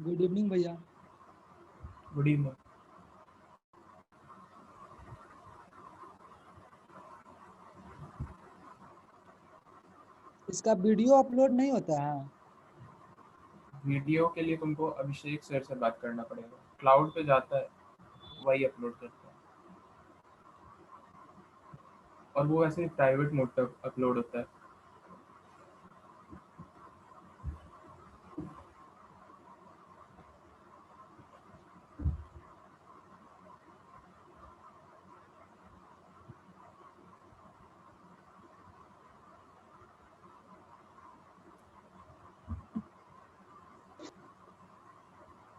Good evening भैया। Good evening. इसका video upload नहीं होता है? वीडियो के लिए तुमको अभिषेक सर से बात करना पड़ेगा, क्लाउड पे जाता है, वही अपलोड करता है। और वो ऐसे प्राइवेट मोड पर अपलोड होता है।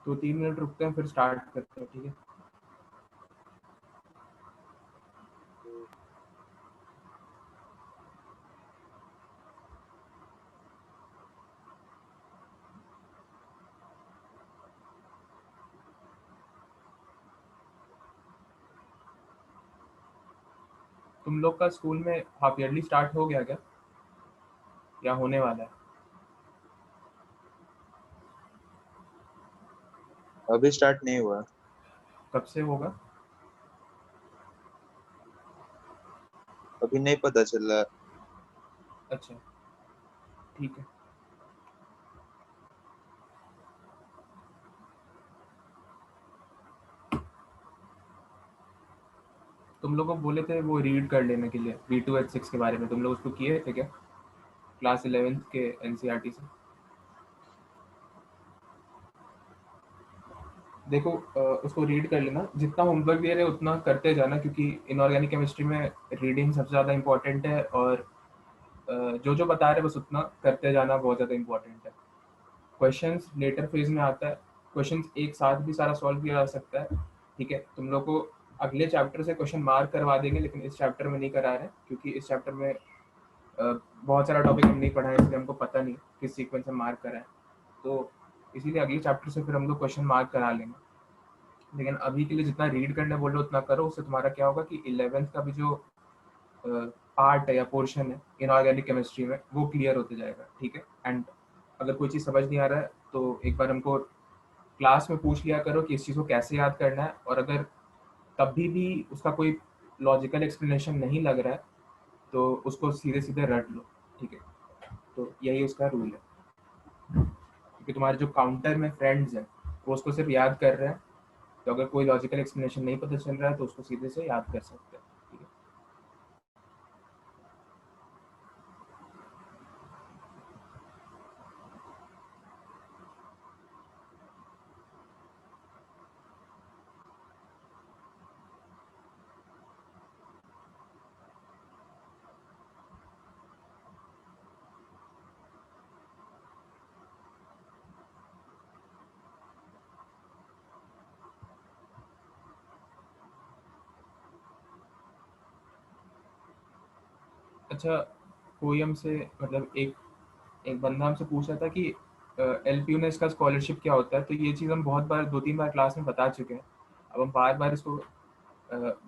तो 3 मिनट रुकते हैं, फिर स्टार्ट करते हैं, ठीक है? तुम लोग का स्कूल में हाफ ईयरली स्टार्ट हो गया क्या, या होने वाला है? अभी स्टार्ट नहीं हुआ। कब से होगा? अभी नहीं पता चला। अच्छा, ठीक है। तुम लोग को बोले थे वो रीड कर लेने के लिए V2H6 के बारे में, तुम लोग उसको किए थे क्या क्लास 11th के NCERT से? देखो, उसको रीड कर लेना, जितना होमवर्क दे रहे उतना करते जाना, क्योंकि इनऑर्गेनिक केमिस्ट्री में रीडिंग सबसे ज़्यादा इंपॉर्टेंट है। और जो जो बता रहे बस उतना करते जाना बहुत ज़्यादा इंपॉर्टेंट है। क्वेश्चंस लेटर फेज में आता है, क्वेश्चंस एक साथ भी सारा सॉल्व किया जा सकता है, ठीक है? तुम लोग को अगले चैप्टर से क्वेश्चन मार्क करवा देंगे, लेकिन इस चैप्टर में नहीं करा रहे हैं, क्योंकि इस चैप्टर में बहुत सारा टॉपिक हम नहीं पढ़ा है, इसलिए हमको पता नहीं किस सीक्वेंस में मार्क कराएं। तो इसीलिए अगले चैप्टर से फिर हम लोग क्वेश्चन मार्क करा लेंगे। लेकिन अभी के लिए जितना रीड करने बोल रहे हो उतना करो, उससे तुम्हारा क्या होगा कि 11th का भी जो पार्ट है या पोर्शन है इनऑर्गेनिक केमिस्ट्री में, वो क्लियर होते जाएगा, ठीक है? एंड अगर कोई चीज़ समझ नहीं आ रहा है तो एक बार हमको क्लास में पूछ लिया करो कि इस चीज़ को कैसे याद करना है, और अगर तभी भी उसका कोई लॉजिकल एक्सप्लेनेशन नहीं लग रहा है तो उसको सीधे सीधे रट लो, ठीक है? तो यही उसका रूल है, क्योंकि तुम्हारे जो काउंटर में फ्रेंड्स हैं वो उसको सिर्फ याद कर रहे हैं, तो अगर कोई लॉजिकल एक्सप्लेनेशन नहीं पता चल रहा है तो उसको सीधे से याद कर सकते हैं, ठीक है? अच्छा, कोई हमसे मतलब एक एक बंदा हमसे पूछ रहा था कि LPU ने इसका स्कॉलरशिप क्या होता है, तो ये चीज़ हम बहुत बार 2-3 बार क्लास में बता चुके हैं। अब हम बार बार इसको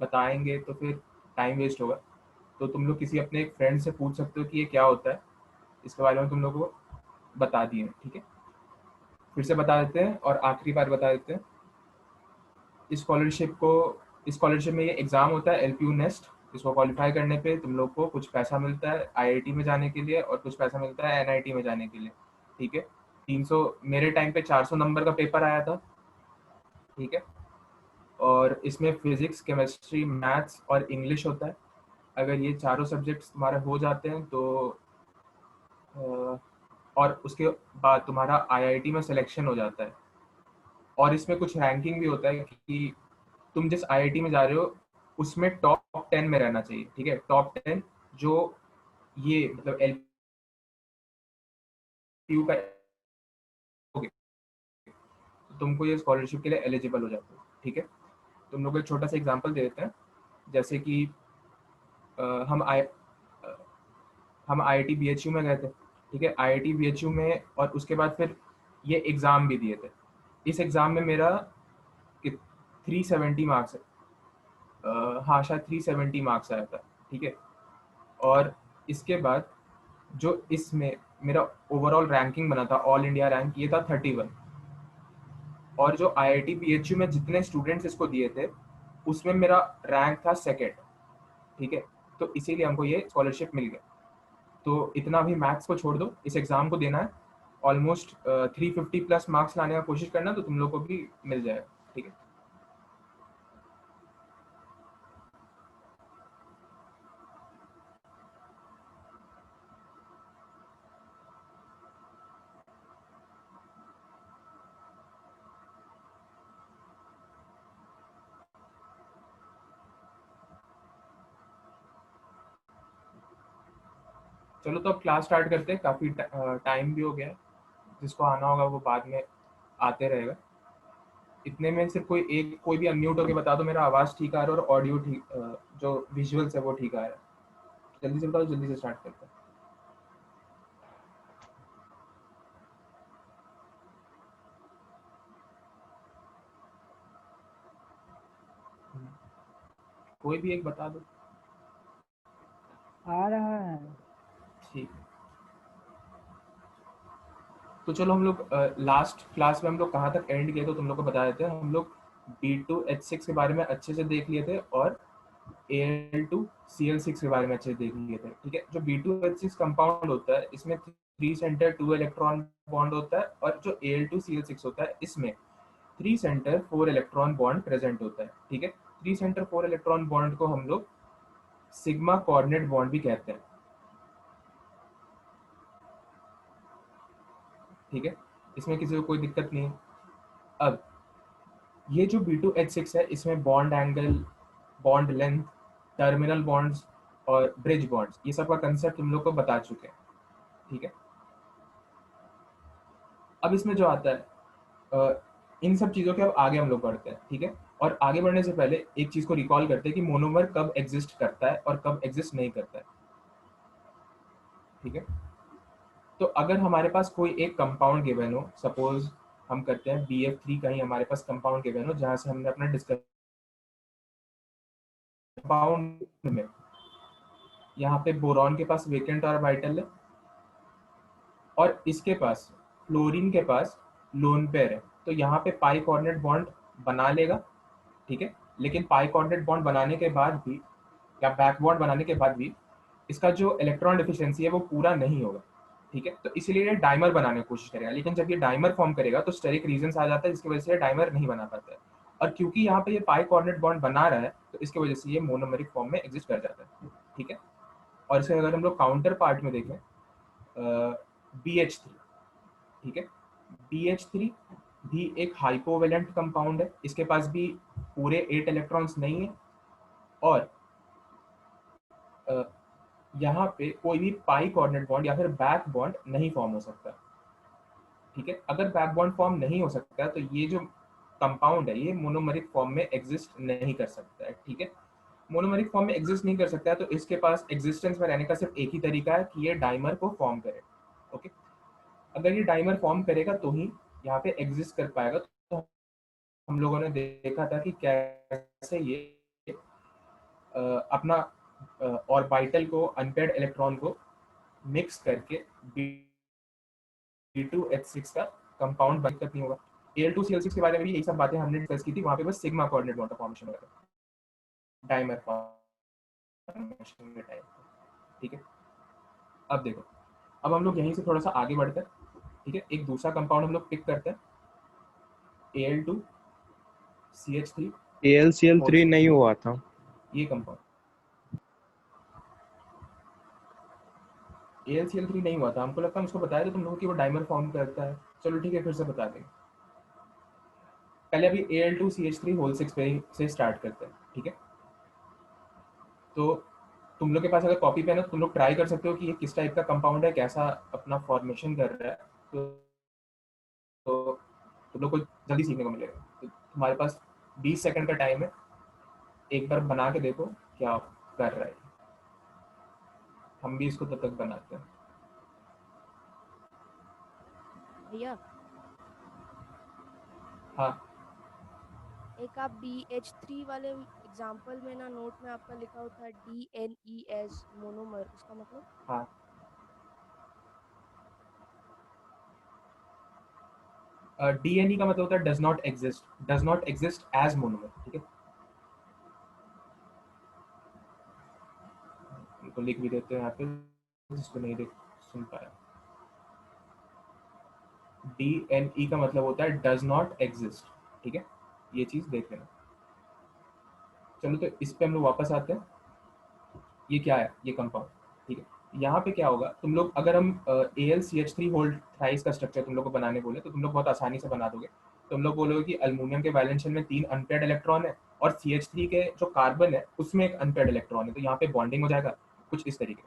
बताएंगे तो फिर टाइम वेस्ट होगा। तो तुम लोग किसी अपने एक फ्रेंड से पूछ सकते हो कि ये क्या होता है, इसके बारे में तुम लोग को बता दिए, ठीक है? फिर से बता देते हैं और आखिरी बार बता देते हैं। इस स्कॉलरशिप को इस स्कॉलरशिप में ये एग्ज़ाम होता है LPU नेस्ट। इसको क्वालिफाई करने पे तुम लोग को कुछ पैसा मिलता है IIT में जाने के लिए, और कुछ पैसा मिलता है NIT में जाने के लिए, ठीक है? 300, मेरे टाइम पे 400 नंबर का पेपर आया था, ठीक है? और इसमें फिजिक्स, केमिस्ट्री, मैथ्स और इंग्लिश होता है। अगर ये चारों सब्जेक्ट्स तुम्हारे हो जाते हैं तो और उसके बाद तुम्हारा IIT में सिलेक्शन हो जाता है। और इसमें कुछ रैंकिंग भी होता है कि तुम जिस IIT में जा रहे हो उसमें टॉप 10 में रहना चाहिए, ठीक है? टॉप 10 जो ये मतलब LPU का तुमको ये स्कॉलरशिप के लिए एलिजिबल हो जाते हो, ठीक है? तुम लोग को एक छोटा सा एग्जांपल दे देते हैं। जैसे कि अ, हम आई हम IIT BHU में गए थे, ठीक है? IIT BHU में, और उसके बाद फिर ये एग्ज़ाम भी दिए थे। इस एग्ज़ाम में मेरा 370 मार्क्स है, हाँ शायद 370 मार्क्स आया था, ठीक है? और इसके बाद जो इसमें मेरा ओवरऑल रैंकिंग बना था, ऑल इंडिया रैंक, ये था 31। और जो IIT BHU में जितने स्टूडेंट्स इसको दिए थे उसमें मेरा रैंक था सेकेंड, ठीक है। तो इसीलिए हमको ये स्कॉलरशिप मिल गया। तो इतना भी मैथ्स को छोड़ दो, इस एग्जाम को देना है, ऑलमोस्ट 350 प्लस मार्क्स लाने का कोशिश करना, तो तुम लोग को भी मिल जाएगा, ठीक है। चलो तो अब क्लास स्टार्ट करते हैं, काफ़ी टाइम भी हो गया है, जिसको आना होगा वो बाद में आते रहेगा। इतने में सिर्फ कोई भी अनम्यूट होकर बता दो मेरा आवाज़ ठीक आ रहा है और ऑडियो ठीक, जो विजुअल्स है वो ठीक आ रहा है। जल्दी से बताओ, जल्दी से स्टार्ट करते हैं। कोई भी एक बता दो। आ रहा है। ठीक है, तो चलो हम लोग लास्ट क्लास में हम लोग कहाँ तक एंड किए तो तुम लोग को बता देते हैं। हम लोग B2H6 के बारे में अच्छे से देख लिए थे और Al2Cl6 के बारे में अच्छे से देख लिए थे, ठीक है। जो B2H6 कंपाउंड होता है इसमें 3 सेंटर 2 इलेक्ट्रॉन बॉन्ड होता है, और जो Al2Cl6 होता है इसमें 3 सेंटर 4 इलेक्ट्रॉन बॉन्ड प्रेजेंट होता है, ठीक है। 3 सेंटर 4 इलेक्ट्रॉन बॉन्ड को हम लोग सिग्मा कोऑर्डिनेट बॉन्ड भी कहते हैं, ठीक है। इसमें किसी को कोई दिक्कत नहीं है। अब ये जो B2H6 है इसमें bond angle, bond length, terminal bonds और ब्रिज बॉन्ड्स, ये सब का कंसेप्ट तुम लोग को बता चुके हैं, ठीक है। अब इसमें जो आता है इन सब चीज़ों के अब आगे हम लोग बढ़ते हैं, ठीक है। और आगे बढ़ने से पहले एक चीज़ को रिकॉल करते हैं कि मोनोमर कब एग्जिस्ट करता है और कब एग्जिस्ट नहीं करता है, ठीक है। तो अगर हमारे पास कोई एक कंपाउंड गिवन हो, सपोज हम करते हैं BF3 कहीं हमारे पास कंपाउंड गिवन हो जहाँ से हमने अपना डिस्कस कंपाउंड में, यहाँ पे बोरॉन के पास वेकेंट ऑर्बिटल है और इसके पास फ्लोरीन के पास लोन पेयर है, तो यहाँ पे पाई कोऑर्डिनेट बॉन्ड बना लेगा, ठीक है। लेकिन पाई कोऑर्डिनेट बॉन्ड बनाने के बाद भी या बैक बॉन्ड बनाने के बाद भी इसका जो इलेक्ट्रॉन डिफिशियंसी है वो पूरा नहीं होगा, ठीक है। तो इसीलिए ये डाइमर बनाने की कोशिश करेगा, लेकिन जब ये डाइमर फॉर्म करेगा तो स्टेरिक रीजन आ जाता है जिसकी वजह से ये डाइमर नहीं बना पाता है। और क्योंकि यहाँ पे ये पाई कोऑर्डिनेट बॉन्ड बना रहा है तो इसकी वजह से ये मोनोमेरिक फॉर्म में एग्जिस्ट कर जाता है, ठीक है। और इसे अगर हम लोग काउंटर पार्ट में देखें, BH3, ठीक है। BH3 भी एक हाइपोवेलेंट कंपाउंड है, इसके पास भी पूरे 8 इलेक्ट्रॉन्स नहीं है और यहाँ पे कोई भी पाई कोऑर्डिनेट बॉन्ड या फिर बैक बॉन्ड नहीं फॉर्म हो सकता, ठीक है। अगर बैक बॉन्ड फॉर्म नहीं हो सकता तो ये जो कंपाउंड है ये मोनोमेरिक फॉर्म में एग्जिस्ट नहीं कर सकता है, ठीक है। मोनोमेरिक फॉर्म में एग्जिस्ट नहीं कर सकता है तो इसके पास एग्जिस्टेंस में रहने का सिर्फ एक ही तरीका है कि ये डाइमर को फॉर्म करे, ओके। अगर ये डाइमर फॉर्म करेगा तो ही यहाँ पे एग्जिस्ट कर पाएगा। तो हम लोगों ने देखा था कि कैसे ये अपना ऑर्बिटल को, अनपेयर्ड इलेक्ट्रॉन को मिक्स करके B2H6 का कंपाउंड बन नहीं होगा। Al2Cl6 के बारे में भी यही सब बातें हमने डिस्कस की थी, वहाँ पे बस सिग्मा कोऑर्डिनेट बॉन्ड का फॉर्मेशन हो रहा था, डाइमर फॉर्मेशन के टाइम, ठीक है। अब देखो, अब हम लोग यहीं से थोड़ा सा आगे बढ़ते हैं, ठीक है। एक दूसरा कंपाउंड हम लोग पिक करते हैं, Al2CH3 AlCl3 नहीं हुआ था। ये कंपाउंड AlCl3 नहीं हुआ था, हमको लगता है उसको बताया था तुम लोगों की वो डाइमर फॉर्म करता है। चलो ठीक है, फिर से बता देंगे। पहले अभी Al2CH3 होल 6 पे से स्टार्ट करते हैं, ठीक है। तो तुम लोग के पास अगर कॉपी पेन है तो तुम लोग ट्राई कर सकते हो कि ये किस टाइप का कंपाउंड है, कैसा अपना फॉर्मेशन कर रहा है। तो तुम लोग को जल्दी सीखने को मिलेगा। तो तुम्हारे पास 20 सेकंड का टाइम है, एक बार बना के देखो क्या कर रहा है। हम भी इसको तब तक बनाते हैं। भैया हाँ एक आप BH3 वाले एग्जाम्पल में ना नोट में आपका लिखा होता है DNES मोनोमर, उसका मतलब हाँ डीएनई का मतलब होता है does not exist as monomer, ठीक है। इनको लिख भी देते हैं यहाँ पे जिसको नहीं देख सुन पाया। डीएनई का मतलब होता है डज नॉट एग्जिस्ट, ठीक है, ये चीज देख लेना। चलो तो इस पे हम लोग वापस आते हैं। ये क्या है, ये कंपाउंड, ठीक है। यहाँ पे क्या होगा, तुम लोग अगर हम AlCH3 होल्ड थ्राइस का स्ट्रक्चर तुम लोग को बनाने बोले तो तुम लोग बहुत आसानी से बना दोगे। तुम लोग बोलोगे कि अल्युमिनियम के वैलेंस शेल में 3 अनपेयर्ड इलेक्ट्रॉन है और CH3 के जो कार्बन है उसमें एक अनपेयर्ड इलेक्ट्रॉन है, तो यहाँ पे बॉन्डिंग हो जाएगा कुछ इस तरीके,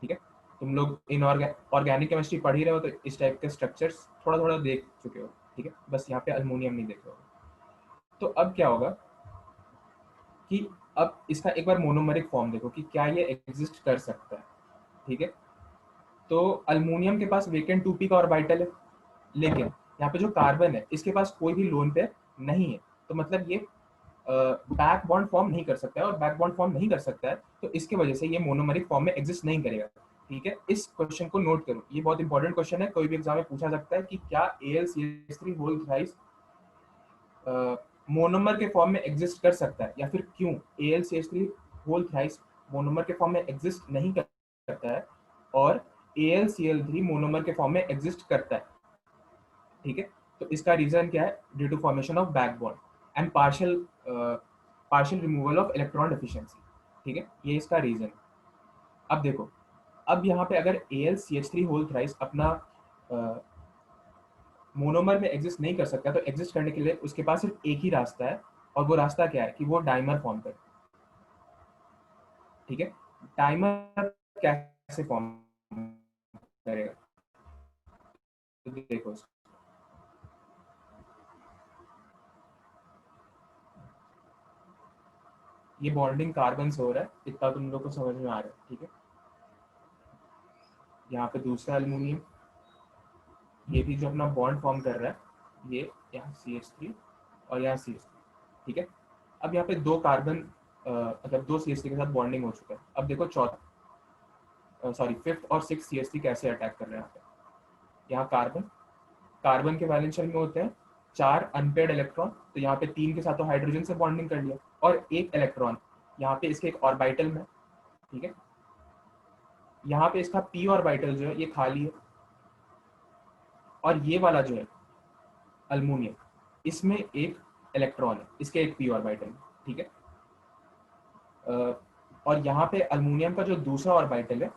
ठीक है। तुम लोग इन ऑर्गेनिक केमिस्ट्री पढ़ ही रहे हो तो इस टाइप के स्ट्रक्चर्स थोड़ा थोड़ा देख चुके हो, ठीक है, बस यहाँ पे अल्युमिनियम नहीं देख रहे हो। तो अब क्या होगा कि अब इसका एक बार मोनोमरिक फॉर्म देखो कि क्या ये एग्जिस्ट कर सकता है, ठीक है। तो अल्युमिनियम के पास वेकेंट 2p का ऑर्बिटल है, लेकिन यहाँ पे जो कार्बन है इसके पास कोई भी लोन पेयर नहीं है, तो मतलब ये बैक बॉन्ड फॉर्म नहीं कर सकता है, और बैक बॉन्ड फॉर्म नहीं कर सकता है तो इसके वजह से ये मोनोमरिक फॉर्म में एग्जिस्ट नहीं करेगा, ठीक है। इस क्वेश्चन को नोट करो, ये बहुत इंपॉर्टेंट क्वेश्चन है, कोई भी एग्जाम में पूछा सकता है कि क्या AlCH3 होल थ्राइस मोनोमर के फॉर्म में एग्जिस्ट कर सकता है, या फिर क्यों AlCH3 होल थ्राइस मोनोमर के फॉर्म में एग्जिस्ट नहीं कर सकता है और AlCl3 मोनोमर के फॉर्म में एग्जिस्ट करता है, ठीक है। तो इसका रीजन क्या है, due to formation of back bond and partial removal of electron deficiency, ठीक है, ये इसका रीजन। अब देखो, अब यहाँ पे अगर AlCH3 होल थ्राइस अपना मोनोमर में एग्जिस्ट नहीं कर सकता, तो एग्जिस्ट करने के लिए उसके पास सिर्फ एक ही रास्ता है, और वो रास्ता क्या है कि वो डाइमर फॉर्म करे, ठीक है। डाइमर कैसे फॉर्म करेगा, तो देखो ये बॉन्डिंग कार्बन से हो रहा है, इतना तुम लोग को समझ में आ रहा है, ठीक है। यहाँ पे दूसरा एल्युमिनियम, ये भी जो अपना बॉन्ड फॉर्म कर रहा है, ये यहाँ CH3 और यहाँ CH3, ठीक है। अब यहाँ पे दो कार्बन मतलब दो CH3 के साथ बॉन्डिंग हो चुका है। अब देखो फिफ्थ और सिक्स CH3 कैसे अटैक कर रहे हैं। यहाँ कार्बन के वैलेंस शेल में होते हैं 4 अनपेयर्ड इलेक्ट्रॉन, तो यहाँ पे 3 के साथ तो हाइड्रोजन से बॉन्डिंग कर लिया, और एक इलेक्ट्रॉन यहाँ पे इसके एक ऑर्बिटल में, ठीक है। यहाँ पे इसका p ऑर्बिटल जो है ये खाली है, और ये वाला जो है अल्युमिनियम, इसमें एक इलेक्ट्रॉन है, इसके एक p ऑर्बिटल, ठीक है। और यहाँ पे अल्युमिनियम का जो दूसरा ऑर्बिटल है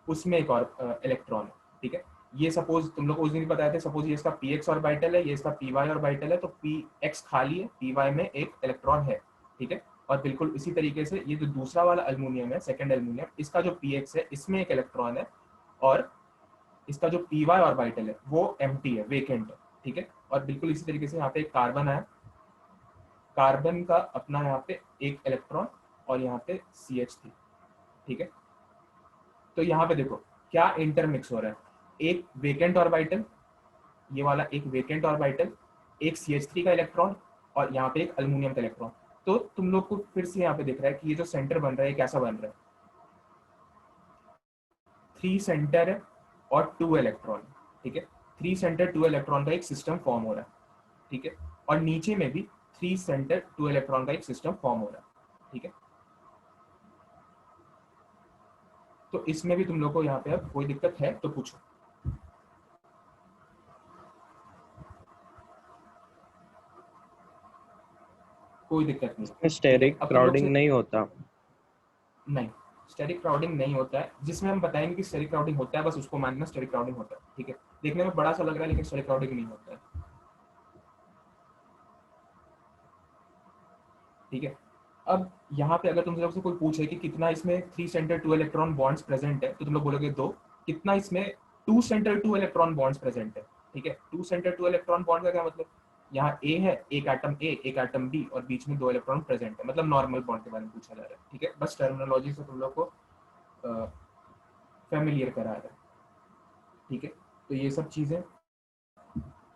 उसमें एक और इलेक्ट्रॉन है, ठीक है। ये सपोज तुम लोग को उस दिन बताए थे, सपोज ये इसका px ऑर्बिटल है, ये इसका py ऑर्बिटल है, तो px खाली है, py में एक इलेक्ट्रॉन है, ठीक है। और बिल्कुल इसी तरीके से ये जो दूसरा वाला अल्युमिनियम है, सेकंड अल्युमिनियम, इसका जो px है इसमें एक इलेक्ट्रॉन है, और इसका जो py ऑर्बिटल है वो एम्प्टी है, वेकेंट है, ठीक है। और बिल्कुल इसी तरीके से यहाँ पे एक कार्बन है, कार्बन का अपना यहाँ पे एक इलेक्ट्रॉन और यहाँ पे CH3, ठीक है। तो यहाँ पे देखो क्या इंटरमिक्स हो रहा है, एक वेकेंट ऑर्बिटल, ये वाला एक वेकेंट ऑर्बिटल, एक CH3 का इलेक्ट्रॉन, और यहाँ पे एक अल्युमिनियम का इलेक्ट्रॉन। तो तुम लोग को फिर से यहाँ पे दिख रहा है कि ये जो सेंटर बन रहा है कैसा बन रहा है, 3 सेंटर है और 2 इलेक्ट्रॉन, ठीक है। 3 सेंटर 2 इलेक्ट्रॉन का एक सिस्टम फॉर्म हो रहा है, ठीक है। और नीचे में भी 3 सेंटर 2 इलेक्ट्रॉन का एक सिस्टम फॉर्म हो रहा है, ठीक है। तो इसमें भी तुम लोग को यहाँ पे अब कोई दिक्कत है तो पूछो। कोई दिक्कत नहीं, स्टेरिक अब तुम लोग क्राउडिंग से- नहीं होता। नहीं, स्टेरिक क्राउडिंग नहीं होता है, जिसमें हम बताएंगे कि स्टेरिक क्राउडिंग होता है, बस उसको मानना स्टेरिक क्राउडिंग होता है, ठीक है। देखने में बड़ा सा लग रहा है लेकिन स्टेरिक क्राउडिंग नहीं होता है, ठीक है। अब यहाँ पे अगर तुम लोग से कोई पूछे कि कितना इसमें 3 सेंटर 2 इलेक्ट्रॉन बॉन्ड्स प्रेजेंट है, तो तुम लोग बोलोगे 2। कितना इसमें 2 सेंटर 2 इलेक्ट्रॉन बॉन्ड्स प्रेजेंट है, ठीक है। 2 सेंटर 2 इलेक्ट्रॉन बॉन्ड का क्या मतलब, यहाँ A है, एक एटम A एक एटम B और बीच में 2 इलेक्ट्रॉन प्रेजेंट है, मतलब नॉर्मल बॉन्ड के बारे में पूछा जा रहा है, ठीक है। बस टर्मिनोलॉजी से तुम लोग को फैमिलियर करा रहा है, ठीक है। तो ये सब चीजें,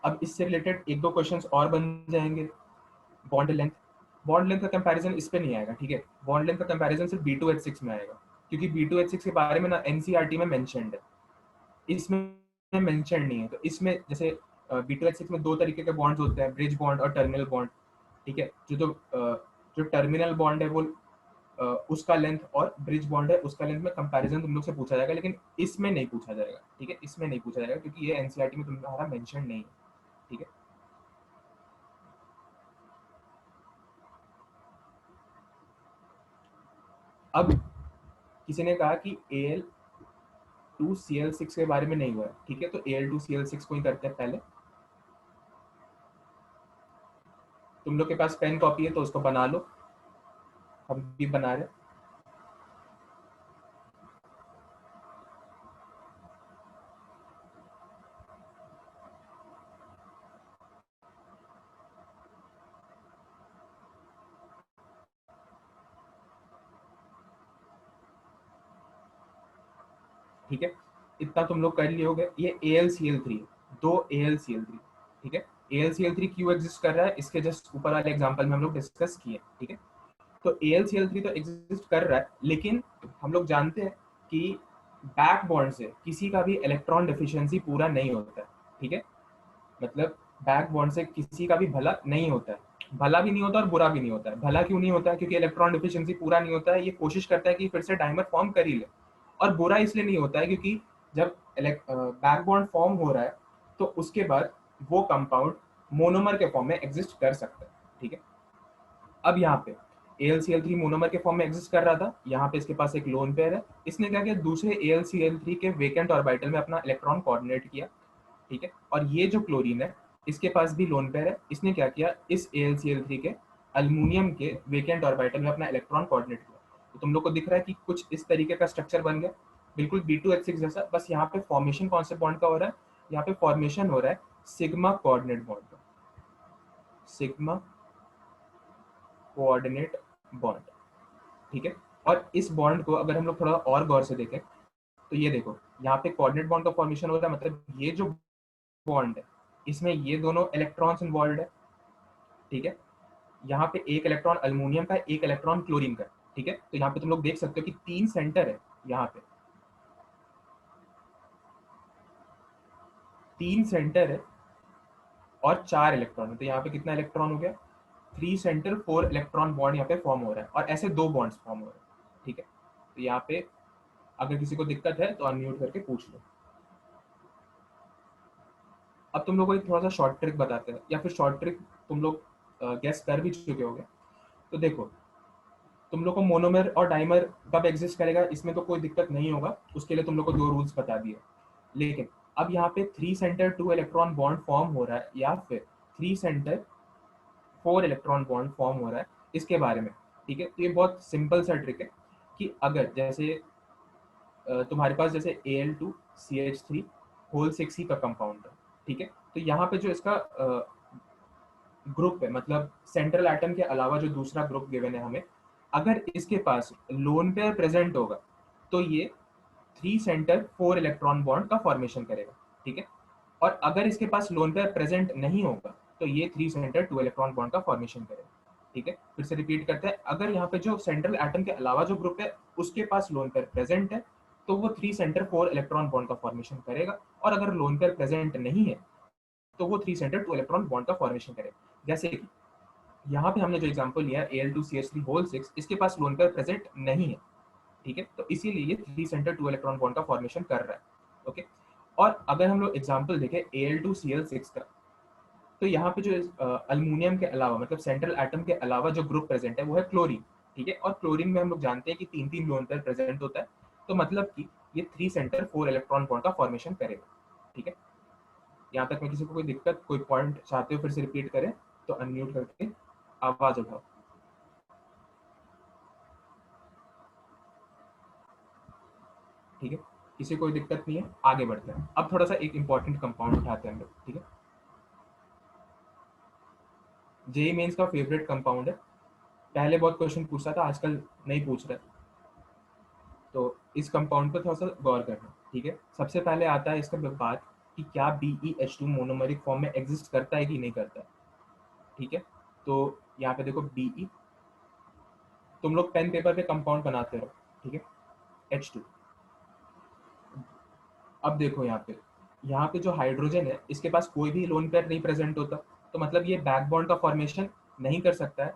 अब इससे रिलेटेड एक दो क्वेश्चंस और बन जाएंगे। बॉन्ड लेंथ का कंपैरिजन इस पे नहीं आएगा, ठीक है। बॉन्ड लेंथ का कंपैरिजन सिर्फ B2H6 में आएगा, क्योंकि B2H6 के बारे में ना NCERT में मेंशन्ड है, इसमें मेंशन नहीं है। तो इसमें जैसे B2H6 में दो तरीके के बॉन्ड्स होते हैं, ब्रिज बॉन्ड और टर्मिनल बॉन्ड, ठीक है। जो टर्मिनल बॉन्ड है वो उसका लेंथ और ब्रिज बॉन्ड है उसका लेंथ में कंपैरिजन तुम लोग से पूछा जाएगा, लेकिन इसमें नहीं पूछा जाएगा, ठीक है, इसमें नहीं पूछा जाएगा क्योंकि ये एनसीईआरटी में तुम्हारा मेंशन नहीं है, ठीक है। अब किसी ने कहा कि Al2Cl6 के बारे में नहीं हुआ है, ठीक है, तो Al2Cl6 को ही करते हैं पहले। तुम लोग के पास पेन कॉपी है तो उसको बना लो, हम भी बना रहे। ठीक है, इतना तुम लोग कर लिए होगे। ये AlCl3 दो AlCl3, ठीक है। AlCl3 क्यों एग्जिस्ट कर रहा है, इसके जस्ट ऊपर वाले एग्जांपल में हम लोग डिस्कस किए, ठीक है। तो AlCl3 तो एग्जिस्ट कर रहा है, लेकिन हम लोग जानते हैं कि बैक बॉन्ड से किसी का भी इलेक्ट्रॉन डिफिशियंसी पूरा नहीं होता है, ठीक है। मतलब बैक बॉन्ड से किसी का भी भला नहीं होता है, भला भी नहीं होता और बुरा भी नहीं होता है। भला क्यों नहीं होता है, क्योंकि इलेक्ट्रॉन डिफिशियंसी पूरा नहीं होता है, ये कोशिश करता है कि फिर से डायमर फॉर्म कर ही ले। और बुरा इसलिए नहीं होता है क्योंकि जब बैक बॉन्ड फॉर्म हो रहा है तो उसके बाद वो कंपाउंड मोनोमर के फॉर्म में एग्जिस्ट कर सकता है, ठीक है। अब यहाँ पे AlCl3 मोनोमर के फॉर्म में एग्जिस्ट कर रहा था, यहाँ पे इसके पास एक लोन पेयर है, इसने क्या किया, दूसरे AlCl3 के वेकेंट ऑर्बिटल में अपना इलेक्ट्रॉन कोऑर्डिनेट किया, ठीक है। और ये जो क्लोरीन है इसके पास भी लोन पेयर है, इसने क्या किया, इस AlCl3 के अल्युमिनियम के वेकेंट ऑर्बिटल में अपना इलेक्ट्रॉन कोऑर्डिनेट किया। तो तुम लोग को दिख रहा है कि कुछ इस तरीके का स्ट्रक्चर बन गया, बिल्कुल B2H6 जैसा, बस यहाँ पे फॉर्मेशन कौन से बॉन्ड का हो रहा है, यहाँ पे फॉर्मेशन हो रहा है सिग्मा कोऑर्डिनेट बॉन्ड का, सिग्मा कोऑर्डिनेट बॉन्ड, ठीक है। और इस बॉन्ड को अगर हम लोग थोड़ा और गौर से देखें तो ये देखो, यहाँ पे कोऑर्डिनेट बॉन्ड का फॉर्मेशन हो रहा है, मतलब ये जो बॉन्ड है इसमें ये दोनों इलेक्ट्रॉन्स इन्वॉल्व है, ठीक है। यहाँ पे एक इलेक्ट्रॉन अल्युमिनियम का, एक इलेक्ट्रॉन क्लोरीन का, ठीक है। तो यहाँ पे तुम लोग देख सकते हो कि 3 सेंटर है, यहाँ पे 3 सेंटर है और 4 इलेक्ट्रॉन है। तो यहाँ पे कितना इलेक्ट्रॉन हो गया, 3 सेंटर 4 इलेक्ट्रॉन बॉन्ड यहाँ पे फॉर्म हो रहा है, और ऐसे 2 बॉन्ड्स फॉर्म हो रहे हैं, ठीक है। तो यहाँ पे अगर किसी को दिक्कत है तो अनम्यूट करके पूछ लो। अब तुम लोग को एक थोड़ा सा शॉर्ट ट्रिक बताते हैं, या फिर शॉर्ट ट्रिक तुम लोग गेस कर भी चुके होंगे। तो देखो, तुम लोग को मोनोमर और डाइमर कब एग्जिस्ट करेगा इसमें तो कोई दिक्कत नहीं होगा, उसके लिए तुम लोग को 2 रूल्स बता दिए। लेकिन अब यहाँ पे 3 सेंटर 2 इलेक्ट्रॉन बॉन्ड फॉर्म हो रहा है, या फिर 3 सेंटर 4 इलेक्ट्रॉन बॉन्ड फॉर्म हो रहा है, इसके बारे में, ठीक है। तो ये बहुत सिंपल सा ट्रिक है कि अगर जैसे तुम्हारे पास जैसे Al2CH3 होल 6 ही का कंपाउंड है, ठीक है। तो यहाँ पे जो इसका ग्रुप है, मतलब सेंट्रल एटम के अलावा जो दूसरा ग्रुप गिवन है हमें, अगर इसके पास लोन पेयर प्रेजेंट होगा तो ये 3 सेंटर 4 इलेक्ट्रॉन बॉन्ड का फॉर्मेशन करेगा, ठीक है। और अगर इसके पास लोन पेयर प्रेजेंट नहीं होगा तो ये 3 सेंटर 2 इलेक्ट्रॉन बॉन्ड का फॉर्मेशन करेगा, ठीक है। फिर से रिपीट करते हैं, अगर यहाँ पे जो सेंट्रल एटम के अलावा जो ग्रुप है उसके पास लोन पेयर प्रेजेंट है तो वो 3 सेंटर 4 इलेक्ट्रॉन बॉन्ड का फॉर्मेशन करेगा, और अगर लोन पेयर प्रेजेंट नहीं है तो वो 3 सेंटर 2 इलेक्ट्रॉन बॉन्ड का फॉर्मेशन करेगा। जैसे कि यहाँ पे हमने जो एग्जांपल लिया Al2CH3 होल 6, इसके पास लोन पेयर प्रेजेंट नहीं है, ठीक है। तो इसीलिए ये 3 सेंटर 2 इलेक्ट्रॉन बॉन्ड का फॉर्मेशन कर रहा है, ओके। और अगर हम लोग एग्जांपल देखें Al2Cl6 का, तो यहाँ पे जो अल्युमिनियम के अलावा, मतलब सेंट्रल एटम के अलावा जो ग्रुप प्रेजेंट है वो है क्लोरीन, ठीक है। और क्लोरीन में हम लोग जानते हैं कि 3-3 लोन पेयर प्रेजेंट होता है, तो मतलब कि ये 3 सेंटर 4 इलेक्ट्रॉन बॉन्ड का फॉर्मेशन करेगा, ठीक है। यहाँ तक में किसी को कोई दिक्कत, कोई पॉइंट चाहते हो फिर से रिपीट करें तो अनम्यूट करके आवाज उठाओ। ठीक है, किसी को कोई दिक्कत नहीं है, आगे बढ़ते हैं। अब थोड़ा सा एक इंपॉर्टेंट कंपाउंड उठाते हैं हम लोग, ठीक है। जेई मेंस का फेवरेट कंपाउंड है, पहले बहुत क्वेश्चन पूछता था, आजकल नहीं पूछ रहा, तो इस कंपाउंड पर थोड़ा सा गौर करना, ठीक है। सबसे पहले आता है इसका बात कि क्या BeH2 मोनोमरिक फॉर्म में एग्जिस्ट करता है कि नहीं करता है, ठीक है। तो यहाँ पे देखो Be, तुम लोग पेन पेपर पे कंपाउंड बनाते रहो, ठीक है, H2। अब देखो यहाँ पे यहाँ पे जो हाइड्रोजन है इसके पास कोई भी लोन पेयर नहीं प्रेजेंट होता, तो मतलब ये बैक बॉन्ड का फॉर्मेशन नहीं कर सकता है,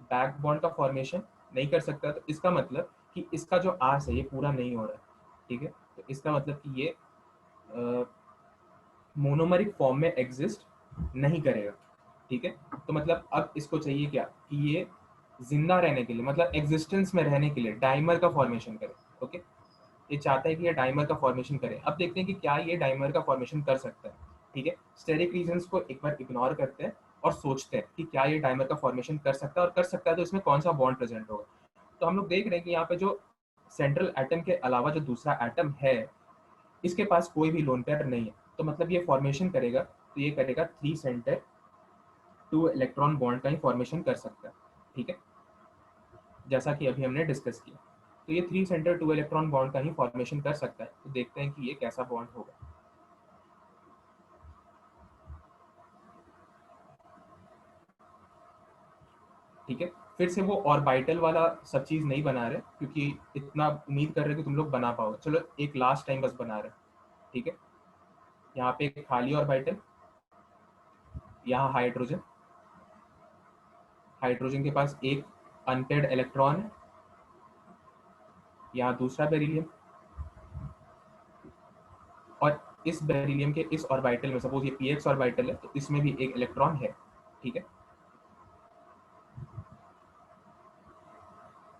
बैक बॉन्ड का फॉर्मेशन नहीं कर सकता। तो इसका मतलब कि इसका जो आर्स है ये पूरा नहीं हो रहा है, ठीक है। तो इसका मतलब कि ये मोनोमरिक फॉर्म में एग्जिस्ट नहीं करेगा, ठीक है। तो मतलब अब इसको चाहिए क्या कि ये जिंदा रहने के लिए, मतलब एग्जिस्टेंस में रहने के लिए डाइमर का फॉर्मेशन करे, ओके। ये चाहता है कि ये डाइमर का फॉर्मेशन करे। अब देखते हैं कि क्या ये डाइमर का फॉर्मेशन कर सकता है, ठीक है। स्टेरिक रीजंस को एक बार इग्नोर करते हैं और सोचते हैं कि क्या ये डाइमर का फॉर्मेशन कर सकता है, और कर सकता है तो इसमें कौन सा बॉन्ड प्रेजेंट होगा। तो हम लोग देख रहे हैं कि यहाँ पे जो सेंट्रल एटम के अलावा जो दूसरा एटम है इसके पास कोई भी लोन पेयर नहीं है, तो मतलब ये फॉर्मेशन करेगा तो ये करेगा 3 सेंटर 2 इलेक्ट्रॉन बॉन्ड का ही फॉर्मेशन कर सकता है, ठीक है, जैसा कि अभी हमने डिस्कस किया। तो ये 3 सेंटर 2 इलेक्ट्रॉन बॉन्ड का ही फॉर्मेशन कर सकता है। तो देखते हैं कि ये कैसा बॉन्ड होगा। ठीक है, फिर से वो ऑर्बिटल वाला सब चीज नहीं बना रहे क्योंकि इतना उम्मीद कर रहे कि तुम लोग बना पाओगे। चलो एक लास्ट टाइम बस बना रहे, ठीक है। यहाँ पे एक खाली ऑर्बिटल, यहाँ हाइड्रोजन, हाइड्रोजन के पास एक अनपेयर्ड इलेक्ट्रॉन है, यहाँ दूसरा बेरिलियम, और इस बेरिलियम के इस ऑर्बिटल में सपोज ये px ऑर्बिटल है तो इसमें भी एक इलेक्ट्रॉन है, ठीक है।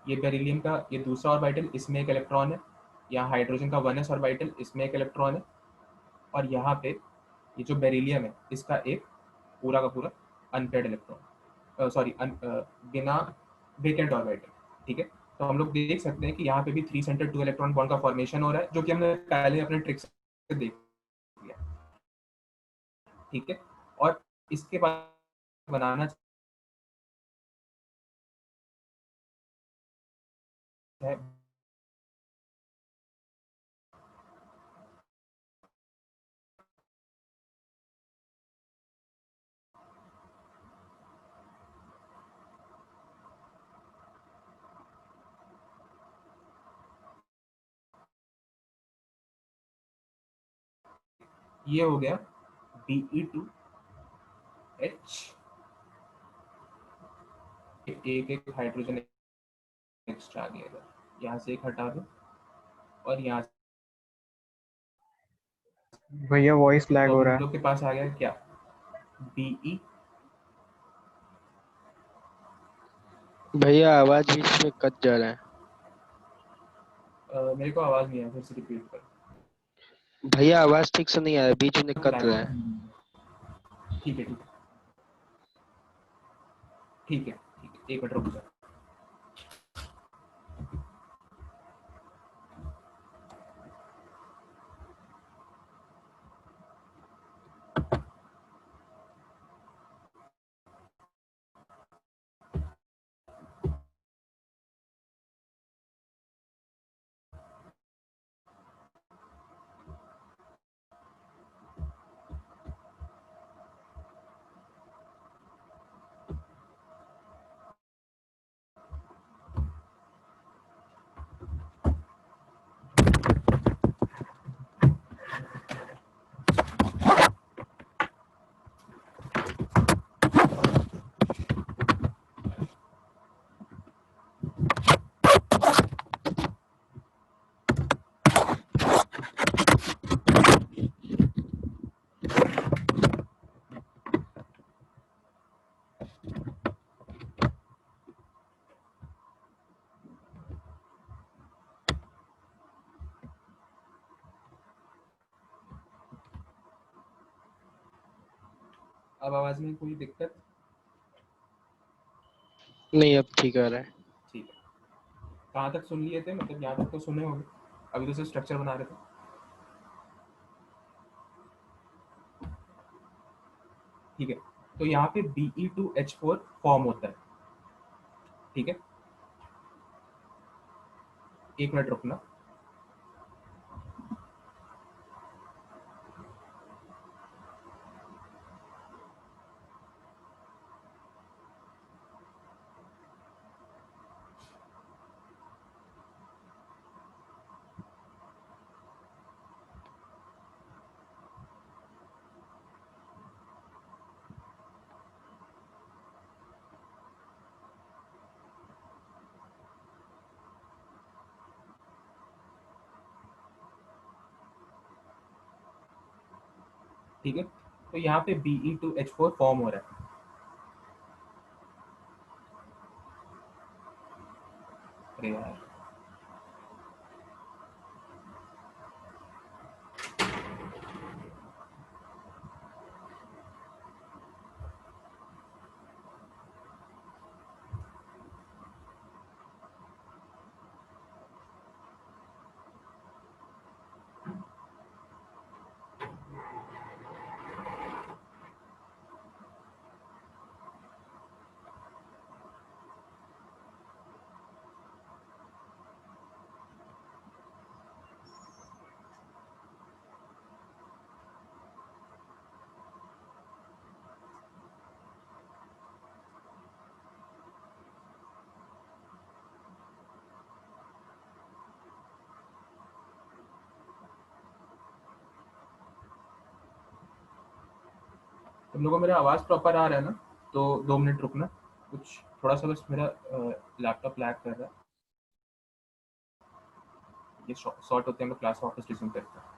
ये बेरिलियम का ये दूसरा ऑर्बिटल, इसमें एक इलेक्ट्रॉन है, यहाँ हाइड्रोजन का 1s ऑर्बिटल, इसमें एक इलेक्ट्रॉन है, और यहाँ पे ये जो बेरिलियम है इसका एक पूरा का पूरा अनपेयर्ड इलेक्ट्रॉन, सॉरी बिना वेकेंट ऑर्बिटल, ठीक है। तो हम लोग देख सकते हैं कि यहाँ पे भी 3 सेंटर 2 इलेक्ट्रॉन बॉन्ड का फॉर्मेशन हो रहा है, जो कि हमने पहले अपने ट्रिक से देख लिया, ठीक है। और इसके बाद बनाना है ये हो गया Be2H, एक एक हाइड्रोजन एक्स्ट्रा आ गया, यहाँ से एक हटा दो और यहाँ से, भैया वॉइस लैग तो हो अब रहा हम है। लोग के पास आ गया क्या, Be, भैया आवाज बीच में कट जा रहा है। मेरे को आवाज नहीं है, फिर से रिपीट कर। भैया आवाज ठीक से नहीं आ रहा है, बीच में कट लैग हो रहा रहा है। है, ठीक है ठीक है ठीक है ठीक है, एक मिनट रुक जाओ। अब आवाज में कोई दिक्कत? नहीं अब ठीक आ रहा है। ठीक है, कहाँ तक सुन लिए थे, मतलब यहाँ तक तो सुने होंगे, अभी तो सिर्फ स्ट्रक्चर बना रहे थे, ठीक है। तो यहाँ पे Be2H4 फॉर्म होता है, ठीक है। एक मिनट रुकना, ठीक है, तो यहाँ पे Be2H4 फॉर्म हो रहा है। अरे यार, तुम लोगों को मेरा आवाज़ प्रॉपर आ रहा है ना? तो 2 मिनट रुकना, कुछ थोड़ा सा बस मेरा लैपटॉप लैग कर रहा है। ये सॉर्ट होते हैं, मैं क्लास वापस रिज्यूम करता हूँ।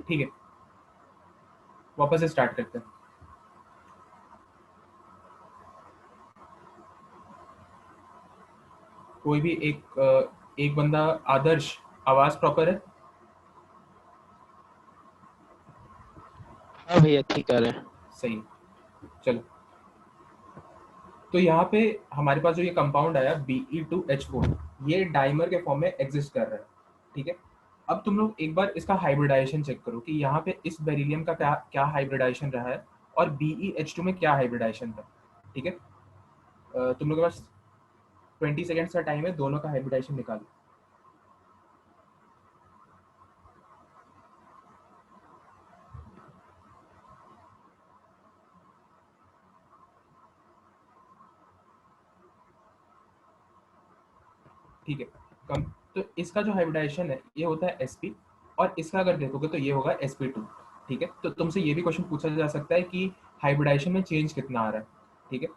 ठीक है, वापस से स्टार्ट करते हैं। कोई भी एक बंदा, आदर्श, आवाज प्रॉपर है? हाँ भैया ठीक आ रहे हैं। सही, चलो। तो यहाँ पे हमारे पास जो ये कंपाउंड आया Be2H4, ये डाइमर के फॉर्म में एग्जिस्ट कर रहा है, ठीक है। अब तुम लोग एक बार इसका हाइब्रिडाइजेशन चेक करो कि यहाँ पे इस बेरिलियम का क्या क्या हाइब्रिडाइजेशन रहा है और BeH2 में क्या हाइब्रिडाइजेशन था, ठीक है। तुम लोग के पास 20 सेकेंड्स का टाइम है, दोनों का हाइब्रिडाइजेशन निकालो। ठीक है, कम। तो इसका जो हाइब्रिडाइजेशन है ये होता है sp, और इसका अगर देखोगे तो ये होगा sp2, ठीक है। तो तुमसे ये भी क्वेश्चन पूछा जा सकता है कि हाइब्रिडाइजेशन में चेंज कितना आ रहा है, ठीक है।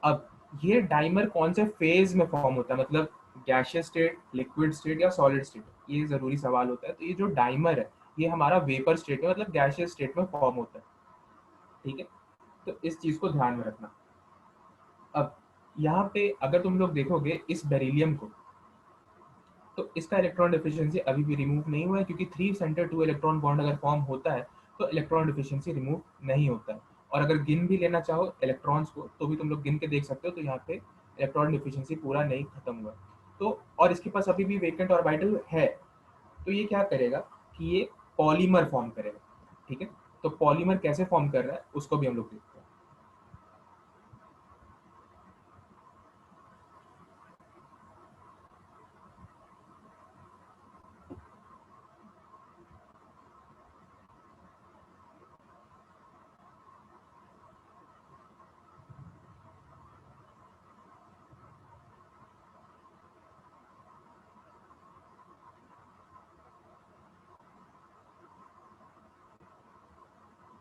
अब ये डाइमर कौन से फेज में फॉर्म होता है, मतलब गैसियस स्टेट, लिक्विड स्टेट या सॉलिड स्टेट, ये जरूरी सवाल होता है। तो ये जो डाइमर है ये हमारा वेपर स्टेट में, मतलब गैसियस स्टेट में फॉर्म होता है, ठीक है। तो इस चीज को ध्यान में रखना। अब यहाँ पे अगर तुम लोग देखोगे इस बेरिलियम को, तो इसका इलेक्ट्रॉन डिफिशिएंसी अभी भी रिमूव नहीं हुआ है, क्योंकि 3 सेंटर 2 इलेक्ट्रॉन बॉन्ड अगर फॉर्म होता है तो इलेक्ट्रॉन डिफिशिएंसी रिमूव नहीं होता है। और अगर गिन भी लेना चाहो इलेक्ट्रॉन्स को तो भी तुम लोग गिन के देख सकते हो, तो यहाँ पे इलेक्ट्रॉन डिफिशिएंसी पूरा नहीं खत्म हुआ। तो और इसके पास अभी भी वेकेंट ऑर्बिटल है, तो ये क्या करेगा कि ये पॉलीमर फॉर्म करेगा, ठीक है। तो पॉलीमर कैसे फॉर्म कर रहा है उसको भी हम लोग देखते हैं।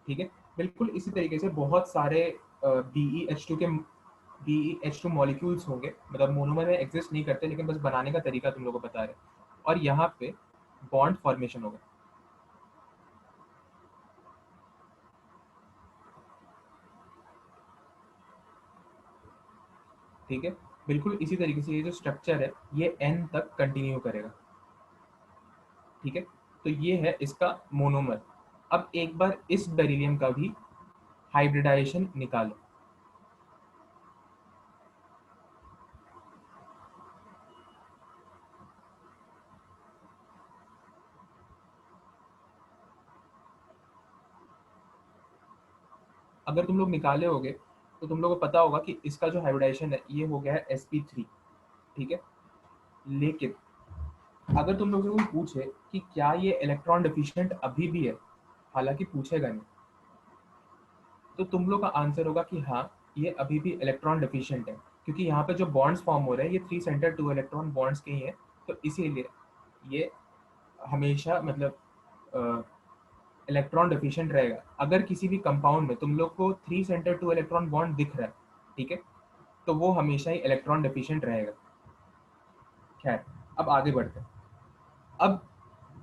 ठीक है, बिल्कुल इसी तरीके से बहुत सारे BeH2 मॉलिक्यूल्स होंगे, मतलब मोनोमर में एग्जिस्ट नहीं करते, लेकिन बस बनाने का तरीका तुम लोगों को बता रहे, और यहाँ पे बॉन्ड फॉर्मेशन होगा। ठीक है, बिल्कुल इसी तरीके से ये जो स्ट्रक्चर है ये N तक कंटिन्यू करेगा, ठीक है। तो ये है इसका मोनोमर। अब एक बार इस बेरिलियम का भी हाइब्रिडाइजेशन निकालो। अगर तुम लोग निकाले होगे तो तुम लोगों को पता होगा कि इसका जो हाइब्रिडाइजेशन है ये हो गया है sp3, ठीक है। लेकिन अगर तुम लोगों को कोई पूछे कि क्या ये इलेक्ट्रॉन डिफिशिएंट अभी भी है, हालांकि पूछेगा नहीं, तो तुम लोग का आंसर होगा कि हाँ ये अभी भी इलेक्ट्रॉन डिफिशिएंट है, क्योंकि यहाँ पे जो बॉन्ड्स फॉर्म हो रहे हैं ये 3 सेंटर 2 इलेक्ट्रॉन बॉन्ड्स के ही हैं। तो इसीलिए ये हमेशा मतलब इलेक्ट्रॉन डिफिशिएंट रहेगा। अगर किसी भी कंपाउंड में तुम लोग को 3 सेंटर 2 इलेक्ट्रॉन बॉन्ड दिख रहा है, ठीक है, तो वो हमेशा ही इलेक्ट्रॉन डिफिशिएंट रहेगा। खैर, अब आगे बढ़ते हैं। अब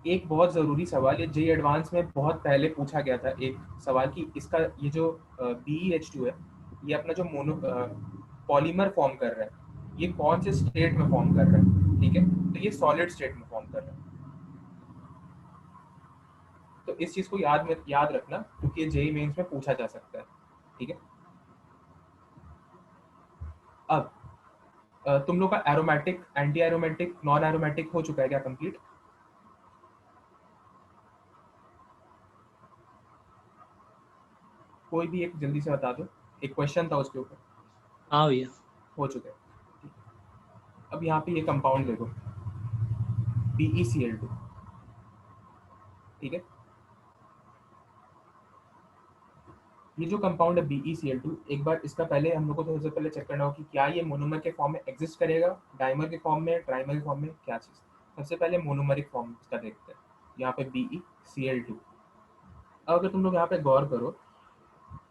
एक बहुत ज़रूरी सवाल, ये जेई एडवांस में बहुत पहले पूछा गया था एक सवाल कि इसका ये जो BeH2 है ये अपना जो मोनो पॉलीमर फॉर्म कर रहा है ये कौन से स्टेट में फॉर्म कर रहा है, ठीक है। तो ये सॉलिड स्टेट में फॉर्म कर रहा है। तो इस चीज़ को याद रखना, क्योंकि ये जेई मेंस में पूछा जा सकता है, ठीक है। अब तुम लोग का aromatic, anti aromatic, non aromatic हो चुका है क्या कंप्लीट? कोई भी एक जल्दी से बता दो, एक क्वेश्चन था उसके ऊपर। हाँ भैया हो चुका है। अब यहाँ पे ये कंपाउंड देखो BeCl2, ठीक है। ये जो कंपाउंड है BeCl2, एक बार इसका पहले हम लोग को सबसे पहले चेक करना होगा कि क्या ये मोनोमर के फॉर्म में एग्जिस्ट करेगा, डाइमर के फॉर्म में, ट्राइमर के फॉर्म में, क्या चीज़। सबसे पहले मोनोमरिक फॉर्म इसका देखते हैं, यहाँ पे BeCl2। अब अगर तुम लोग यहाँ पे गौर करो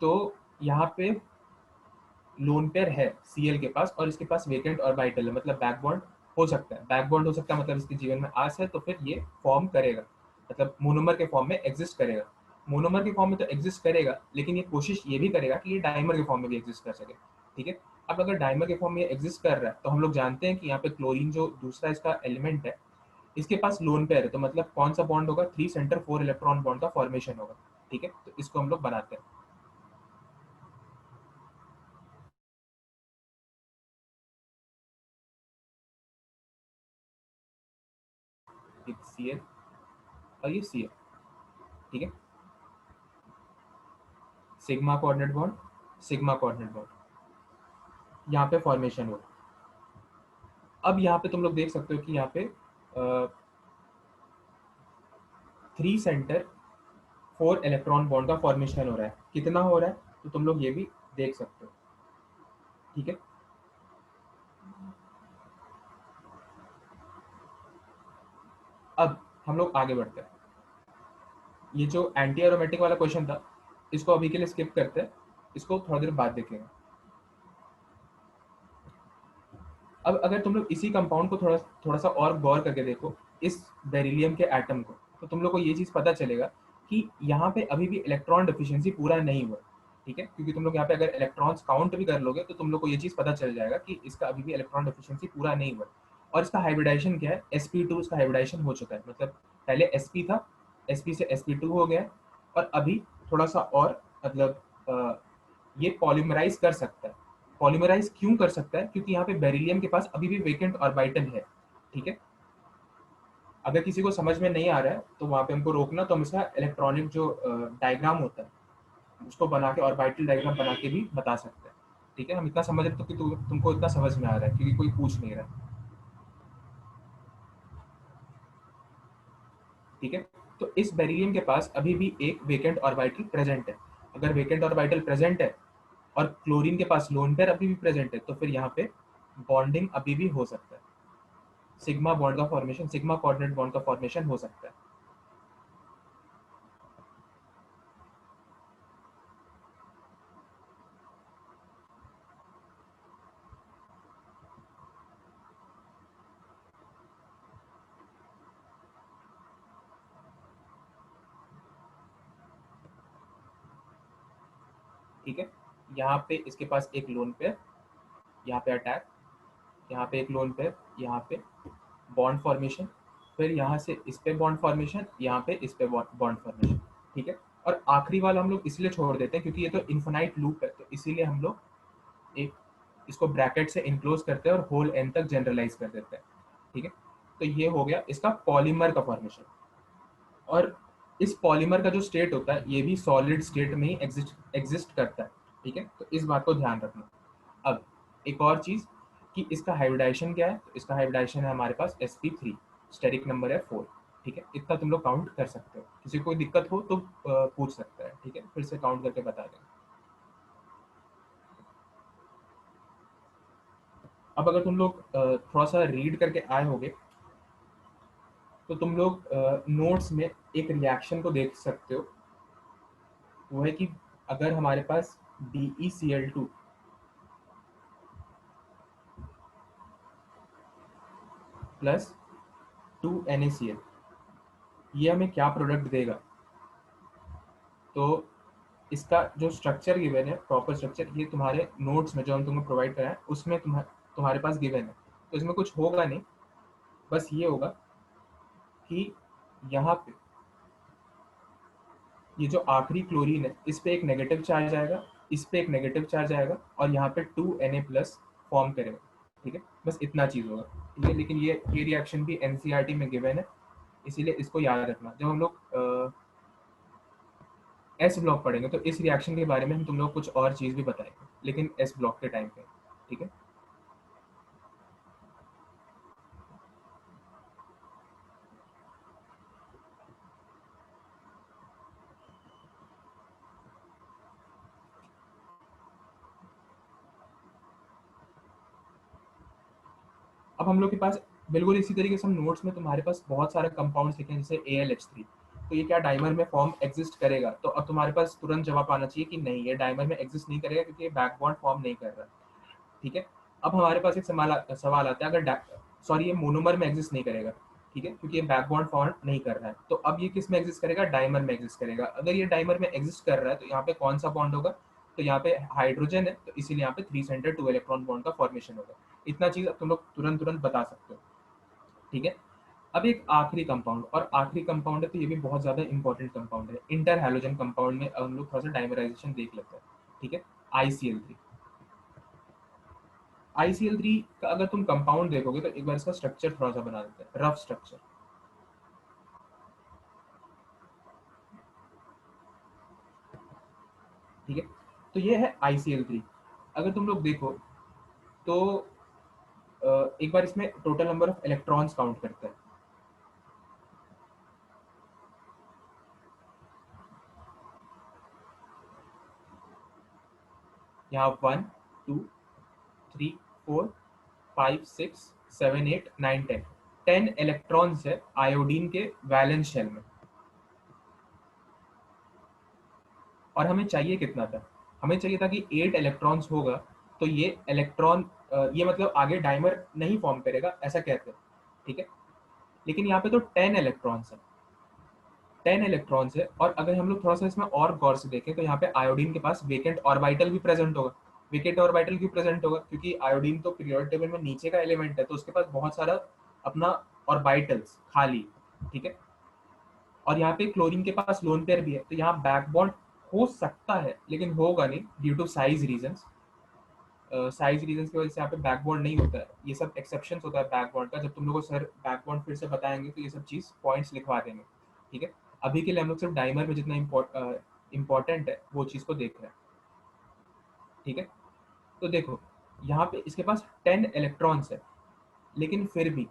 तो यहाँ पे लोन पेयर है Cl के पास, और इसके पास वेकेंट ऑर्बिटल है, मतलब बैक बॉन्ड हो सकता है। बैक बॉन्ड हो सकता है मतलब इसके जीवन में आस है, तो फिर ये फॉर्म करेगा। मतलब मोनोमर के फॉर्म में एग्जिस्ट करेगा। मोनोमर के फॉर्म में तो एग्जिस्ट करेगा, लेकिन ये कोशिश ये भी करेगा कि ये डाइमर के फॉर्म में भी एग्जिस्ट कर सके। ठीक है, अब अगर डाइमर के फॉर्म में एग्जिस्ट कर रहा है तो हम लोग जानते हैं कि यहाँ पे क्लोरीन जो दूसरा इसका एलिमेंट है, इसके पास लोन पेयर है, तो मतलब कौन सा बॉन्ड होगा, 3 सेंटर 4 इलेक्ट्रॉन बॉन्ड का फॉर्मेशन होगा। ठीक है, तो इसको हम लोग बनाते हैं। एक Cl और ये Cl। ठीक है, sigma coordinate bond, sigma coordinate bond, यहाँ पे फॉर्मेशन हो। अब यहाँ पे तुम लोग देख सकते हो कि यहाँ पे 3 सेंटर 4 इलेक्ट्रॉन बॉन्ड का फॉर्मेशन हो रहा है। कितना हो रहा है तो तुम लोग ये भी देख सकते हो। ठीक है, अब हम लोग आगे बढ़ते हैं। ये जो एंटी एरोमेटिक वाला क्वेश्चन था, इसको अभी के लिए स्किप करते हैं, इसको थोड़ा देर बाद देखेंगे। अब अगर तुम लोग इसी कंपाउंड को थोड़ा सा और गौर करके देखो, इस बेरिलियम के एटम को, तो तुम लोग को ये चीज़ पता चलेगा कि यहाँ पे अभी भी इलेक्ट्रॉन डिफिशिएंसी पूरा नहीं हुआ। ठीक है, क्योंकि तुम लोग यहाँ पे अगर इलेक्ट्रॉन्स काउंट भी कर लोगे तो तुम लोग को ये चीज़ पता चल जाएगा कि इसका अभी भी इलेक्ट्रॉन डिफिशिएंसी पूरा नहीं हुआ। और इसका हाइब्रिडाइजेशन क्या है, sp2 इसका हाइब्रिडाइजेशन हो चुका है। मतलब पहले sp था, sp से sp2 हो गया, और अभी थोड़ा सा और मतलब ये पॉलीमराइज कर सकता है। पॉलीमराइज क्यों कर सकता है, क्योंकि यहाँ पे बेरिलियम के पास अभी भी वेकेंट ऑर्बिटल है। ठीक है, अगर किसी को समझ में नहीं आ रहा है तो वहाँ पे हमको रोकना, तो हम इसका इलेक्ट्रॉनिक जो डायग्राम होता है उसको बना के, ऑर्बिटल डायग्राम बना के भी बता सकते हैं। ठीक है, हम इतना समझ रहे तो कि तुमको इतना समझ में आ रहा है, क्योंकि कोई पूछ नहीं रहा। ठीक है, तो इस बेरिलियम के पास अभी भी एक वेकेंट ऑर्बिटल प्रेजेंट है। अगर वेकेंट ऑर्बिटल प्रेजेंट है और क्लोरीन के पास लोन पेयर अभी भी प्रेजेंट है, तो फिर यहाँ पे बॉन्डिंग अभी भी हो सकता है, सिग्मा बॉन्ड का फॉर्मेशन, सिग्मा कोऑर्डिनेट बॉन्ड का फॉर्मेशन हो सकता है। ठीक है, यहाँ पे इसके पास एक लोन पेयर, यहाँ पे अटैक, यहाँ पे एक लोन पेयर, यहाँ पे बॉन्ड फॉर्मेशन, फिर यहाँ से इस पे बॉन्ड फॉर्मेशन, यहाँ पे इस पे बॉन्ड फॉर्मेशन। ठीक है, और आखिरी वाला हम लोग इसलिए छोड़ देते हैं क्योंकि ये तो इन्फिनाइट लूप है, तो इसीलिए हम लोग एक इसको ब्रैकेट से इनक्लोज करते हैं और होल एन तक जनरलाइज कर देते हैं। ठीक है, तो ये हो गया इसका पॉलीमर का फॉर्मेशन। और इस पॉलीमर का जो स्टेट होता है ये भी सॉलिड स्टेट में ही एग्जिस्ट करता है। ठीक है, तो इस बात को ध्यान रखना। अब एक और चीज़ कि इसका हाइब्रिडाइजेशन क्या है, तो इसका हाइब्रिडाइजेशन है हमारे पास sp3, स्टेरिक नंबर है 4। ठीक है, इतना तुम लोग काउंट कर सकते हो, किसी को कोई दिक्कत हो तो पूछ सकता है। ठीक है, फिर से काउंट करके बता दें। अब अगर तुम लोग थोड़ा सा रीड करके आए होगे तो तुम लोग नोट्स में एक रिएक्शन को देख सकते हो। वो है कि अगर हमारे पास BeCl2 प्लस 2NaCl, ये हमें क्या प्रोडक्ट देगा। तो इसका जो स्ट्रक्चर गिवन है, प्रॉपर स्ट्रक्चर, ये तुम्हारे नोट्स में जो हम तुम्हें प्रोवाइड कराएं उसमें तुम्हारे पास गिवन है। तो इसमें कुछ होगा नहीं, बस ये होगा कि यहाँ पे ये जो आखिरी क्लोरीन है इस पे एक नेगेटिव चार्ज आएगा, इस पे एक नेगेटिव चार्ज आएगा, और यहाँ पे 2Na प्लस फॉर्म करेगा। ठीक है, बस इतना चीज़ होगा। ठीक है, लेकिन ये रिएक्शन भी NCERT में गिवन है, इसीलिए इसको याद रखना। जब हम लोग एस ब्लॉक पढ़ेंगे तो इस रिएक्शन के बारे में हम तुम लोग कुछ और चीज़ भी बताएंगे, लेकिन एस ब्लॉक के टाइम पे। ठीक है, अब हम लोग के पास बिल्कुल इसी तरीके से हम नोट्स में तुम्हारे पास बहुत सारे कंपाउंड्स लिखे हैं, जैसे AlH3। तो ये क्या डाइमर में फॉर्म एग्जिस्ट करेगा, तो अब तुम्हारे पास तुरंत जवाब आना चाहिए कि नहीं, ये डाइमर में एग्जिस्ट नहीं करेगा क्योंकि ये बैक बॉन्ड फॉर्म नहीं कर रहा। ठीक है, अब हमारे पास एक सवाल आता है, अगर सॉरी ये मोनोमर में एग्जिस्ट नहीं करेगा, ठीक है, क्योंकि ये बैक बॉन्ड फॉर्म नहीं कर रहा है। तो अब ये किस में एग्जिस्ट करेगा? डाइमर में एग्जिस्ट करेगा। अगर ये डाइमर में एग्जिस्ट कर रहा है तो यहाँ पे कौन सा बॉन्ड होगा? तो यहाँ पे हाइड्रोजन है, तो इसीलिए यहाँ पे 3 सेंटर 2 इलेक्ट्रॉन बॉन्ड का फॉर्मेशन होगा। इतना चीज अब तुम लोग तुरंत तुरंत बता सकते हो, ठीक है। अब एक आखिरी कंपाउंड, और आखिरी कंपाउंड है तो ये भी बहुत ज्यादा इंपॉर्टेंट कंपाउंड है। इंटर हैलोजन कंपाउंड में हम लोग थोड़ा सा डाइमराइजेशन देख लेते हैं, ठीक है। ICl3। ICl3 का अगर तुम कंपाउंड देखोगे तो एक बार इसका स्ट्रक्चर थोड़ा सा बना देते हैं, रफ स्ट्रक्चर। ठीक है, तो ये है ICl3। अगर तुम लोग देखो तो एक बार इसमें total number of electrons count करते हैं। यहाँ 1 2 3 4 5 6 7 8 9 10 इलेक्ट्रॉन्स है आयोडीन के वैलेंस शेल में। और हमें चाहिए कितना था? हमें चाहिए था कि 8 इलेक्ट्रॉन्स होगा, तो ये इलेक्ट्रॉन ये मतलब आगे डाइमर नहीं फॉर्म करेगा ऐसा कहते हैं, ठीक है। लेकिन यहाँ पे तो 10 इलेक्ट्रॉन्स है, 10 इलेक्ट्रॉन्स है। और अगर हम लोग थोड़ा सा इसमें और गौर से देखें तो यहाँ पे आयोडीन के पास वेकेंट ऑर्बिटल भी प्रेजेंट होगा। वेकेंट ऑर्बिटल क्यों प्रेजेंट होगा? क्योंकि आयोडीन तो पीरियोडिक टेबल में नीचे का एलिमेंट है, तो उसके पास बहुत सारा अपना ऑर्बिटल्स खाली, ठीक है। और यहाँ पे क्लोरीन के पास लोन पेयर भी है, तो यहाँ बैक बॉन्ड हो सकता है लेकिन होगा नहीं due to size reasons. Size reasons की वजह से यहाँ पे बैक बॉन्ड नहीं होता है। ये सब एक्सेप्शंस होता है बैक बॉन्ड का। जब तुम लोगों को सर बैक बॉन्ड फिर से बताएंगे तो ये सब चीज पॉइंट्स लिखवा देंगे, ठीक है। अभी के लिए हम लोग सिर्फ डाइमर में जितना इम्पोर्टेंट है वो चीज को देख रहे हैं, ठीक है। तो देखो यहाँ पे इसके पास 10 इलेक्ट्रॉन्स है, लेकिन फिर भी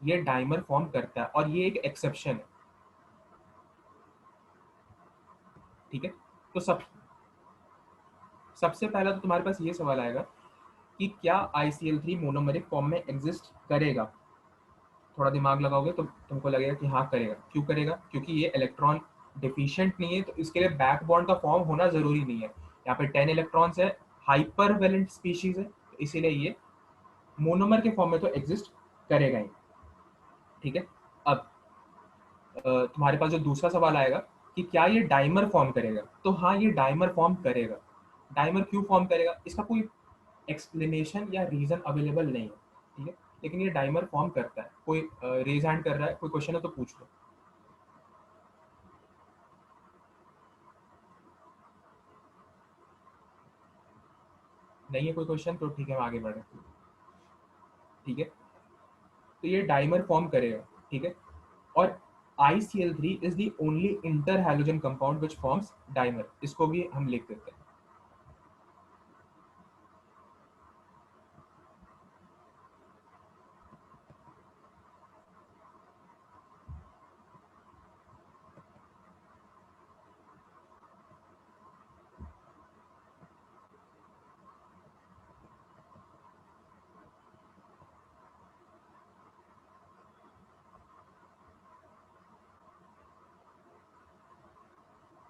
ये डाइमर फॉर्म करता है, और ये एक एक्सेप्शन है, ठीक है। तो सबसे पहला तो तुम्हारे पास ये सवाल आएगा कि क्या ICl3 मोनोमेरिक फॉर्म में एग्जिस्ट करेगा? थोड़ा दिमाग लगाओगे तो तुमको लगेगा कि हाँ करेगा। क्यों करेगा? क्योंकि ये इलेक्ट्रॉन डिफिशिएंट नहीं है, तो इसके लिए बैक बॉन्ड का फॉर्म होना जरूरी नहीं है। यहाँ पे 10 इलेक्ट्रॉन्स है, हाइपर वैलेंट स्पीशीज है, तो इसीलिए ये मोनोमर के फॉर्म में तो एग्जिस्ट करेगा ही, ठीक है। अब तुम्हारे पास जो दूसरा सवाल आएगा कि क्या ये डाइमर फॉर्म करेगा? तो हाँ, ये डाइमर फॉर्म करेगा। डाइमर क्यों फॉर्म करेगा इसका कोई एक्सप्लेनेशन या रीजन अवेलेबल नहीं है, ठीक है। लेकिन ये डाइमर फॉर्म करता है। कोई रेज हैंड कर रहा है, कोई क्वेश्चन है तो पूछ लो। नहीं है कोई क्वेश्चन तो ठीक है, हम आगे बढ़े, ठीक है। तो ये डाइमर फॉर्म करेगा, ठीक है। और ICl3 is the only inter halogen compound which forms dimer. इसको भी हम लिख देते हैं।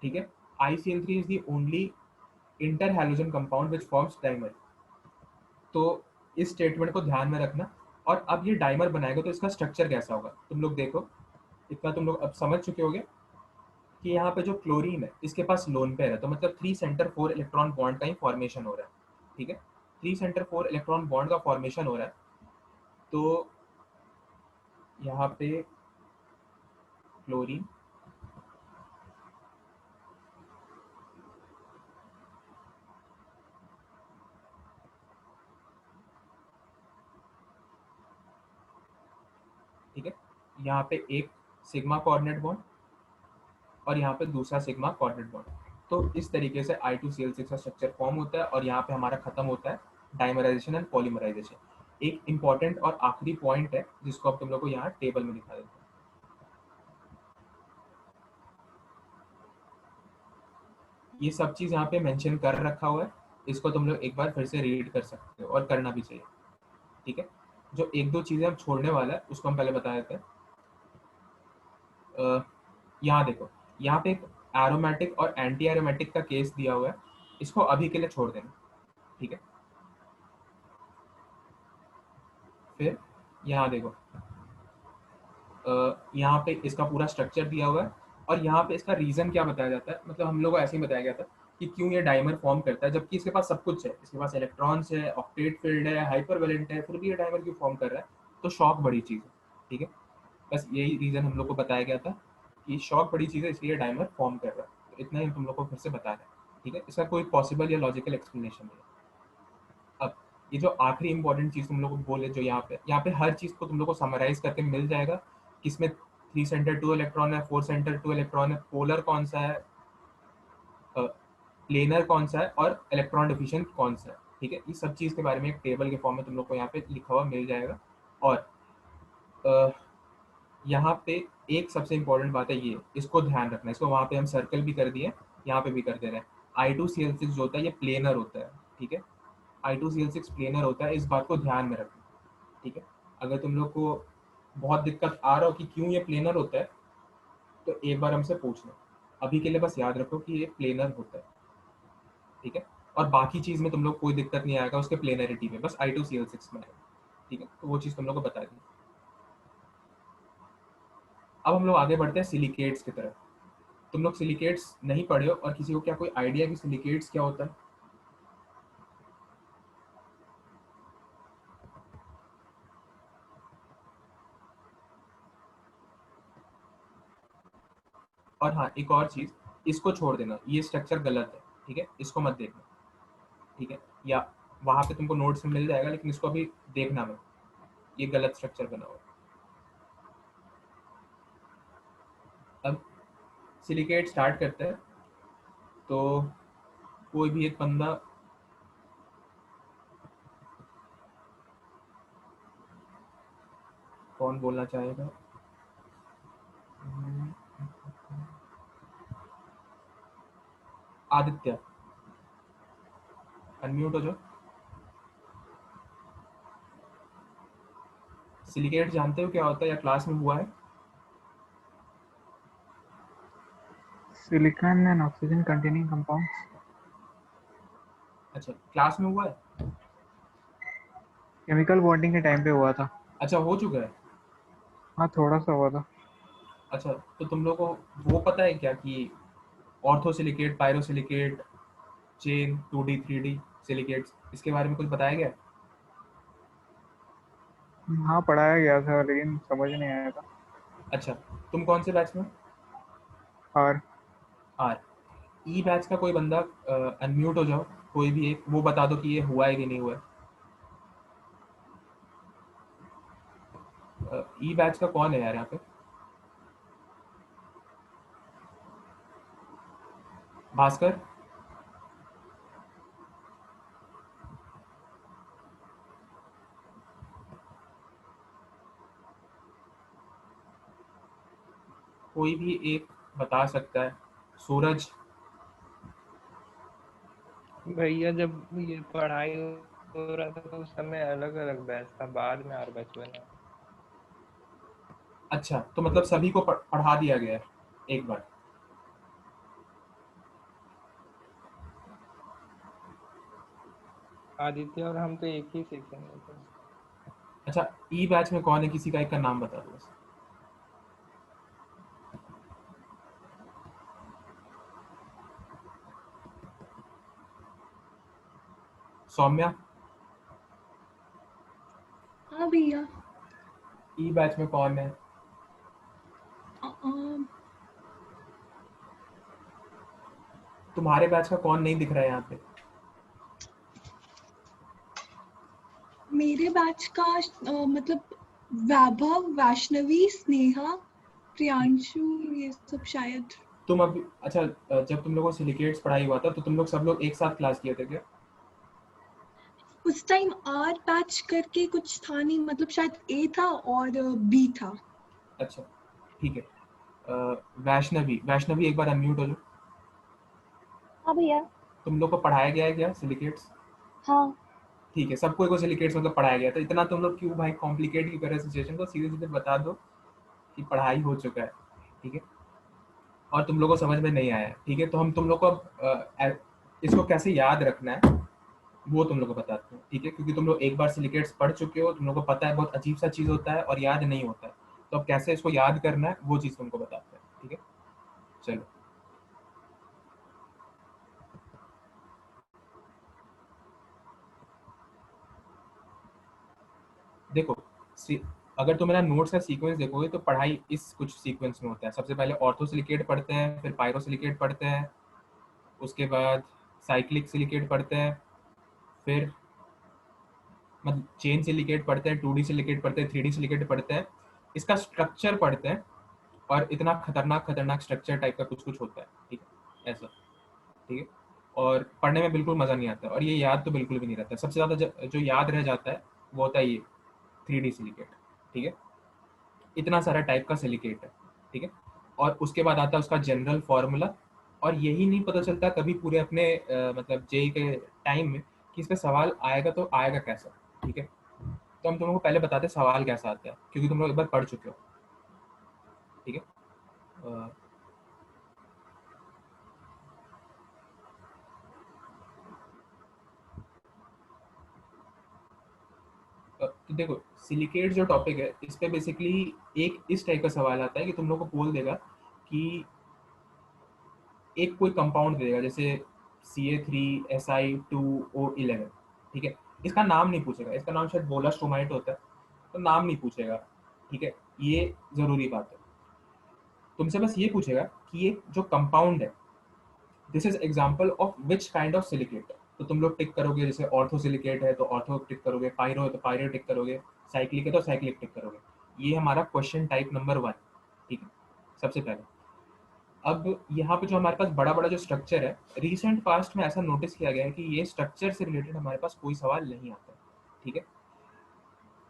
ठीक है, ICl3 is the only inter halogen compound which forms dimer. तो इस स्टेटमेंट को ध्यान में रखना। और अब ये डाइमर बनाएगा तो इसका स्ट्रक्चर कैसा होगा? तुम लोग देखो, इतना तुम लोग अब समझ चुके होगे कि यहाँ पे जो क्लोरीन है इसके पास लोन पेयर है, तो मतलब 3 सेंटर 4 इलेक्ट्रॉन बॉन्ड का ही फॉर्मेशन हो रहा है, ठीक है। 3 सेंटर 4 इलेक्ट्रॉन बॉन्ड का फॉर्मेशन हो रहा है। तो यहाँ पे क्लोरीन, ठीक है, यहाँ पे एक सिग्मा कोऑर्डिनेट बॉन्ड और यहाँ पे दूसरा सिग्मा कोऑर्डिनेट बॉन्ड। तो इस तरीके से I2Cl6 का स्ट्रक्चर फॉर्म होता है, और यहाँ पे हमारा खत्म होता है डाइमराइजेशन एंड पॉलीमराइजेशन। एक इंपॉर्टेंट और आखिरी पॉइंट है जिसको अब तुम लोग को यहाँ टेबल में दिखा देते हैं। ये सब चीज यहाँ पे मेंशन कर रखा हुआ है, इसको तुम लोग एक बार फिर से रीड कर सकते हो और करना भी चाहिए, ठीक है। जो एक दो चीजें हम छोड़ने वाला है उसको हम पहले बता देते हैं। यहाँ देखो, यहाँ पे एक एरोमेटिक और एंटी एरोमेटिक का केस दिया हुआ है, इसको अभी के लिए छोड़ देना, ठीक है। फिर यहाँ देखो, यहाँ पे इसका पूरा स्ट्रक्चर दिया हुआ है और यहाँ पे इसका रीज़न क्या बताया जाता है, मतलब हम लोगों को ऐसे ही बताया गया था कि क्यों ये डाइमर फॉर्म करता है, जबकि इसके पास सब कुछ है, इसके पास इलेक्ट्रॉन्स है, ऑक्टेट फील्ड है, हाइपरवेलेंट है, फिर भी ये डाइमर क्यों फॉर्म कर रहा है। तो शॉक बड़ी चीज़ है, ठीक है, बस यही रीज़न हम लोग को बताया गया था कि शॉक बड़ी चीज़ है इसलिए डाइमर फॉर्म कर रहा है। तो इतना ही हम तुम लोग को फिर से बता रहे हैं, ठीक है, इसका कोई पॉसिबल या लॉजिकल एक्सप्लेनेशन नहीं है। अब ये जो आखिरी इंपॉर्टेंट चीज़ तुम लोग को बोले, जो यहाँ पे हर चीज़ को तुम लोग को समराइज करके मिल जाएगा कि इसमें 3 सेंटर 2 इलेक्ट्रॉन है, 4 सेंटर 2 इलेक्ट्रॉन है, पोलर कौन सा है, प्लेनर कौन सा है और इलेक्ट्रॉन डिफिशिएंट कौन सा है, ठीक है। ये सब चीज़ के बारे में एक टेबल के फॉर्म में तुम लोग को यहाँ पे लिखा हुआ मिल जाएगा। और यहाँ पे एक सबसे इम्पोर्टेंट बात है, ये इसको ध्यान रखना, इसको वहाँ पे हम सर्कल भी कर दिए, यहाँ पे भी कर दे रहे हैं। I2Cl6 जो होता है ये प्लेनर होता है, ठीक है, I2Cl6 प्लेनर होता है, इस बात को ध्यान में रखना, ठीक है। अगर तुम लोग को बहुत दिक्कत आ रहा हो कि क्यों ये प्लेनर होता है तो एक बार हमसे पूछना, अभी के लिए बस याद रखो कि ये प्लेनर होता है, ठीक है, और बाकी चीज़ में तुम लोग कोई दिक्कत नहीं आएगा उसके प्लेनरिटी में, बस I2Cl6 में आएगा, ठीक है, तो वो चीज़ तुम लोग को बता दी। अब हम लोग आगे बढ़ते हैं सिलिकेट्स की तरफ। तुम लोग सिलिकेट्स नहीं पढ़े हो और किसी को क्या कोई आइडिया कि सिलिकेट्स क्या होता है? और हाँ, एक और चीज़, इसको छोड़ देना, ये स्ट्रक्चर गलत है, ठीक है, इसको मत देखना, ठीक है, या वहाँ पे तुमको नोट्स में मिल जाएगा लेकिन इसको अभी देखना मत, ये गलत स्ट्रक्चर बना हुआ है। अब सिलिकेट स्टार्ट करते हैं, तो कोई भी एक बंदा कौन बोलना चाहेगा? आदित्य, अनम्यूट हो जाओ। सिलिकेट जानते हो क्या होता है या क्लास में हुआ है? Silicon and oxygen containing compounds. अच्छा, क्लास में हुआ है? केमिकल बॉन्डिंग के टाइम पे हुआ था। अच्छा, हो चुका है। हाँ, थोड़ा सा हुआ था। अच्छा, तो तुम लोग को वो पता है क्या कि orthosilicate, pyrosilicate, chain, 2D 3D silicates, इसके बारे में कुछ बताया गया? हाँ, पढ़ाया गया था लेकिन समझ नहीं आया था। अच्छा, तुम कौन से बैच में? और आर। ई बैच का कोई बंदा अनम्यूट हो जाओ, कोई भी एक, वो बता दो कि ये हुआ है कि नहीं हुआ है। ई बैच का कौन है यार यहाँ पे? भास्कर? कोई भी एक बता सकता है। सूरज? भैया जब ये पढ़ाई हो रहा था तो उस समय अलग अलग बैच था, बाद में आर बैच बना। अच्छा, तो मतलब सभी को पढ़ा दिया गया है एक बार? आदित्य और हम तो एक ही सेक्शन में थे। अच्छा, ई बैच में कौन है, किसी का एक का नाम बता दो बस। सौम्या? हाँ भैया। ई बैच में कौन है? तुम्हारे बैच का कौन नहीं दिख रहा है यहाँ पे? मेरे बैच का मतलब वैभव, वैष्णवी, स्नेहा, प्रियांशु, ये सब शायद। तुम अभी, अच्छा, जब तुम लोगों को सिलिकेट्स पढ़ाई हुआ था तो तुम लोग सब लोग एक साथ क्लास किए थे क्या? उस टाइम आर बैच करके कुछ था नहीं, मतलब शायद ए था और बी था। अच्छा, ठीक है। वैष्णवी, वैष्णवी एक बार अनम्यूट हो जाओ। हाँ भैया। तुम लोग को पढ़ाया गया है क्या सिलिकेट्स? हाँ। ठीक है, सबको को सिलिकेट्स मतलब पढ़ाया गया, तो इतना तुम लोग क्यों भाई कॉम्प्लिकेट क्यों कर रहे हो सिचुएशन को, सीधे सीधे बता दो कि पढ़ाई हो चुका है, ठीक है, और तुम लोग को समझ में नहीं आया, ठीक है। तो हम तुम लोग को अब इसको कैसे याद रखना है वो तुम लोग को बताते हैं, ठीक है, क्योंकि तुम लोग एक बार सिलिकेट्स पढ़ चुके हो, तुम लोग को पता है बहुत अजीब सा चीज़ होता है और याद नहीं होता है। तो अब कैसे इसको याद करना है वो चीज़ तुमको बताते हैं, ठीक है। चलो देखो, अगर तुम मेरा नोट्स का सीक्वेंस देखोगे तो पढ़ाई इस कुछ सीक्वेंस में होता है। सबसे पहले ऑर्थोसिलिकेट पढ़ते हैं, फिर पायरोसिलिकेट पढ़ते हैं, उसके बाद साइक्लिक सिलिकेट पढ़ते हैं, फिर मतलब चेन सिलिकेट पढ़ते हैं, 2D सिलिकेट पढ़ते हैं, 3D सिलिकेट पढ़ते हैं, इसका स्ट्रक्चर पढ़ते हैं, और इतना खतरनाक खतरनाक स्ट्रक्चर टाइप का कुछ कुछ होता है, ठीक है, ऐसा, ठीक है। और पढ़ने में बिल्कुल मज़ा नहीं आता, और ये याद तो बिल्कुल भी नहीं रहता। सबसे ज़्यादा जो याद रह जाता है वो होता है ये 3D सिलिकेट, ठीक है। इतना सारा टाइप का सिलिकेट है, ठीक है। और उसके बाद आता है उसका जनरल फार्मूला, और यही नहीं पता चलता कभी पूरे अपने मतलब जेई के टाइम में कि इस पे सवाल आएगा तो आएगा कैसा, ठीक है। तो हम तुम लोगों को पहले बताते हैं सवाल कैसा आता है, क्योंकि तुम लोग एक बार पढ़ चुके हो, ठीक है। तो देखो, सिलिकेट जो टॉपिक है इस पे बेसिकली एक इस टाइप का सवाल आता है कि तुम लोग को बोल देगा कि एक कोई कंपाउंड देगा, जैसे Ca3Si2O11, ठीक है। इसका नाम नहीं पूछेगा, इसका नाम शायद बोलास्टोमाइट होता है, तो नाम नहीं पूछेगा, ठीक है। ये जरूरी बात है। तुमसे बस ये पूछेगा कि ये जो कंपाउंड है this is example of which kind of silicate, तो तुम लोग टिक करोगे। जैसे ऑर्थोसिलिकेट है तो ऑर्थो टिक करोगे, पायरो है तो पायरो टिक करोगे, साइक्लिक है तो साइक्लिक टिक करोगे। ये हमारा क्वेश्चन टाइप नंबर 1, ठीक है, सबसे पहले। अब यहाँ पे जो हमारे पास बड़ा बड़ा जो स्ट्रक्चर है, रिसेंट पास्ट में ऐसा नोटिस किया गया है कि ये स्ट्रक्चर से रिलेटेड हमारे पास कोई सवाल नहीं आता, ठीक है।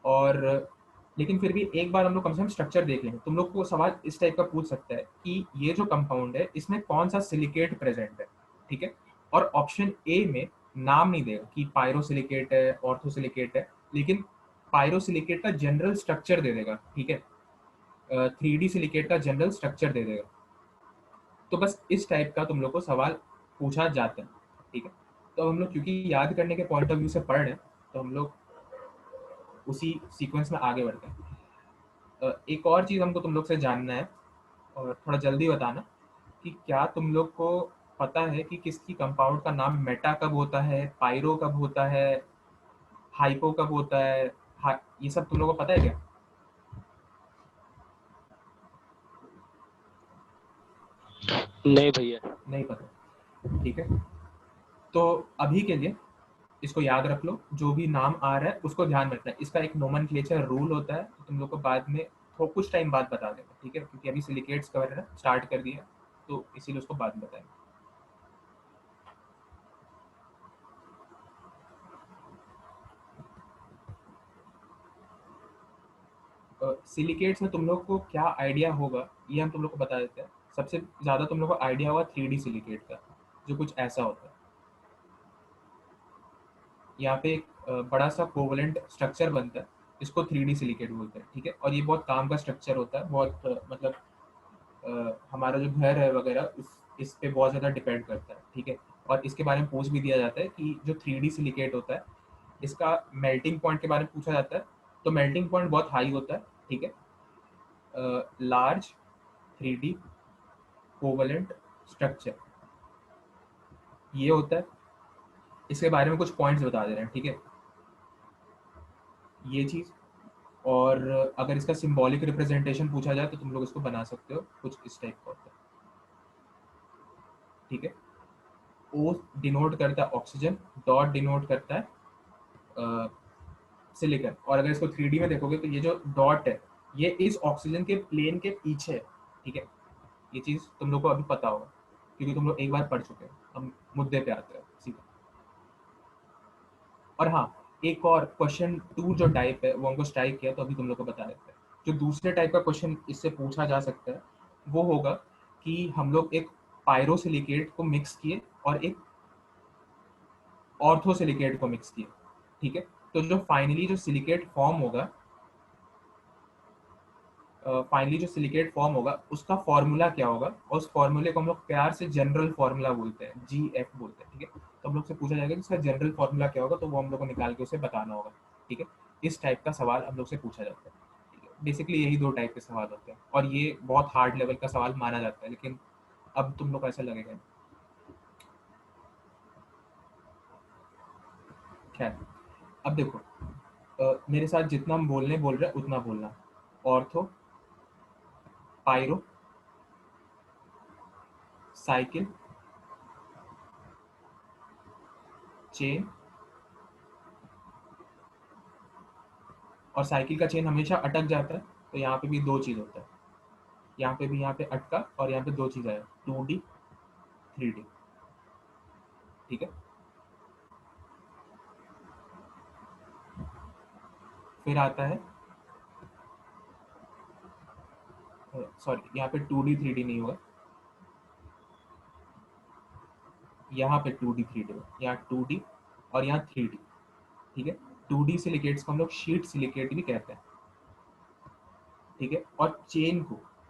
और लेकिन फिर भी एक बार हम लोग कम से कम स्ट्रक्चर देख लेंगे। तुम लोग को सवाल इस टाइप का पूछ सकता है कि ये जो कंपाउंड है इसमें कौन सा सिलिकेट प्रेजेंट है, ठीक है। और ऑप्शन ए में नाम नहीं देगा कि पायरोसिलिकेट है, ऑर्थोसिलिकेट है, लेकिन पायरोसिलिकेट का जनरल स्ट्रक्चर दे देगा, ठीक है। 3D सिलिकेट का जनरल स्ट्रक्चर दे देगा। तो बस इस टाइप का तुम लोग को सवाल पूछा जाता है, ठीक है। तो हम लोग क्योंकि याद करने के पॉइंट ऑफ व्यू से पढ़ रहे हैं तो हम लोग उसी सीक्वेंस में आगे बढ़ते हैं। एक और चीज़ हमको तुम लोग से जानना है, और थोड़ा जल्दी बताना, कि क्या तुम लोग को पता है कि किसकी कंपाउंड का नाम मेटा कब होता है, पायरो कब होता है, हाइपो कब होता है, ये सब तुम लोग को पता है क्या? नहीं भैया। नहीं पता, ठीक है। तो अभी के लिए इसको याद रख लो, जो भी नाम आ रहा है उसको ध्यान रखना है। इसका एक नोमेनक्लेचर रूल होता है, तो तुम लोग को बाद में कुछ टाइम बाद बता देगा, ठीक है, क्योंकि अभी सिलिकेट्स कवर स्टार्ट कर दिया तो इसीलिए उसको बाद में बताएंगे। सिलिकेट्स में तुम लोग को क्या आइडिया होगा ये हम तुम लोग को बता देते हैं। सबसे ज़्यादा तुम लोग को आइडिया होगा 3D सिलिकेट का, जो कुछ ऐसा होता है। यहाँ पे एक बड़ा सा कोवलेंट स्ट्रक्चर बनता है, इसको 3D सिलिकेट बोलते हैं, ठीक है। और ये बहुत काम का स्ट्रक्चर होता है, बहुत मतलब हमारा जो घर है वगैरह इस पे बहुत ज़्यादा डिपेंड करता है, ठीक है। और इसके बारे में पूछ भी दिया जाता है कि जो 3D सिलिकेट होता है इसका मेल्टिंग पॉइंट के बारे में पूछा जाता है, तो मेल्टिंग पॉइंट बहुत हाई होता है, ठीक है। लार्ज 3D कोवलेंट स्ट्रक्चर ये होता है। इसके बारे में कुछ पॉइंट्स बता दे रहे हैं, ठीक है, ये चीज़। और अगर इसका सिंबॉलिक रिप्रेजेंटेशन पूछा जाए तो तुम लोग इसको बना सकते हो, कुछ इस टाइप का होता है, ठीक है। ओ डिनोट करता है ऑक्सीजन, डॉट डिनोट करता है सिलिकॉन। और अगर इसको 3D में देखोगे तो ये जो डॉट है ये इस ऑक्सीजन के प्लेन के पीछे है, ठीक है। ये चीज़ तुम लोग को अभी पता होगा क्योंकि तुम लोग एक बार पढ़ चुके हैं। हम मुद्दे पे आते हैं सीधा। और हाँ, एक और क्वेश्चन 2 जो टाइप है वो हमको स्ट्राइक किया, तो अभी तुम लोग को बता देते हैं। जो दूसरे टाइप का क्वेश्चन इससे पूछा जा सकता है वो होगा कि हम लोग एक पायरोसिलिकेट को मिक्स किए और एक ऑर्थोसिलिकेट को मिक्स किए, ठीक है। तो जो फाइनली जो सिलिकेट फॉर्म होगा उसका फॉर्मूला क्या होगा, और उस फॉर्मूले को हम लोग प्यार से जनरल फॉर्मूला बोलते हैं, GF बोलते हैं, ठीक है। तो हम लोग से पूछा जाएगा कि इसका जनरल फॉर्मूला क्या होगा, तो वो हम लोग को निकाल के उसे बताना होगा, ठीक है। इस टाइप का सवाल हम लोग से पूछा जाता है, ठीक है। बेसिकली यही दो टाइप के सवाल होते हैं और ये बहुत हार्ड लेवल का सवाल माना जाता है, लेकिन अब तुम लोग को ऐसा लगेगा। खैर, अब देखो, मेरे साथ जितना हम बोल रहे हैं उतना बोलना। ऑर्थो, पायरो, साइकिल, चेन, और साइकिल का चेन हमेशा अटक जाता है, तो यहाँ पे भी दो चीज होता है, यहाँ पे भी, यहाँ पे अटका और यहाँ पे दो चीज आया, 2D 3D। ठीक है, फिर आता है, सॉरी यहाँ पे 2D 3D नहीं होगा, यहाँ पे 2D 3D होगा, यहाँ 2D और यहाँ 3D। ठीक है, 2D सिलिकेट्स को हम लोग शीट सिलिकेट भी कहते हैं। ठीक है, और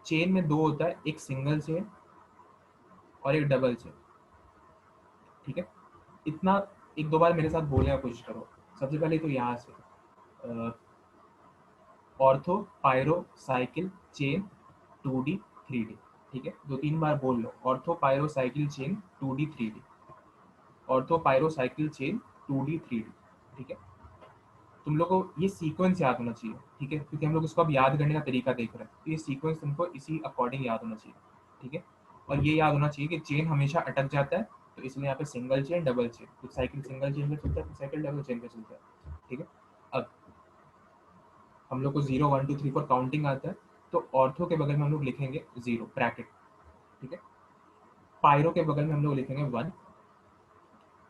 चेन में दो होता है, एक सिंगल चेन और एक डबल चेन। ठीक है, इतना एक दो बार मेरे साथ बोलने का कोशिश करो। सबसे पहले तो यहाँ से ortho, pyro, cyclic, chain, 2D 3D। ठीक है, दो तीन बार बोल लो, ortho, pyro, cyclic, chain, 2D 3D। Ortho, pyro, cyclic, chain, 2D 3D। ठीक है, तुम लोग को ये सीक्वेंस याद होना चाहिए। ठीक है, क्योंकि हम लोग इसको अब याद करने का तरीका देख रहे हैं, तो ये सीक्वेंस तुमको इसी अकॉर्डिंग याद होना चाहिए। ठीक है, और ये याद होना चाहिए कि चेन हमेशा अटक जाता है, तो इसलिए यहाँ पे सिंगल चेन, डबल चेन। तो साइकिल सिंगल चेन पे चलता है, साइकिल डबल चेन पे चलता है। ठीक है, अब हम लोग को 0 1 2 3 4 काउंटिंग आता है, तो ऑर्थो के बगल में हम लोग लिखेंगे 0 ब्रैकेट। ठीक है, पायरो के बगल में हम लोग लिखेंगे 1,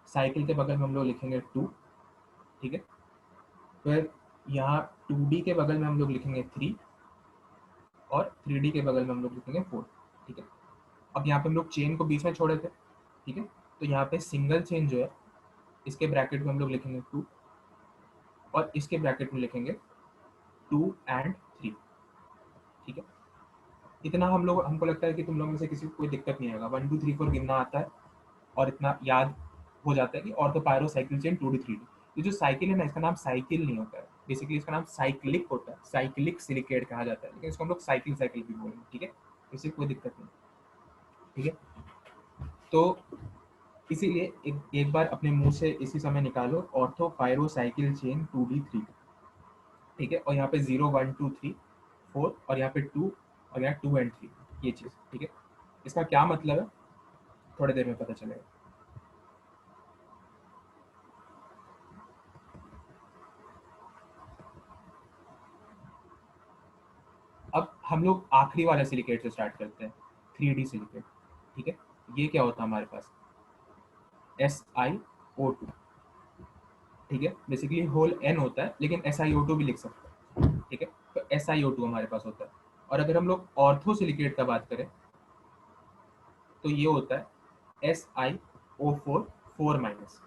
साइकिल के बगल में हम लोग लिखेंगे 2। ठीक है, फिर यहाँ 2D के बगल में हम लोग लिखेंगे 3 और 3D के बगल में हम लोग लिखेंगे 4। ठीक है, अब यहाँ पे हम लोग चेन को बीच में छोड़े थे। ठीक है, तो यहाँ पे सिंगल चेन जो है, इसके ब्रैकेट में हम लोग लिखेंगे 2 और इसके ब्रैकेट में लिखेंगे 2 and 3। ठीक है, इतना हमको लगता है कि तुम लोगों में से किसी को कोई दिक्कत नहीं आएगा। 1 2 3 4 गिनना आता है और इतना याद हो जाता है कि ortho, pyro, cyclic, chain, 2D 3D। ये जो साइकिल है ना, इसका नाम साइकिल नहीं होता है, बेसिकली इसका नाम साइक्लिक होता है, साइक्लिक सिलिकेट कहा जाता है, लेकिन इसको हम लोग साइकिल भी बोलेंगे। ठीक है, इससे कोई दिक्कत नहीं। ठीक है, तो इसीलिए एक बार अपने मुंह से इसी समय निकालो, ortho, pyro, cyclic, chain, 2D 3D। ठीक है, और यहाँ पे 0 1 2 3 4 और यहाँ पे 2 और यहाँ 2 and 3, ये चीज। ठीक है, इसका क्या मतलब है थोड़ी देर में पता चलेगा। अब हम लोग आखिरी वाला सिलिकेट से स्टार्ट करते हैं, 3D सिलिकेट। ठीक है, ये क्या होता है हमारे पास, SiO2। ठीक है, बेसिकली होल N होता है, लेकिन SiO2 भी लिख सकते हैं। ठीक है, तो SiO2 हमारे पास होता है। और अगर हम लोग ऑर्थो सिलिकेट का बात करें तो ये होता है SiO4 4-।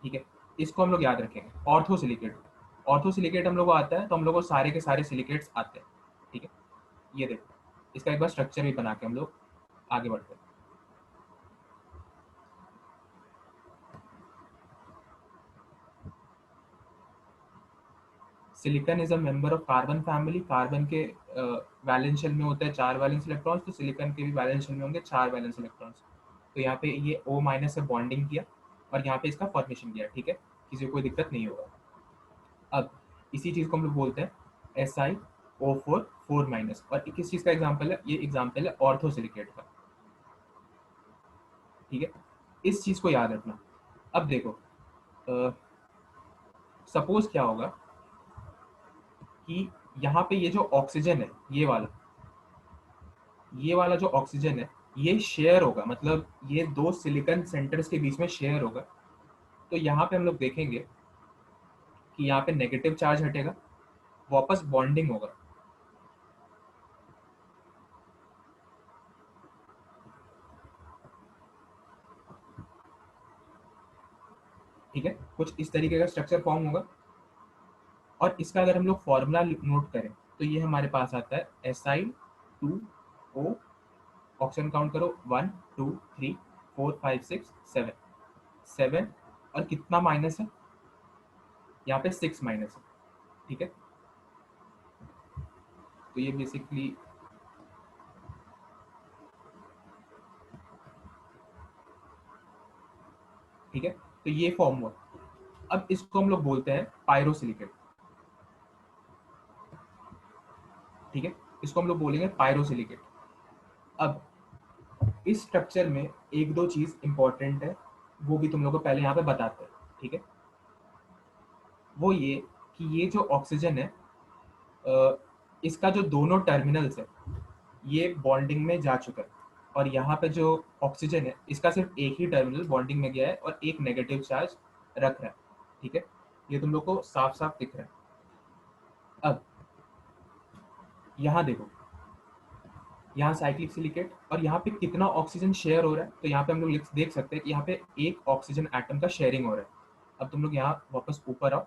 ठीक है, इसको हम लोग याद रखेंगे, ऑर्थो सिलिकेट। ऑर्थो सिलिकेट हम लोग को आता है, तो हम लोग को सारे के सारे सिलिकेट्स आते हैं। ठीक है, ये देखो, इसका एक बार स्ट्रक्चर भी बना के हम लोग आगे बढ़ते हैं। Silicon is a member of carbon family. Carbon के वैलेंस शेल में होता है 4 वैलेंस इलेक्ट्रॉन्स, तो सिलिकॉन के भी वैलेंस शेल में होंगे 4 वैलेंस इलेक्ट्रॉन्स। तो यहाँ पे ये O- से बॉन्डिंग किया और यहाँ पे इसका फॉर्मेशन किया। ठीक है, किसी को कोई दिक्कत नहीं होगा। अब इसी चीज को हम लोग बोलते हैं SiO4 4-। और किस चीज का एग्जाम्पल है, ये एग्जाम्पल है ऑर्थो सिलिकेट का। ठीक है, इस चीज को याद रखना। अब देखो, सपोज क्या होगा कि यहाँ पे ये जो ऑक्सीजन है, ये वाला जो ऑक्सीजन है, ये शेयर होगा, मतलब ये दो सिलिकॉन सेंटर्स के बीच में शेयर होगा। तो यहाँ पे हम लोग देखेंगे कि यहाँ पे नेगेटिव चार्ज हटेगा, वापस बॉन्डिंग होगा। ठीक है, कुछ इस तरीके का स्ट्रक्चर फॉर्म होगा। और इसका अगर हम लोग फॉर्मूला नोट करें तो ये हमारे पास आता है Si2O, ऑक्सीजन काउंट करो, 1 2 3 4 5 6 7 7, और कितना माइनस है, यहाँ पे 6 माइनस है। ठीक है, तो ये बेसिकली ठीक है, तो ये फॉर्म हुआ। अब इसको हम लोग बोलते हैं पायरोसिलिकेट, ठीक है, इसको हम लोग बोलेंगे पायरोसिलिकेट। अब इस स्ट्रक्चर में एक दो चीज इंपॉर्टेंट है, वो भी तुम लोगों को पहले यहाँ पे बताते हैं, ठीक है। वो ये कि ये जो ऑक्सीजन है इसका जो दोनों टर्मिनल्स है ये बॉन्डिंग में जा चुका है, और यहाँ पे जो ऑक्सीजन है इसका सिर्फ एक ही टर्मिनल बॉन्डिंग में गया है और एक नेगेटिव चार्ज रख रहा है, ठीक है। ये तुम लोग को साफ साफ दिख रहा है। अब यहाँ देखो, यहाँ साइक्लिक सिलिकेट, और यहाँ पे कितना ऑक्सीजन शेयर हो रहा है, तो यहाँ पे हम लोग देख सकते हैं कि यहाँ पे एक ऑक्सीजन एटम का शेयरिंग हो रहा है। अब तुम लोग यहाँ वापस ऊपर आओ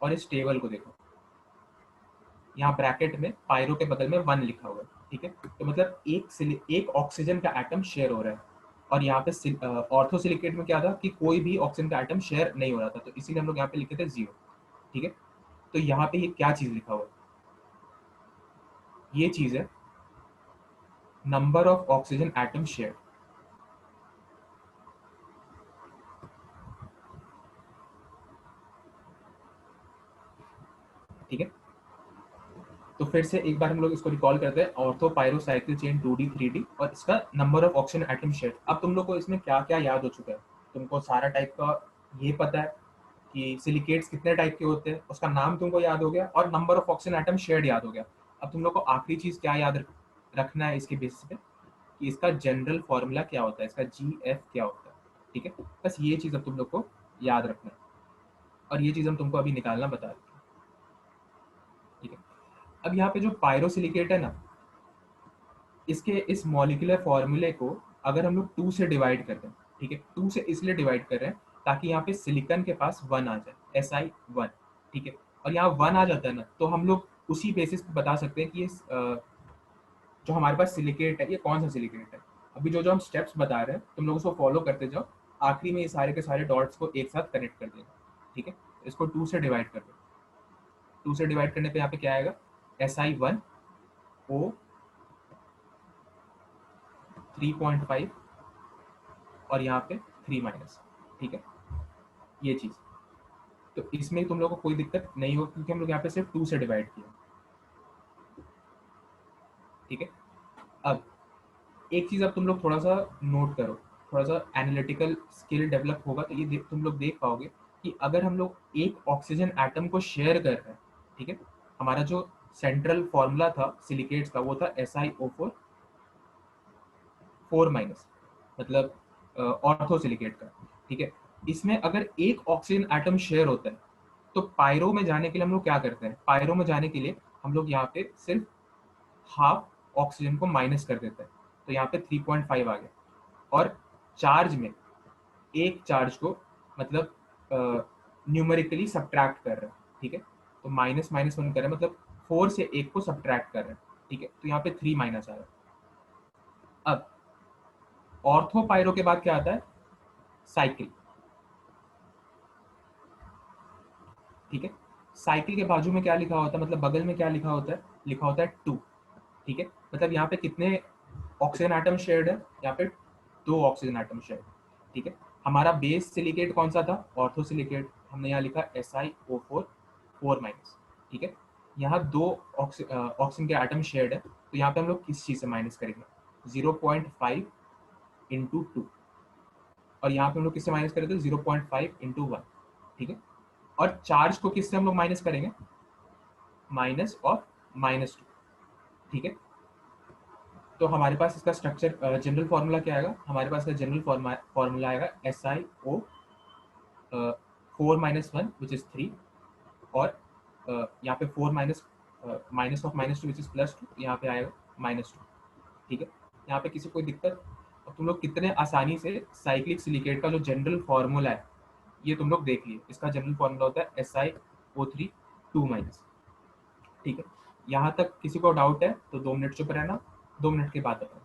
और इस टेबल को देखो, यहाँ ब्रैकेट में पायरो के बगल में 1 लिखा हुआ है, ठीक है। तो मतलब एक ऑक्सीजन का एटम शेयर हो रहा है, और यहाँ पे ऑर्थोसिलिकेट में क्या था कि कोई भी ऑक्सीजन का एटम शेयर नहीं हो रहा था, तो इसीलिए हम लोग यहाँ पे लिखे थे 0, ठीक है। तो यहाँ पे ये क्या चीज लिखा हुआ है, ये चीज है number of oxygen atom share, ठीक है। तो फिर से एक बार हम लोग इसको रिकॉल करते हैं, ortho pyro cyclic chain 2D 3D और इसका number of oxygen atom share. अब तुम लोग को इसमें क्या क्या याद हो चुका है, तुमको सारा टाइप का ये पता है कि सिलिकेट्स कितने टाइप के होते हैं, उसका नाम तुमको याद हो गया, और number of oxygen atom shared याद हो गया। अब तुम लोग को आखिरी चीज क्या याद रखना है इसके बेसिस पे, कि इसका जनरल फॉर्मूला क्या होता है, इसका GF क्या होता है, ठीक है। बस ये चीज अब तुम लोग को याद रखना है, और ये चीज हम तुमको अभी निकालना बता रहे हैं, ठीक है। अब यहाँ पे जो पायरोसिलिकेट है ना, इसके इस मॉलिक्यूलर फॉर्मूले को अगर हम लोग 2 से डिवाइड करते हैं, ठीक है, 2 से इसलिए डिवाइड कर रहे हैं ताकि यहाँ पे सिलिकॉन के पास 1 आ जाए, Si1, ठीक है। और यहाँ 1 आ जाता है ना, तो हम लोग उसी बेसिस पे बता सकते हैं कि ये जो हमारे पास सिलिकेट है ये कौन सा सिलिकेट है। अभी जो हम स्टेप्स बता रहे हैं तुम लोग उसको फॉलो करते जाओ, आखिरी में ये सारे के सारे डॉट्स को एक साथ कनेक्ट कर देंगे, ठीक है। इसको 2 से डिवाइड कर दो, 2 से डिवाइड करने पे यहाँ पे क्या आएगा, Si1 O 3.5 और यहाँ पे 3 माइनस, ठीक है, ये चीज। तो इसमें तुम लोग को कोई दिक्कत नहीं होगी क्योंकि हम लोग यहाँ पे सिर्फ 2 से डिवाइड किया, ठीक है। अब एक चीज अब तुम लोग थोड़ा सा नोट करो, थोड़ा सा एनालिटिकल स्किल डेवलप होगा तो ये तुम लोग देख पाओगे कि अगर हम लोग एक ऑक्सीजन एटम को शेयर कर रहे हैं, ठीक है, हमारा जो सेंट्रल फॉर्मूला था सिलिकेट्स का वो था SiO4 4 माइनस, मतलब ऑर्थोसिलिकेट का, ठीक है। इसमें अगर एक ऑक्सीजन एटम शेयर होता है तो पायरो में जाने के लिए हम लोग क्या करते हैं, पायरो में जाने के लिए हम लोग यहाँ पे सिर्फ हाफ ऑक्सीजन को माइनस कर देते हैं, तो यहाँ पे 3.5 आ गया, और चार्ज में एक चार्ज को मतलब न्यूमेरिकली सब्ट्रैक्ट कर रहे हैं, ठीक है। तो माइनस माइनस 1 कर रहे हैं, मतलब 4 से 1 को सब्ट्रैक्ट कर रहे हैं, ठीक है। तो यहाँ पे 3 माइनस आ रहा है। अब ऑर्थो पायरो के बाद क्या आता है, साइकिल, ठीक है। साइकिल के बाजू में क्या लिखा होता है, मतलब बगल में क्या लिखा होता है, लिखा होता है 2, ठीक है। मतलब यहाँ पे कितने ऑक्सीजन एटम शेयर्ड है, यहाँ पे 2 ऑक्सीजन एटम शेयर्ड, ठीक है। हमारा बेस सिलिकेट कौन सा था, ऑर्थोसिलिकेट, हमने यहाँ लिखा SiO4 4 माइनस, ठीक है। यहाँ 2 ऑक्सीजन के एटम शेयर्ड है, तो यहाँ पे हम लोग किस चीज से माइनस करेंगे, 0.5 इंटू 2, और यहाँ पे हम लोग किससे माइनस करें तो 0.5 इंटू 1, ठीक है। और चार्ज को किससे हम लोग माइनस करेंगे, माइनस ऑफ -2, ठीक है। तो हमारे पास इसका स्ट्रक्चर जनरल फॉर्मूला क्या आएगा, हमारे पास इसका जनरल फॉर्मूला आएगा SiO 4 माइनस 1 विच इज 3, और यहाँ पे 4 माइनस ऑफ -2 विच इज +2, यहाँ पे आएगा -2, ठीक है। यहाँ पे किसी कोई दिक्कत, और तुम लोग कितने आसानी से साइक्लिक सिलिकेट का जो जनरल फॉर्मूला है ये तुम लोग देख लिए, इसका जनरल फॉर्मूला होता है SiO3 2 माइनस, ठीक है। यहाँ तक किसी को डाउट है तो 2 मिनट चुप रहना, 2 मिनट के बाद बताना।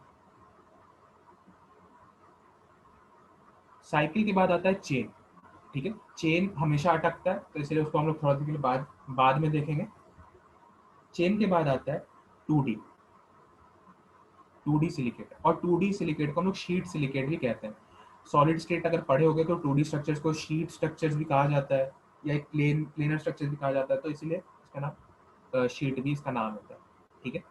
साइकिल के बाद आता है चेन, ठीक है। चेन हमेशा अटकता है तो इसलिए उसको हम लोग थोड़ा देर के लिए बाद में देखेंगे। चेन के बाद आता है 2D 2D सिलिकेट, और 2D सिलिकेट को हम लोग शीट सिलिकेट भी कहते हैं। सॉलिड स्टेट अगर पढ़े होगे तो 2D स्ट्रक्चर्स को शीट स्ट्रक्चर्स भी कहा जाता है, या एक प्लेनर स्ट्रक्चर भी कहा जाता है, तो इसलिए इसका नाम शीट भी इसका नाम होता है, ठीक है।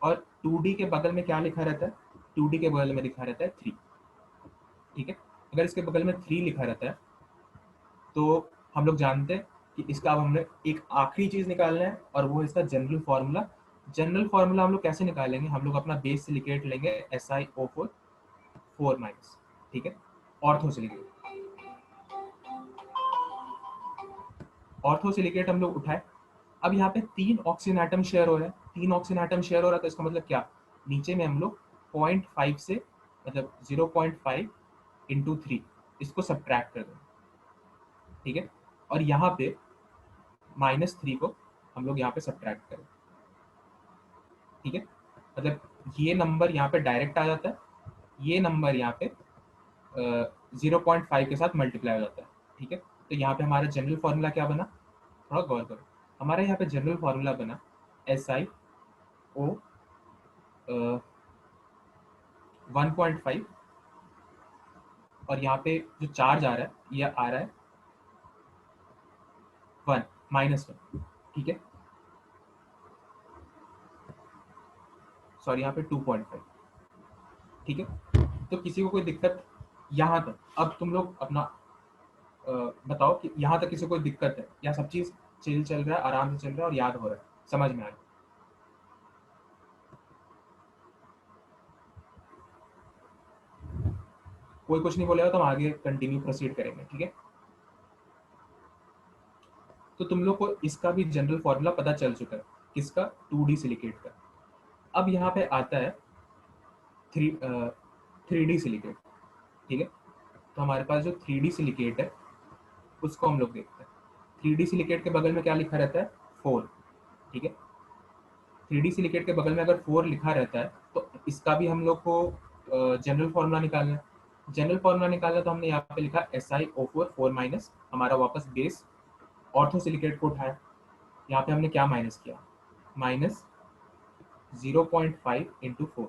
और 2D के बगल में क्या लिखा रहता है? 2D के बगल में लिखा रहता है 3, ठीक है। अगर इसके बगल में 3 लिखा रहता है तो हम लोग जानते हैं कि इसका अब हमने एक आखिरी चीज निकालना है, और वो है इसका जनरल फार्मूला। जनरल फार्मूला हम लोग कैसे निकालेंगे? हम लोग अपना बेस सिलिकेट लेंगे SiO4 4-, ठीक है, ऑर्थो सिलिकेट। ऑर्थो सिलिकेट हम लोग उठाए। अब यहाँ पे 3 ऑक्सीजन एटम शेयर हो रहा है, 3 ऑक्सीजन एटम शेयर हो रहा है, तो इसका मतलब क्या? नीचे में हम लोग 0.5 से मतलब 0.5 इंटू 3 इसको सब्ट्रैक्ट कर देंगे, ठीक है। और यहाँ पे -3 को हम लोग यहाँ पे सब्ट्रैक्ट करें, ठीक है। मतलब ये नंबर यहाँ पे डायरेक्ट आ जाता है, ये नंबर यहाँ पे 0.5 के साथ मल्टीप्लाई हो जाता है, ठीक है। तो यहाँ पे हमारा जनरल फार्मूला क्या बना? थोड़ा गौर करो। हमारा यहाँ पे जनरल फार्मूला बना SiO 1.5, और यहाँ पे जो चार्ज आ रहा है ये आ रहा है 1 -1, ठीक है। सॉरी, यहाँ पे 2.5, ठीक है। तो किसी को कोई दिक्कत यहाँ तक? अब तुम लोग अपना बताओ कि यहाँ तक किसी को कोई दिक्कत है, या सब चीज चिल चल रहा है, आराम से चल रहा है और याद हो रहा है, समझ में आ रहा है? कोई कुछ नहीं बोलेगा तो हम आगे कंटिन्यू प्रोसीड करेंगे, ठीक है। तो तुम लोग को इसका भी जनरल फॉर्मूला पता चल चुका है, किसका? 2D सिलिकेट का। अब यहाँ पे आता है 3D सिलिकेट, ठीक है। तो हमारे पास जो 3D सिलिकेट है उसको हम लोग देखते हैं। 3D सिलिकेट के बगल में क्या लिखा रहता है? 4, ठीक है। 3D सिलिकेट के बगल में अगर 4 लिखा रहता है तो इसका भी हम लोग को जनरल फॉर्मूला निकालना है। जनरल फॉर्मूला निकालना तो हमने यहाँ पे लिखा SiO4 4-, हमारा वापस बेस ऑर्थो सिलिकेट को उठाया। यहाँ पे हमने क्या माइनस किया? -0.5 इंटू 4,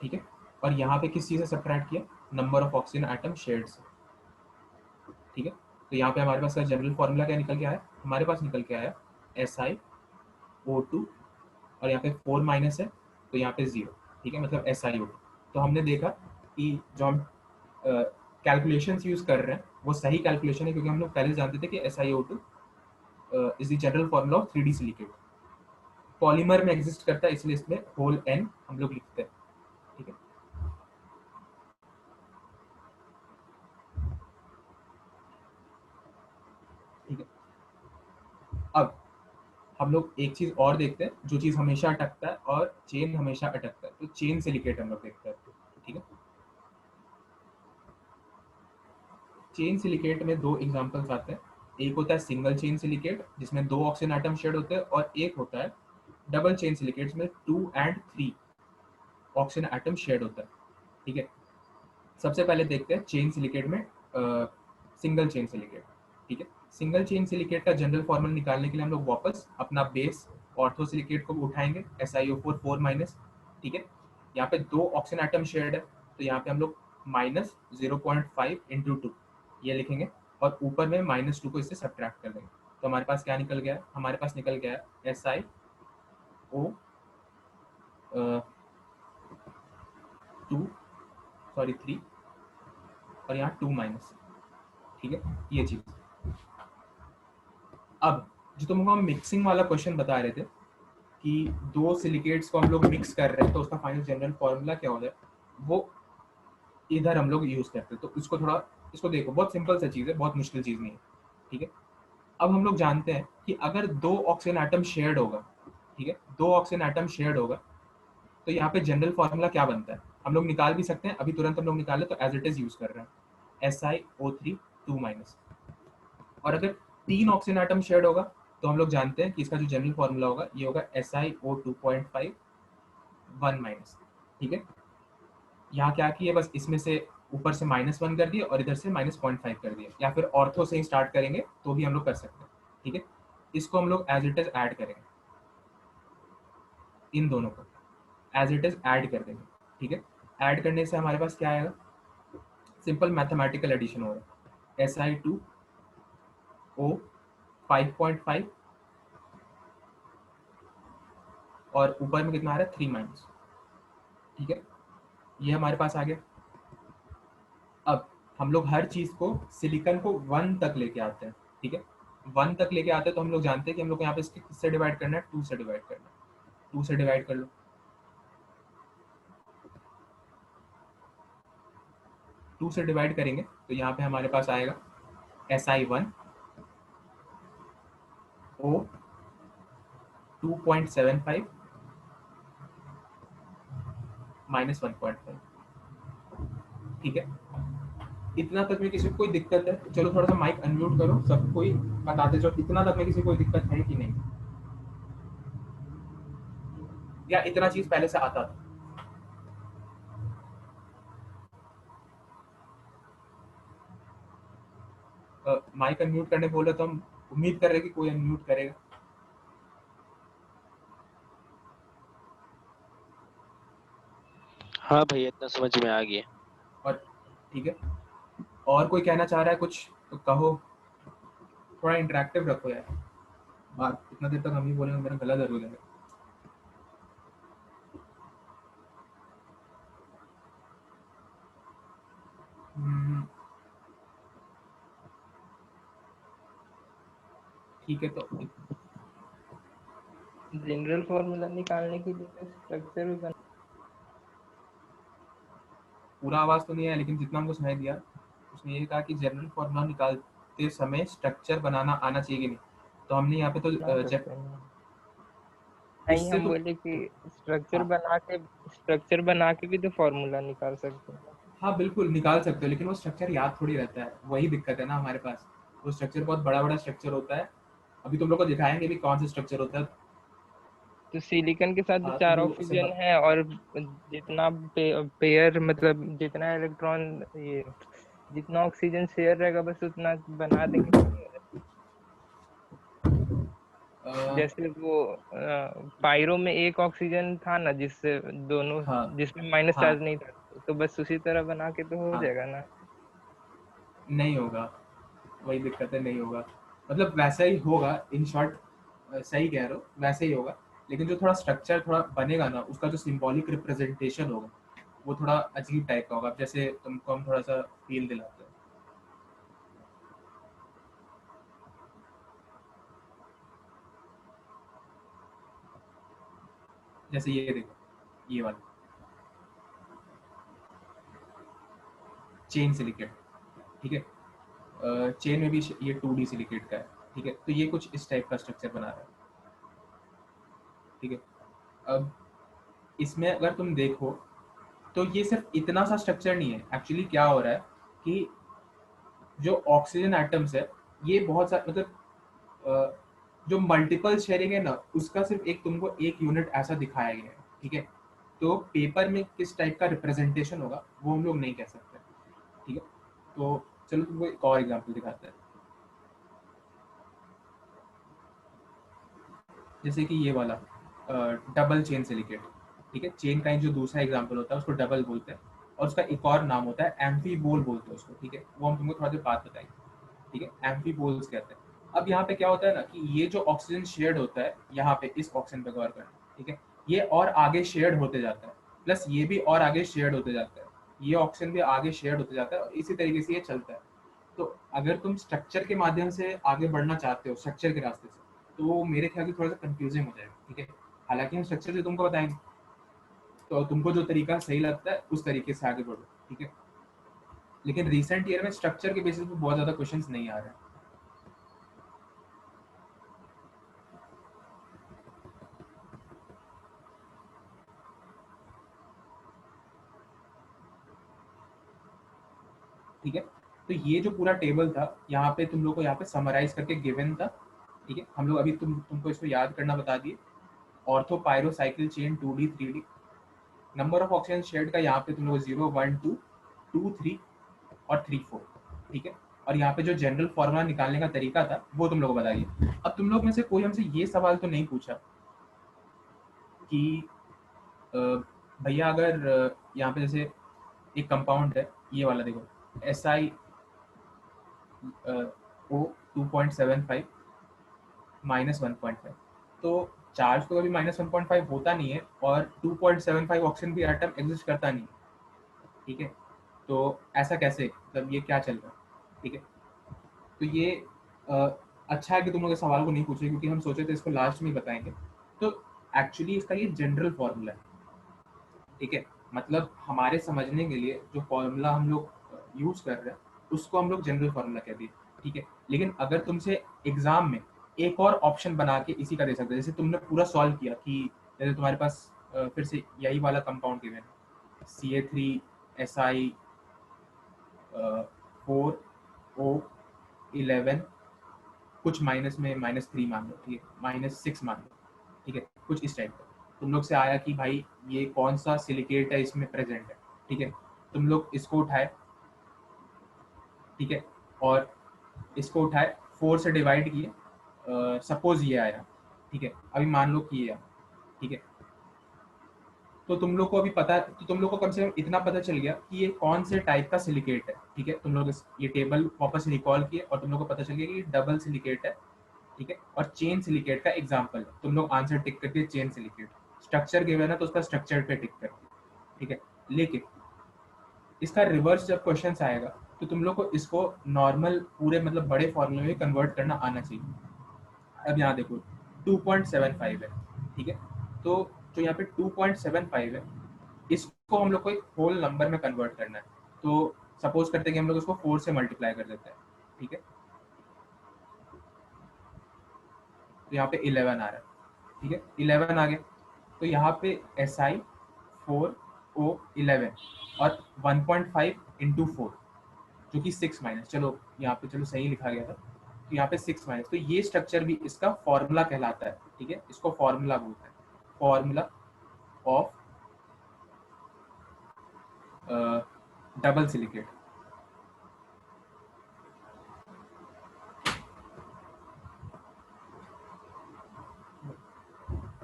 ठीक है। और यहाँ पे किस चीज़ से सब्ट्रैक्ट किया? Number of oxygen atom shared से, ठीक है। तो यहाँ पे हमारे पास जनरल फॉर्मूला क्या निकल के आया? हमारे पास निकल के आया SiO2, और यहाँ पे 4- है तो यहाँ पे 0, ठीक है, मतलब SiO2। तो हमने देखा कि जो हम कैलकुलेशंस यूज कर रहे हैं वो सही कैलकुलेशन है, क्योंकि हम लोग पहले जानते थे कि SiO2 is the general formula of 3D silicate. Polymer में एग्जिस्ट करता है, इसलिए इसमें होल N हम लोग लिखते हैं, ठीक है। ठीक है, अब हम लोग एक चीज और देखते हैं, जो चीज हमेशा अटकता है और चेन हमेशा अटकता है, तो चेन सिलिकेट हम लोग देखते हैं, ठीक है। चेन सिलिकेट में 2 एग्जांपल्स आते हैं। एक होता है सिंगल चेन सिलिकेट जिसमें 2 ऑक्सीजन एटम शेड होते हैं, और एक होता है डबल चेन सिलिकेट्स में 2 और 3 ऑक्सीजन एटम शेड होता है, ठीक है। सबसे पहले देखते हैं चेन सिलिकेट में सिंगल चेन सिलिकेट, ठीक है। सिंगल चेन सिलिकेट का जनरल फॉर्मूला निकालने के लिए हम लोग वापस अपना बेस ऑर्थो सिलिकेट को उठाएंगे SiO4 4-, ठीक है। यहाँ पे 2 ऑक्सीजन एटम शेड है, तो यहाँ पे हम लोग -0.5 इंटू 2 ये लिखेंगे, और ऊपर में -2 को इससे सब्ट्रैक्ट कर देंगे। तो हमारे पास क्या निकल गया? हमारे पास निकल गया SiO 3 और यहाँ 2-, ठीक है, ये चीज। अब जो तुमको हम मिक्सिंग वाला क्वेश्चन बता रहे थे कि 2 सिलिकेट्स को हम लोग मिक्स कर रहे हैं तो उसका फाइनल जनरल फॉर्मूला क्या होता है, वो इधर हम लोग यूज करते हैं। तो इसको देखो, बहुत सिंपल सा चीज है, बहुत मुश्किल चीज नहीं है, ठीक है। अब हम लोग जानते हैं कि अगर 2 ऑक्सीजन एटम शेयर्ड होगा, ठीक है, 2 ऑक्सीजन एटम शेयर्ड होगा, तो यहाँ पे जनरल फॉर्मूला क्या बनता है? हम लोग निकाल भी सकते हैं, अभी तुरंत हम लोग निकाले तो एज इट इज यूज कर रहे हैं SiO3 2-। और अगर 3 ऑक्सीजन एटम शेयर्ड होगा तो हम लोग जानते हैं कि इसका जो जनरल फॉर्मूला होगा ये होगा SiO 2.5 1-, ठीक है। यहाँ क्या किए, बस इसमें से ऊपर से -1 कर दिए और इधर से -0.5 कर दिए, या फिर ऑर्थो से ही स्टार्ट करेंगे तो भी हम लोग कर सकते हैं, ठीक है। इसको हम लोग एज इट इज ऐड करेंगे, इन दोनों को एज इट इज ऐड कर देंगे, ठीक है। ऐड करने से हमारे पास क्या आएगा, सिंपल मैथमेटिकल एडिशन हो रहा है, Si2O 5.5 और ऊपर में कितना आ रहा है 3 माइनस, ठीक है। ये हमारे पास आ गया। अब हम लोग हर चीज को सिलिकॉन को 1 तक लेके आते हैं, ठीक है। 1 तक लेके आते हैं तो हम लोग जानते हैं कि हम लोग यहाँ पे इसके किससे डिवाइड करना है, 2 से डिवाइड करना है। 2 से डिवाइड कर लो, 2 से डिवाइड करेंगे तो यहाँ पे हमारे पास आएगा Si1 O 2.75 माइनस 1.5, ठीक है। इतना तक में किसी को कोई दिक्कत है? चलो थोड़ा सा माइक अनम्यूट करो, सब कोई बताते जाओ इतना तक में किसी को कोई दिक्कत है कि नहीं, या इतना चीज पहले से आता था? माइक अनम्यूट करने बोले तो हम उम्मीद कर रहे हैं कि कोई अनम्यूट करेगा। हाँ भैया इतना समझ में आ गया। और ठीक है, और कोई कहना चाह रहा है कुछ तो कहो, थोड़ा इंटरेक्टिव रखो यार, बात इतना देर तक हम ही बोलेंगे, मेरा गला दर्द हो जाएगा। ठीक है, तो जनरल फॉर्मूला निकालने के लिए स्ट्रक्चर भी बना। पूरा आवाज तो नहीं है, लेकिन जितना हमको सुनाई दिया उसने ये कहा कि जनरल फॉर्मूला निकालते समय स्ट्रक्चर बनाना आना चाहिए कि नहीं, तो हमने यहाँ पे तो नहीं, हम तो बोले कि स्ट्रक्चर बना के भी तो फॉर्मूला निकाल सकते हैं। हाँ बिल्कुल निकाल सकते हो, लेकिन वो स्ट्रक्चर याद थोड़ी रहता है, वही दिक्कत है ना हमारे पास। वो स्ट्रक्चर बहुत बड़ा बड़ा स्ट्रक्चर होता है, अभी तुम लोग को दिखाएंगे भी कौन सा स्ट्रक्चर होता है। तो सिलिकॉन के साथ हाँ, 4 तो ऑक्सीजन है और जितना पेयर मतलब जितना इलेक्ट्रॉन ये जितना ऑक्सीजन शेयर रहेगा बस उतना बना देंगे। जैसे वो पायरो में एक ऑक्सीजन था ना, जिससे दोनों जिसमें माइनस चार्ज नहीं था, तो बस उसी तरह बना के तो हो जाएगा ना। नहीं होगा, वही दिक्कत है, नहीं होगा। मतलब वैसा ही होगा, इन शॉर्ट सही कह रहे हो, वैसे ही होगा, लेकिन जो थोड़ा स्ट्रक्चर थोड़ा बनेगा ना, उसका जो सिंबॉलिक रिप्रेजेंटेशन होगा वो थोड़ा अजीब टाइप का होगा, जैसे तुमको हम थोड़ा सा फील दिलाते हैं। जैसे ये देखो, ये वाला चेन सिलिकेट, ठीक है। चेन में भी ये 2D सिलिकेट का है, ठीक है। तो ये कुछ इस टाइप का स्ट्रक्चर बना रहा है, ठीक है। अब इसमें अगर तुम देखो तो ये सिर्फ इतना सा स्ट्रक्चर नहीं है, एक्चुअली क्या हो रहा है कि जो ऑक्सीजन एटम्स है ये बहुत सारे मतलब जो मल्टीपल शेयरिंग है ना, उसका सिर्फ एक तुमको एक यूनिट ऐसा दिखाया गया है, ठीक है। तो पेपर में किस टाइप का रिप्रेजेंटेशन होगा वो हम लोग नहीं कह सकते, ठीक है। तो चलो तुमको एक और एग्जांपल दिखाते हैं, जैसे कि ये वाला डबल चेन सिलिकेट, ठीक है। चेन का जो दूसरा एग्जांपल होता है उसको डबल बोलते हैं, और उसका एक और नाम होता है एम्फीबोल बोलते हैं उसको, ठीक है। वो हम तुमको थोड़ा देर बात बताएंगे, ठीक है। एम्फीबोल्स कहते हैं। अब यहाँ पे क्या होता है ना कि ये जो ऑक्सीजन शेयर्ड होता है यहाँ पे, इस ऑक्सीजन पे गौर करना, ठीक है, ये और आगे शेयर्ड होते जाता है, प्लस ये भी और आगे शेयर्ड होते जाता है, ये ऑक्सीजन भी आगे शेयर्ड होते जाता है, और इसी तरीके से ये चलता है। तो अगर तुम स्ट्रक्चर के माध्यम से आगे बढ़ना चाहते हो, स्ट्रक्चर के रास्ते से, तो मेरे ख्याल से थोड़ा सा कंफ्यूजिंग हो जाएगा, ठीक है। हालांकि हम स्ट्रक्चर से तुमको बताएंगे, तो तुमको जो तरीका सही लगता है उस तरीके से आगे बढ़ो, ठीक है। लेकिन रिसेंट ईयर में स्ट्रक्चर के बेसिस पे बहुत ज्यादा क्वेश्चंस नहीं आ रहे हैं। ठीक है, तो ये जो पूरा टेबल था यहाँ पे तुम लोग को यहाँ पे समराइज करके गिवन था, ठीक है। हम लोग अभी तुमको इसको याद करना बता दिए। Ortho pyro cyclic chain 2D 3D, number of oxygen shared का यहाँ पे तुम लोग 0 1 2 2 3 और 3 4, ठीक है। और यहाँ पे जो जनरल फॉर्मूला निकालने का तरीका था वो तुम लोग को बताइए। अब तुम लोग में से कोई हमसे ये सवाल तो नहीं पूछा कि भैया अगर यहाँ पे जैसे एक कंपाउंड है ये वाला, देखो SiO 2.75 -1.5, तो चार्ज तो कभी -1.5 होता नहीं है और 2.75 ऑक्सीजन भी एटम एग्जिस्ट करता नहीं है, ठीक है। तो ऐसा कैसे, मतलब ये क्या चल रहा है, ठीक है। तो ये अच्छा है कि तुम लोग इस सवाल को नहीं पूछे, क्योंकि हम सोचे थे इसको लास्ट में ही बताएंगे। तो एक्चुअली इसका ये जनरल फॉर्मूला है, ठीक है। मतलब हमारे समझने के लिए जो फॉर्मूला हम लोग यूज कर रहे हैं उसको हम लोग जनरल फॉर्मूला कहते हैं, ठीक है। लेकिन अगर तुमसे एग्जाम में एक और ऑप्शन बना के इसी का दे सकते हैं, जैसे तुमने पूरा सॉल्व किया कि जैसे तुम्हारे पास फिर से यही वाला कंपाउंड गिवन है CA3SI 4O11, कुछ माइनस में -3 मान लो, ठीक है, -6 मान लो, ठीक है, कुछ इस टाइप का। तुम लोग से आया कि भाई ये कौन सा सिलिकेट है इसमें प्रेजेंट है, ठीक है। तुम लोग इसको उठाए, ठीक है, और इसको उठाए 4 से डिवाइड किए, सपोज ये आया, ठीक है, अभी मान लो कि ये आया, ठीक है। तो तुम लोग को अभी पता, तो तुम लोग को कम से कम इतना पता चल गया कि ये कौन से टाइप का सिलिकेट है, ठीक है। तुम लोग ये टेबल वापस रिकॉल किए और तुम लोग को पता चल गया कि डबल सिलिकेट है, ठीक है, और चेन सिलिकेट का एग्जांपल है। तुम लोग आंसर टिक करके चेन सिलिकेट, स्ट्रक्चर गिवन है तो उसका स्ट्रक्चर पे टिक करके, ठीक है। लेकिन इसका रिवर्स जब क्वेश्चन आएगा तो तुम लोग को इसको नॉर्मल पूरे मतलब बड़े फॉर्मूले में कन्वर्ट करना आना चाहिए। अब यहाँ देखो 2.75 है, ठीक है। तो जो यहाँ पे 2.75 है इसको हम लोग को एक होल नंबर में कन्वर्ट करना है। तो सपोज करते हैं कि हम लोग इसको 4 से मल्टीप्लाई कर देते हैं, ठीक है। तो यहाँ पे 11 आ रहा है, ठीक है, 11 आ गया। तो यहाँ पे SI 4O11 और 1.5 × 4 जो कि 6 माइनस, चलो यहाँ पे चलो सही लिखा गया था, तो यहाँ पे 6 माइनस, तो ये स्ट्रक्चर भी इसका फॉर्मूला कहलाता है, ठीक है। इसको फॉर्मूला बोलते हैं, फॉर्मूला ऑफ डबल सिलिकेट,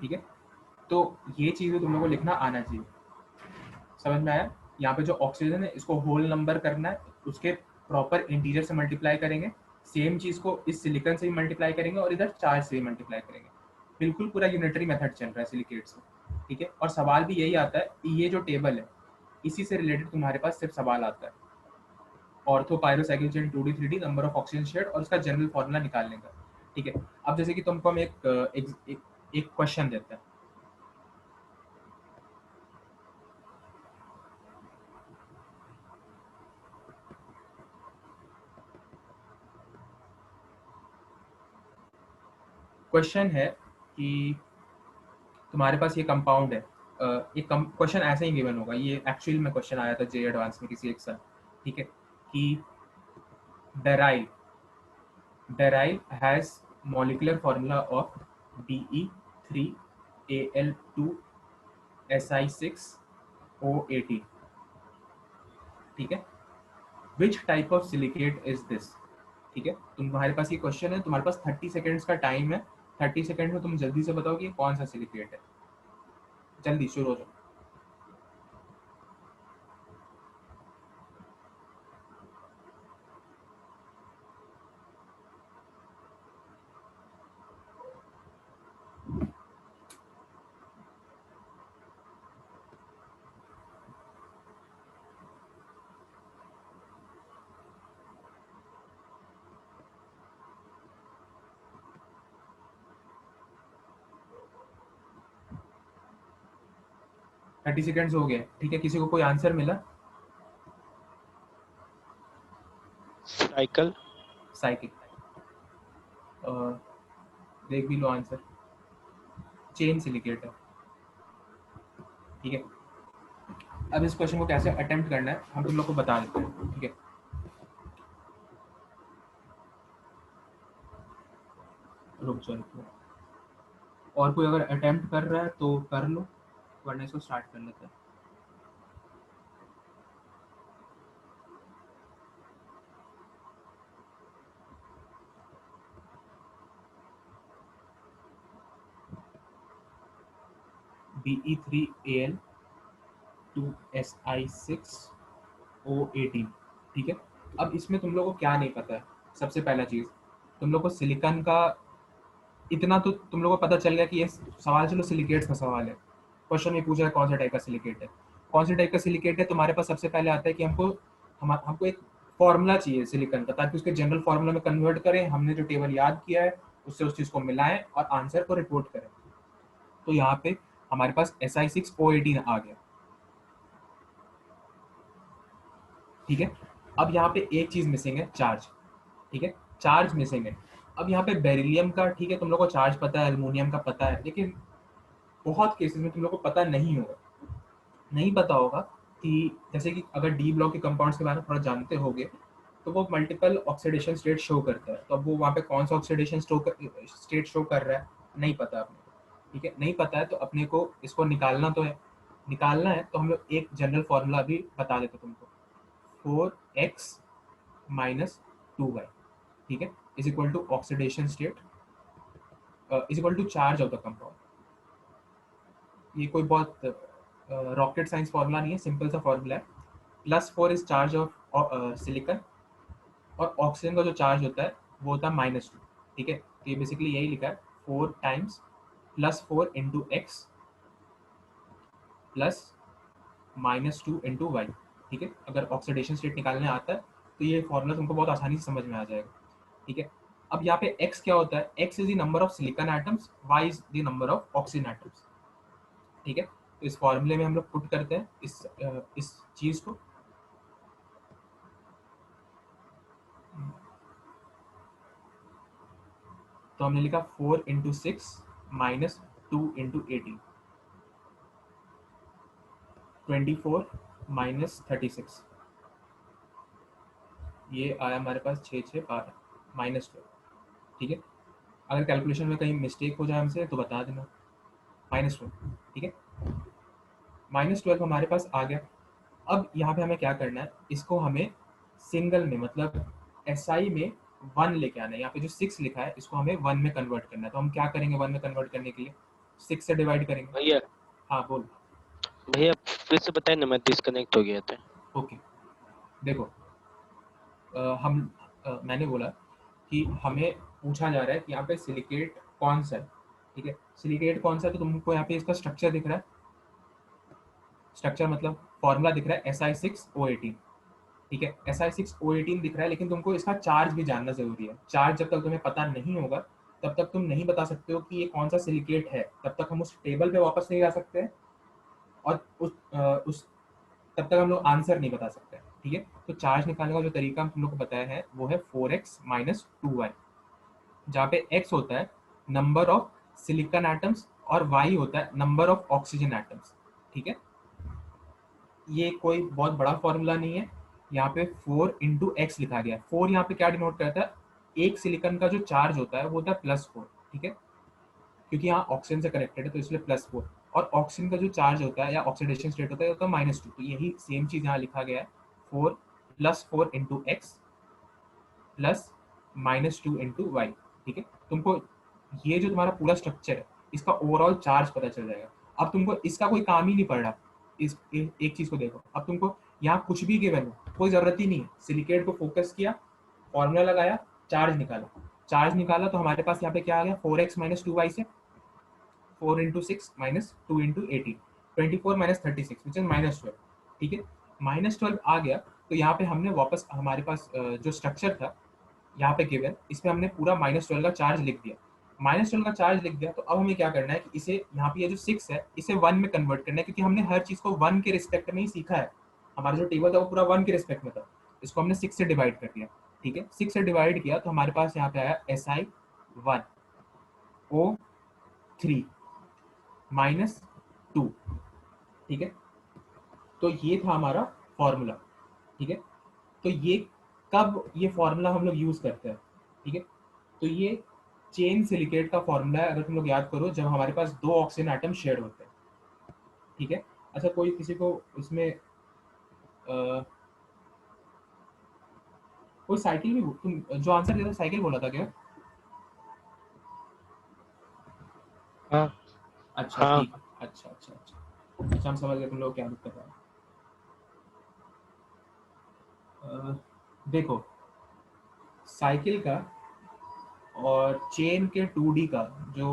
ठीक है। तो ये चीज़ तुम लोगों को लिखना आना चाहिए, समझ में आया। यहाँ पे जो ऑक्सीजन है इसको होल नंबर करना है, उसके प्रॉपर इंटीजर से मल्टीप्लाई करेंगे, सेम चीज़ को इस सिलिकॉन से भी मल्टीप्लाई करेंगे और इधर चार्ज से भी मल्टीप्लाई करेंगे। बिल्कुल पूरा यूनिटरी मेथड चल रहा है सिलिकेट से, ठीक है। और सवाल भी यही आता है कि ये जो टेबल है इसी से रिलेटेड तुम्हारे पास सिर्फ सवाल आता है, ortho pyro cyclic chain 2D 3D number of oxygen shared और उसका जनरल फॉर्मूला निकालने का, ठीक है। अब जैसे कि तुमको हम एक क्वेश्चन देते हैं, क्वेश्चन है कि तुम्हारे पास ये कंपाउंड है, एक क्वेश्चन ऐसे ही गिवन होगा, ये एक्चुअल में क्वेश्चन आया था जे एडवांस में किसी एक साल, ठीक है, कि डेराइल has molecular formula of DE3Al2Si6O18, ठीक है, which type of silicate is this, ठीक है। तुम्हारे पास ये क्वेश्चन है, तुम्हारे पास 30 सेकेंड्स का टाइम है, 30 सेकेंड में तुम जल्दी से बताओ कि ये कौन सा सिलिकेट है, जल्दी शुरू हो जाओ। थर्टी सेकेंड्स हो गए, ठीक है। किसी को कोई आंसर मिला? साइकिल। देख भी लो आंसर, चेन सिलिकेट है, ठीक है। अब इस क्वेश्चन को कैसे अटेम्प्ट करना है हम तुम लोग को बता देते हैं, ठीक है। रुक जाओ, और कोई अगर अटेम्प्ट कर रहा है तो कर लो, वरना इसको स्टार्ट कर लेते हैं। Be3Al 2Si6O18, ठीक है। अब इसमें तुम लोगों को क्या नहीं पता है, सबसे पहला चीज तुम लोग को सिलिकॉन का इतना तो तुम लोगों को पता चल गया कि ये सवाल, चलो सिलिकेट्स का सवाल है, क्वेश्चन में पूछा है कौन सा टाइप का सिलिकेट है, कौन से टाइप का सिलिकेट है। तुम्हारे पास सबसे पहले आता है कि हमको एक फॉर्मूला चाहिए सिलिकॉन का, ताकि उसके जनरल फॉर्मूला में कन्वर्ट करें, हमने जो टेबल याद किया है उससे उस चीज को मिलाएं और आंसर को रिपोर्ट करें। तो यहाँ पे हमारे पास Si6O18 आ गया, ठीक है। अब यहाँ पे एक चीज मिसिंग है, चार्ज, ठीक है, चार्ज मिसिंग है। अब यहाँ पे बेरिलियम का, ठीक है, तुम लोग को चार्ज पता है, एल्युमिनियम का पता है, लेकिन बहुत केसेस में तुम लोग को पता नहीं होगा, नहीं पता होगा कि जैसे कि अगर डी ब्लॉक के कंपाउंड्स के बारे में थोड़ा जानते होगे तो वो मल्टीपल ऑक्सीडेशन स्टेट शो करता है। तो अब वो वहाँ पे कौन सा ऑक्सीडेशन स्टेट शो कर रहा है नहीं पता अपने को, ठीक है, नहीं पता है। तो अपने को इसको निकालना तो है, निकालना है तो हम लोग एक जनरल फॉर्मूला भी बता देते तुमको, 4x - 2y, ठीक है, is equal to oxidation state is equal to charge of the compound. ये कोई बहुत रॉकेट साइंस फॉर्मूला नहीं है, सिंपल सा फॉर्मूला है। +4 इज चार्ज ऑफ सिलिकॉन, और ऑक्सीजन का जो चार्ज होता है वो होता है -2, ठीक है। तो ये बेसिकली यही लिखा है, 4 टाइम्स +4 × x प्लस -2 × y, ठीक है। अगर ऑक्सीडेशन स्टेट निकालने आता है तो ये फॉर्मूला तुमको बहुत आसानी से समझ में आ जाएगा, ठीक है। अब यहाँ पे x क्या होता है, x is the number of silicon atoms, y is the number of oxygen atoms, ठीक है। तो इस फॉर्मूले में हम लोग पुट करते हैं इस चीज को, तो हमने लिखा 4 × 6 - 2 × 18, 24 - 36, ये आया हमारे पास 6 6 12 -12, ठीक है। अगर कैलकुलेशन में कहीं मिस्टेक हो जाए हमसे तो बता देना, -12, ठीक है, -12 हमारे पास आ गया। अब यहाँ पे हमें क्या करना है, इसको हमें सिंगल में, मतलब SI में 1 लेके आना है। यहाँ पे जो 6 लिखा है इसको हमें 1 में कन्वर्ट करना है। तो हम क्या करेंगे 1 में कन्वर्ट करने के लिए, 6 से डिवाइड करेंगे। भैया हाँ बोल। भैया फिर से बताए ना, मैं डिस्कनेक्ट हो गया था। ओके, देखो मैंने बोला कि हमें पूछा जा रहा है कि यहाँ पे सिलिकेट कौन सा है, ठीक है। सिलिकेट कौन सा है, तो तुमको यहाँ पे इसका स्ट्रक्चर दिख रहा है, स्ट्रक्चर मतलब फॉर्मूला दिख रहा है Si6O18, ठीक है, Si6O18 दिख रहा है, लेकिन तुमको इसका चार्ज भी जानना जरूरी है। चार्ज जब तक तुम्हें पता नहीं होगा तब तक तुम नहीं बता सकते हो कि ये कौन सा सिलिकेट है, तब तक हम उस टेबल पे वापस नहीं जा सकते हैं और उस तब तक हम लोग आंसर नहीं बता सकते, ठीक है। तो चार्ज निकालने का जो तरीका हम तुम लोग को बताया है वो है 4x - 2y, जहाँ पे x होता है नंबर ऑफ सिलिकॉन एटम्स और y होता है नंबर ऑफ ऑक्सीजन एटम्स, ठीक है। ये कोई बहुत बड़ा फॉर्मूला नहीं है, यहाँ पे 4 × x लिखा गया है। 4 यहाँ पे क्या डिनोट करता है, एक सिलिकॉन का जो चार्ज होता है वो होता है +4, ठीक है, क्योंकि यहाँ ऑक्सीजन से कनेक्टेड है तो इसलिए +4, और ऑक्सीजन का जो चार्ज होता है या ऑक्सीडेशन स्टेट होता है वो होता है -2। तो यही सेम चीज यहाँ लिखा गया है, 4 +4 × x प्लस -2 × y, ठीक है। तुमको ये जो तुम्हारा पूरा स्ट्रक्चर है इसका ओवरऑल चार्ज पता चल जाएगा। अब तुमको इसका कोई काम ही नहीं पड़ रहा, एक चीज को देखो, अब तुमको यहाँ कुछ भी गिवन हो कोई जरूरत ही नहीं है, सिलिकेट को फोकस किया, फॉर्मूला लगाया, चार्ज निकाला तो हमारे पास यहाँ पे क्या आ गया, 4x - 2y से 4 × 6 - 2 × 18, 24 - 36 विच इज -12, ठीक है। -12 आ गया तो यहाँ पे हमने वापस हमारे पास जो स्ट्रक्चर था यहाँ पे गिवन, इसमें हमने पूरा -12 का चार्ज लिख दिया, -12 का चार्ज लिख दिया। तो अब हमें क्या करना है कि इसे यहाँ पे ये जो 6 है इसे 1 में कन्वर्ट करना है, क्योंकि हमने हर चीज को 1 के रिस्पेक्ट में ही सीखा है। हमारा जो टेबल था वो पूरा 1 के रिस्पेक्ट में था, इसको हमने 6 से डिवाइड कर दिया, ठीक है। 6 से डिवाइड किया तो हमारे पास यहाँ पे आया Si1O3 -2, ठीक है। तो ये था हमारा फॉर्मूला, ठीक है। तो ये कब ये फॉर्मूला हम लोग यूज करते हैं, ठीक है। तो ये चेन सिलिकेट का फॉर्मूला है, अगर तुम लोग याद करो, जब हमारे पास 2 ऑक्सीजन एटम शेयर होते हैं, ठीक है। अच्छा, कोई किसी को इसमें कोई साइकिल भी, तुम जो आंसर दिया था साइकिल बोला था क्या? हाँ अच्छा हाँ ठीक है, अच्छा अच्छा अच्छा अच्छा, हम समझ गए तुम लोग क्या दिक्कत है। देखो, साइकिल का और चेन के 2D का जो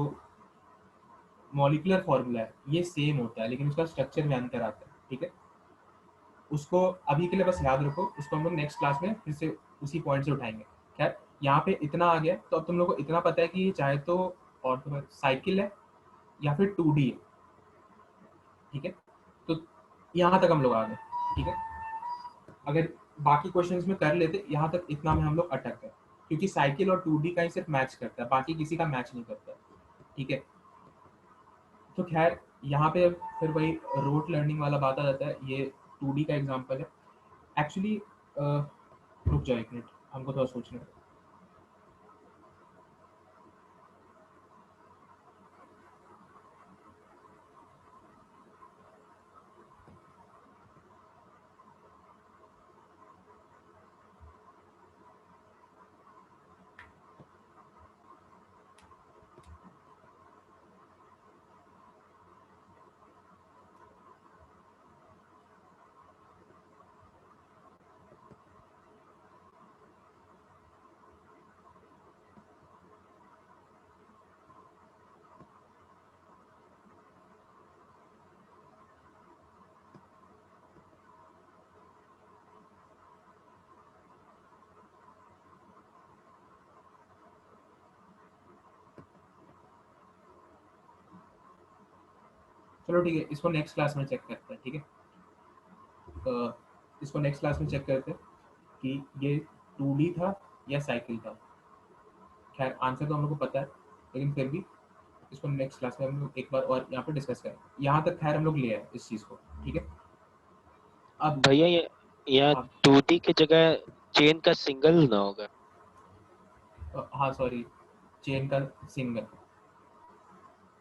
मॉलिक्यूलर फॉर्मूला है ये सेम होता है, लेकिन उसका स्ट्रक्चर में अंतर आता है। ठीक है, उसको अभी के लिए बस याद रखो, उसको हम लोग नेक्स्ट क्लास में फिर से उसी पॉइंट से उठाएंगे। खैर, यहाँ पे इतना आ गया तो अब तुम लोग को इतना पता है कि ये चाहे तो और साइकिल है या फिर 2D है। ठीक है, तो यहाँ तक हम लोग आ गए। ठीक है, अगर बाकी क्वेश्चंस में कर लेते, यहाँ तक इतना में हम लोग अटक गए, क्योंकि साइकिल और 2D का ही सिर्फ मैच करता है, बाकी किसी का मैच नहीं करता। ठीक है, तो खैर यहाँ पे फिर वही रोट लर्निंग वाला बात आ जाता है। ये 2D का एग्जांपल है एक्चुअली। रुक जाओ एक मिनट, हमको थोड़ा सोचने दो। चलो ठीक है, इसको नेक्स्ट क्लास में चेक करते हैं। ठीक है, इसको नेक्स्ट क्लास में चेक करते हैं कि ये 2D था या साइकिल था। खैर आंसर तो हम लोग को पता है, लेकिन फिर भी इसको नेक्स्ट क्लास में हम लोग एक बार और यहाँ पे डिस्कस करें। यहाँ तक खैर हम लोग ले आए इस चीज़ को। ठीक है, अब भैया ये यहाँ हाँ 2D की जगह चेन का सिंगल ना होगा? हाँ सॉरी, चेन का सिंगल,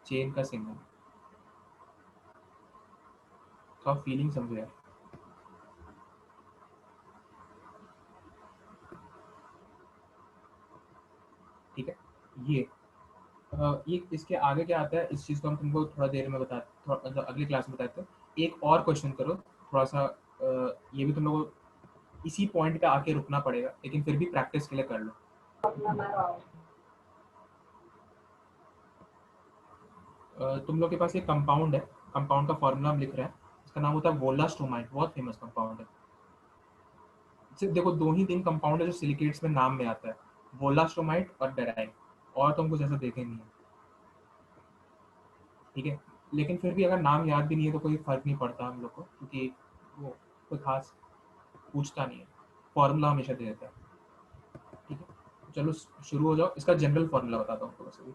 चेन का सिंगल। तो आप फीलिंग समझे यार। ठीक है, ये इसके आगे क्या आता है, इस चीज़ को हम तुमको थोड़ा देर में बता, थोड़ा मतलब अगली क्लास में बताते हैं। एक और क्वेश्चन करो थोड़ा सा, ये भी तुम लोगों को इसी पॉइंट पे आके रुकना पड़ेगा, लेकिन फिर भी प्रैक्टिस के लिए कर लो। तुम लोग के पास ये कंपाउंड है, कंपाउंड का फॉर्मूला हम लिख रहे हैं, इसका नाम होता है वोलास्टोमाइड, बहुत फेमस कंपाउंड है। सिर्फ देखो दो ही तीन कंपाउंड है जो सिलिकेट्स में नाम में आता है, वोलास्टोमाइड और डेराइन, और तुम कुछ ऐसा देखे नहीं है। ठीक है, लेकिन फिर भी अगर नाम याद भी नहीं है तो कोई फर्क नहीं पड़ता हम लोग को, क्योंकि वो कोई खास पूछता नहीं है, फॉर्मूला हमेशा दे देता है। ठीक है, चलो शुरू हो जाओ। इसका जनरल फॉर्मूला बताता हूँ थोड़ा सा।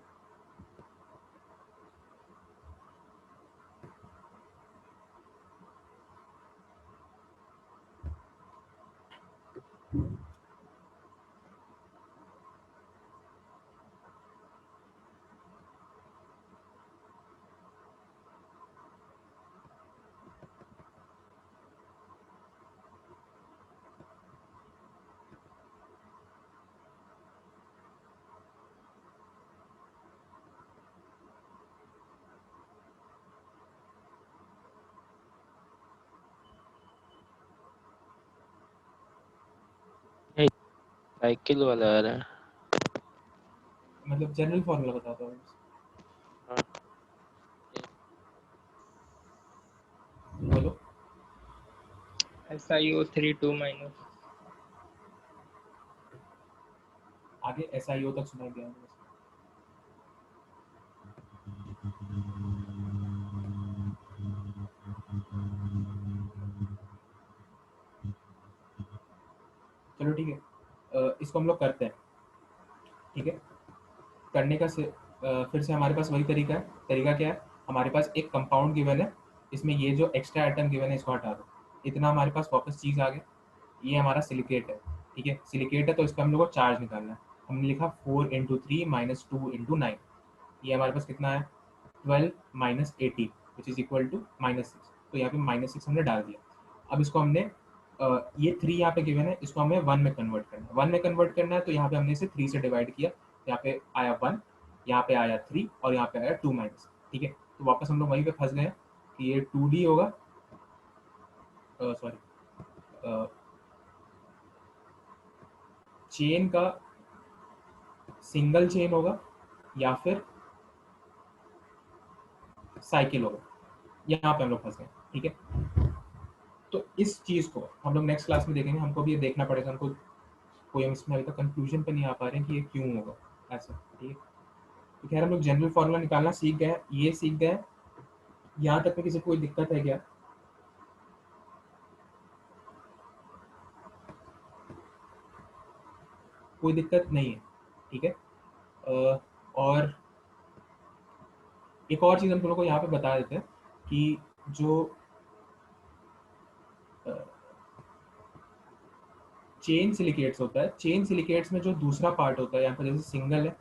साइकिल वाला आ रहा है। मतलब जनरल फॉर्मूला बताता हूँ। बोलो। SiO3 2- आगे SiO तक सुनाई दिया मुझे। चलो ठीक है, इसको हम लोग करते हैं। ठीक है, करने का फिर से हमारे पास वही तरीका है। तरीका क्या है, हमारे पास एक कंपाउंड गिवन है, इसमें ये जो एक्स्ट्रा आइटम गिवन है इसको हटा दो, इतना हमारे पास वापस चीज़ आ गया। ये हमारा सिलिकेट है। ठीक है, सिलिकेट है तो इस पर हम लोग को चार्ज निकालना है। हमने लिखा 4 × 3 - 2 × 9, ये हमारे पास कितना है 12 - 80 विच इज इक्वल टू -6। तो यहाँ पे -6 हमने डाल दिया। अब इसको हमने ये 3 यहाँ पे गिवन है, इसको हमें 1 में कन्वर्ट करना है। 1 में कन्वर्ट करना है तो यहाँ पे हमने इसे 3 से डिवाइड किया, यहाँ पे आया 1, यहाँ पे आया 3 और यहाँ पे आया 2 - ठीक है, तो वापस हम लोग वहीं पे फंस गए कि ये 2D होगा, सॉरी चेन का सिंगल चेन होगा या फिर साइकिल होगा, यहाँ पे हम लोग फंस गए। ठीक है, तो इस चीज को हम लोग नेक्स्ट क्लास में देखेंगे। हमको भी ये देखना पड़ेगा, हमको कोई हम इसमें अभी तक कंक्लूजन पे नहीं आ पा रहे हैं कि ये क्यों होगा ऐसा। ठीक है, तो खैर हम लोग जनरल फॉर्मूला निकालना सीख गए, ये सीख गए। यहाँ तक में किसी को कोई दिक्कत है क्या? कोई दिक्कत नहीं है? ठीक है, और एक और चीज़ हम तुम लोग को यहाँ पे बता देते हैं कि जो चेन सिलिकेट्स होता है, चेन सिलिकेट्स में जो दूसरा पार्ट होता है यहाँ पे, जैसे सिंगल है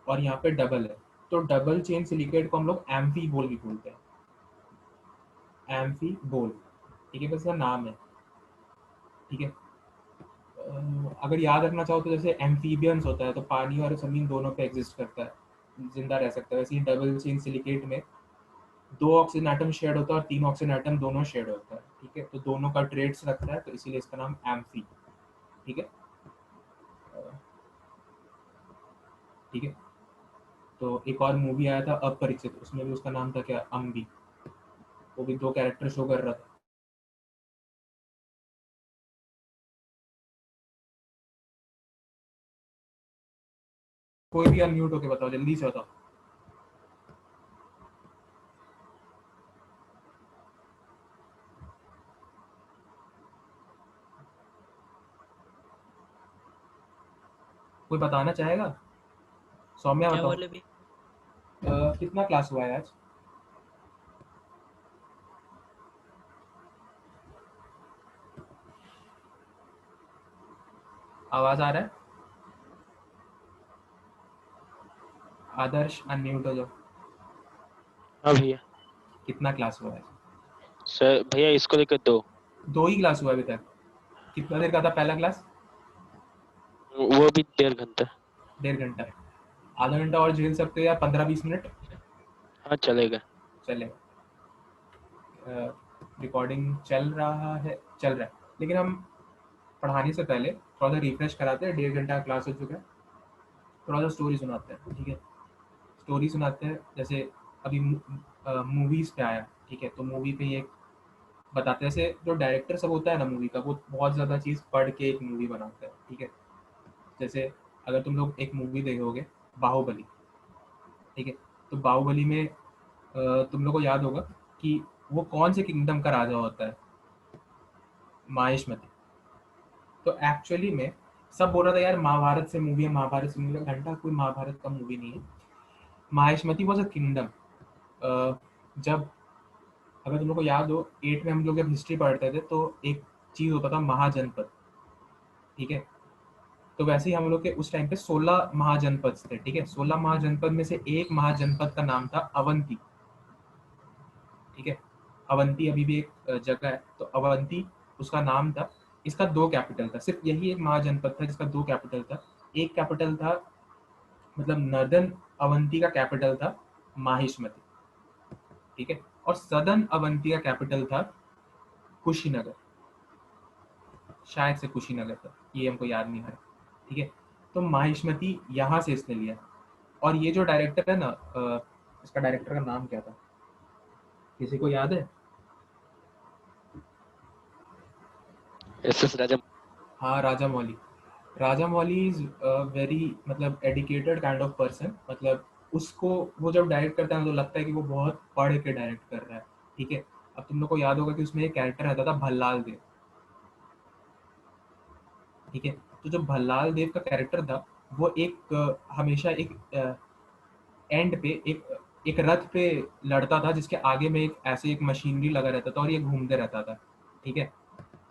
और यहाँ पे डबल है, तो डबल चेन सिलिकेट को हम लोग एम्फी बोल भी बोलते हैं, एम्फी बोल। ठीक है, बस इसका नाम है। ठीक है, अगर याद रखना चाहो तो जैसे एम्फीबियंस होता है तो पानी और जमीन दोनों पे एग्जिस्ट करता है, जिंदा रह सकता है, वैसे ही डबल चेन सिलिकेट में 2 ऑक्सीजन एटम शेड होता है और 3 ऑक्सीजन एटम दोनों शेड होता है। ठीक है, तो दोनों का ट्रेड्स रखता है, तो इसीलिए इसका नाम एम्फी। ठीक है, ठीक है, तो एक और मूवी आया था अपरिचित, उसमें भी उसका नाम था क्या, अम्बी, वो भी 2 कैरेक्टर शो कर रहा था। कोई भी अनम्यूट होके बताओ, जल्दी से बताओ। कोई बताना चाहेगा? सौम्या क्या बताओ। बोले भी? कितना क्लास हुआ है आज? आवाज आ रहा है? आदर्श अनम्यूट हो जाओ। हाँ भैया। कितना क्लास हुआ है? सर भैया इसको लेकर 2 ही क्लास हुआ अभी तक? कितना देर का था पहला क्लास? वो भी 1.5 घंटा। 1.5 घंटा? आधा घंटा और झेल सकते हो या 15-20 मिनट? हाँ चलेगा। चलेगा। रिकॉर्डिंग चल रहा है? चल रहा है, लेकिन हम पढ़ाने से पहले थोड़ा सा रिफ्रेश कराते हैं। 1.5 घंटा क्लास हो चुका है, थोड़ा सा स्टोरी सुनाते हैं। ठीक है, स्टोरी सुनाते हैं। जैसे अभी मूवीज पे आया, ठीक है, तो मूवी पे ये बताते हैं, जैसे जो डायरेक्टर सब होता है ना मूवी का, वो बहुत ज़्यादा चीज़ पढ़ के एक मूवी बनाता है। ठीक है, जैसे अगर तुम लोग एक मूवी देखोगे बाहुबली, ठीक है, तो बाहुबली में तुम लोग को याद होगा कि वो कौन से किंगडम का राजा होता है, माहिष्मति। तो एक्चुअली में सब बोल रहा था यार महाभारत से मूवी है, महाभारत से मूवी है, घंटा कोई महाभारत का मूवी नहीं है। Mahishmati was a kingdom. जब अगर तुम लोग को याद हो 8 में हम लोग जब हिस्ट्री पढ़ते थे तो एक चीज़ होता था महाजनपद। ठीक है, तो वैसे ही हम लोग के उस टाइम पे 16 महाजनपद थे। ठीक है, 16 महाजनपद में से एक महाजनपद का नाम था अवंती। ठीक है, अवंती अभी भी एक जगह है, तो अवंती उसका नाम था। इसका 2 कैपिटल था, सिर्फ यही एक महाजनपद था जिसका 2 कैपिटल था। एक कैपिटल था, मतलब नर्दर्न अवंती का कैपिटल था माहिष्मति। ठीक है, और सदर्न अवंती का कैपिटल था कुशीनगर, शायद से कुशीनगर था, ये हमको याद नहीं है। ठीक है, तो माहिष्मति यहाँ से इसने लिया। और ये जो डायरेक्टर है ना, इसका डायरेक्टर का नाम क्या था, किसी को याद है? एस राजा। हाँ, राजा मौली। राजा मौली इज वेरी मतलब एडुकेटेड काइंड ऑफ पर्सन। मतलब उसको वो जब डायरेक्ट करता है तो लगता है कि वो बहुत पढ़ के डायरेक्ट कर रहा है। ठीक है, अब तुम लोग को याद होगा कि उसमें एक कैरेक्टर रहता था भल्लाल देव। ठीक है, तो जो भल्लाल देव का कैरेक्टर था वो एक हमेशा एक एंड पे एक रथ पे लड़ता था, जिसके आगे में एक ऐसे एक मशीनरी लगा रहता था और ये घूमते रहता था। ठीक है,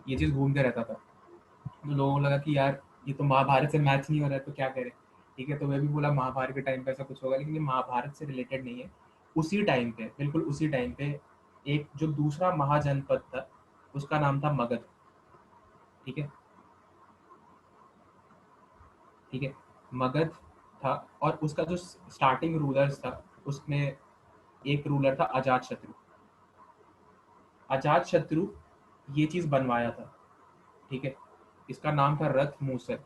ये चीज़ घूमते रहता था। तो लोगों को लगा कि यार ये तो महाभारत से मैच नहीं हो रहा है, तो क्या करें। ठीक है, तो मैं भी बोला महाभारत के टाइम पे ऐसा कुछ होगा, लेकिन ये महाभारत से रिलेटेड नहीं है। उसी टाइम पे, बिल्कुल उसी टाइम पे, एक जो दूसरा महाजनपद था उसका नाम था मगध। ठीक है, ठीक है, मगध था। और उसका जो स्टार्टिंग रूलर्स था उसमें एक रूलर था अजात शत्रु। अजात शत्रु ये चीज बनवाया था, ठीक है। इसका नाम था रथ मूसल,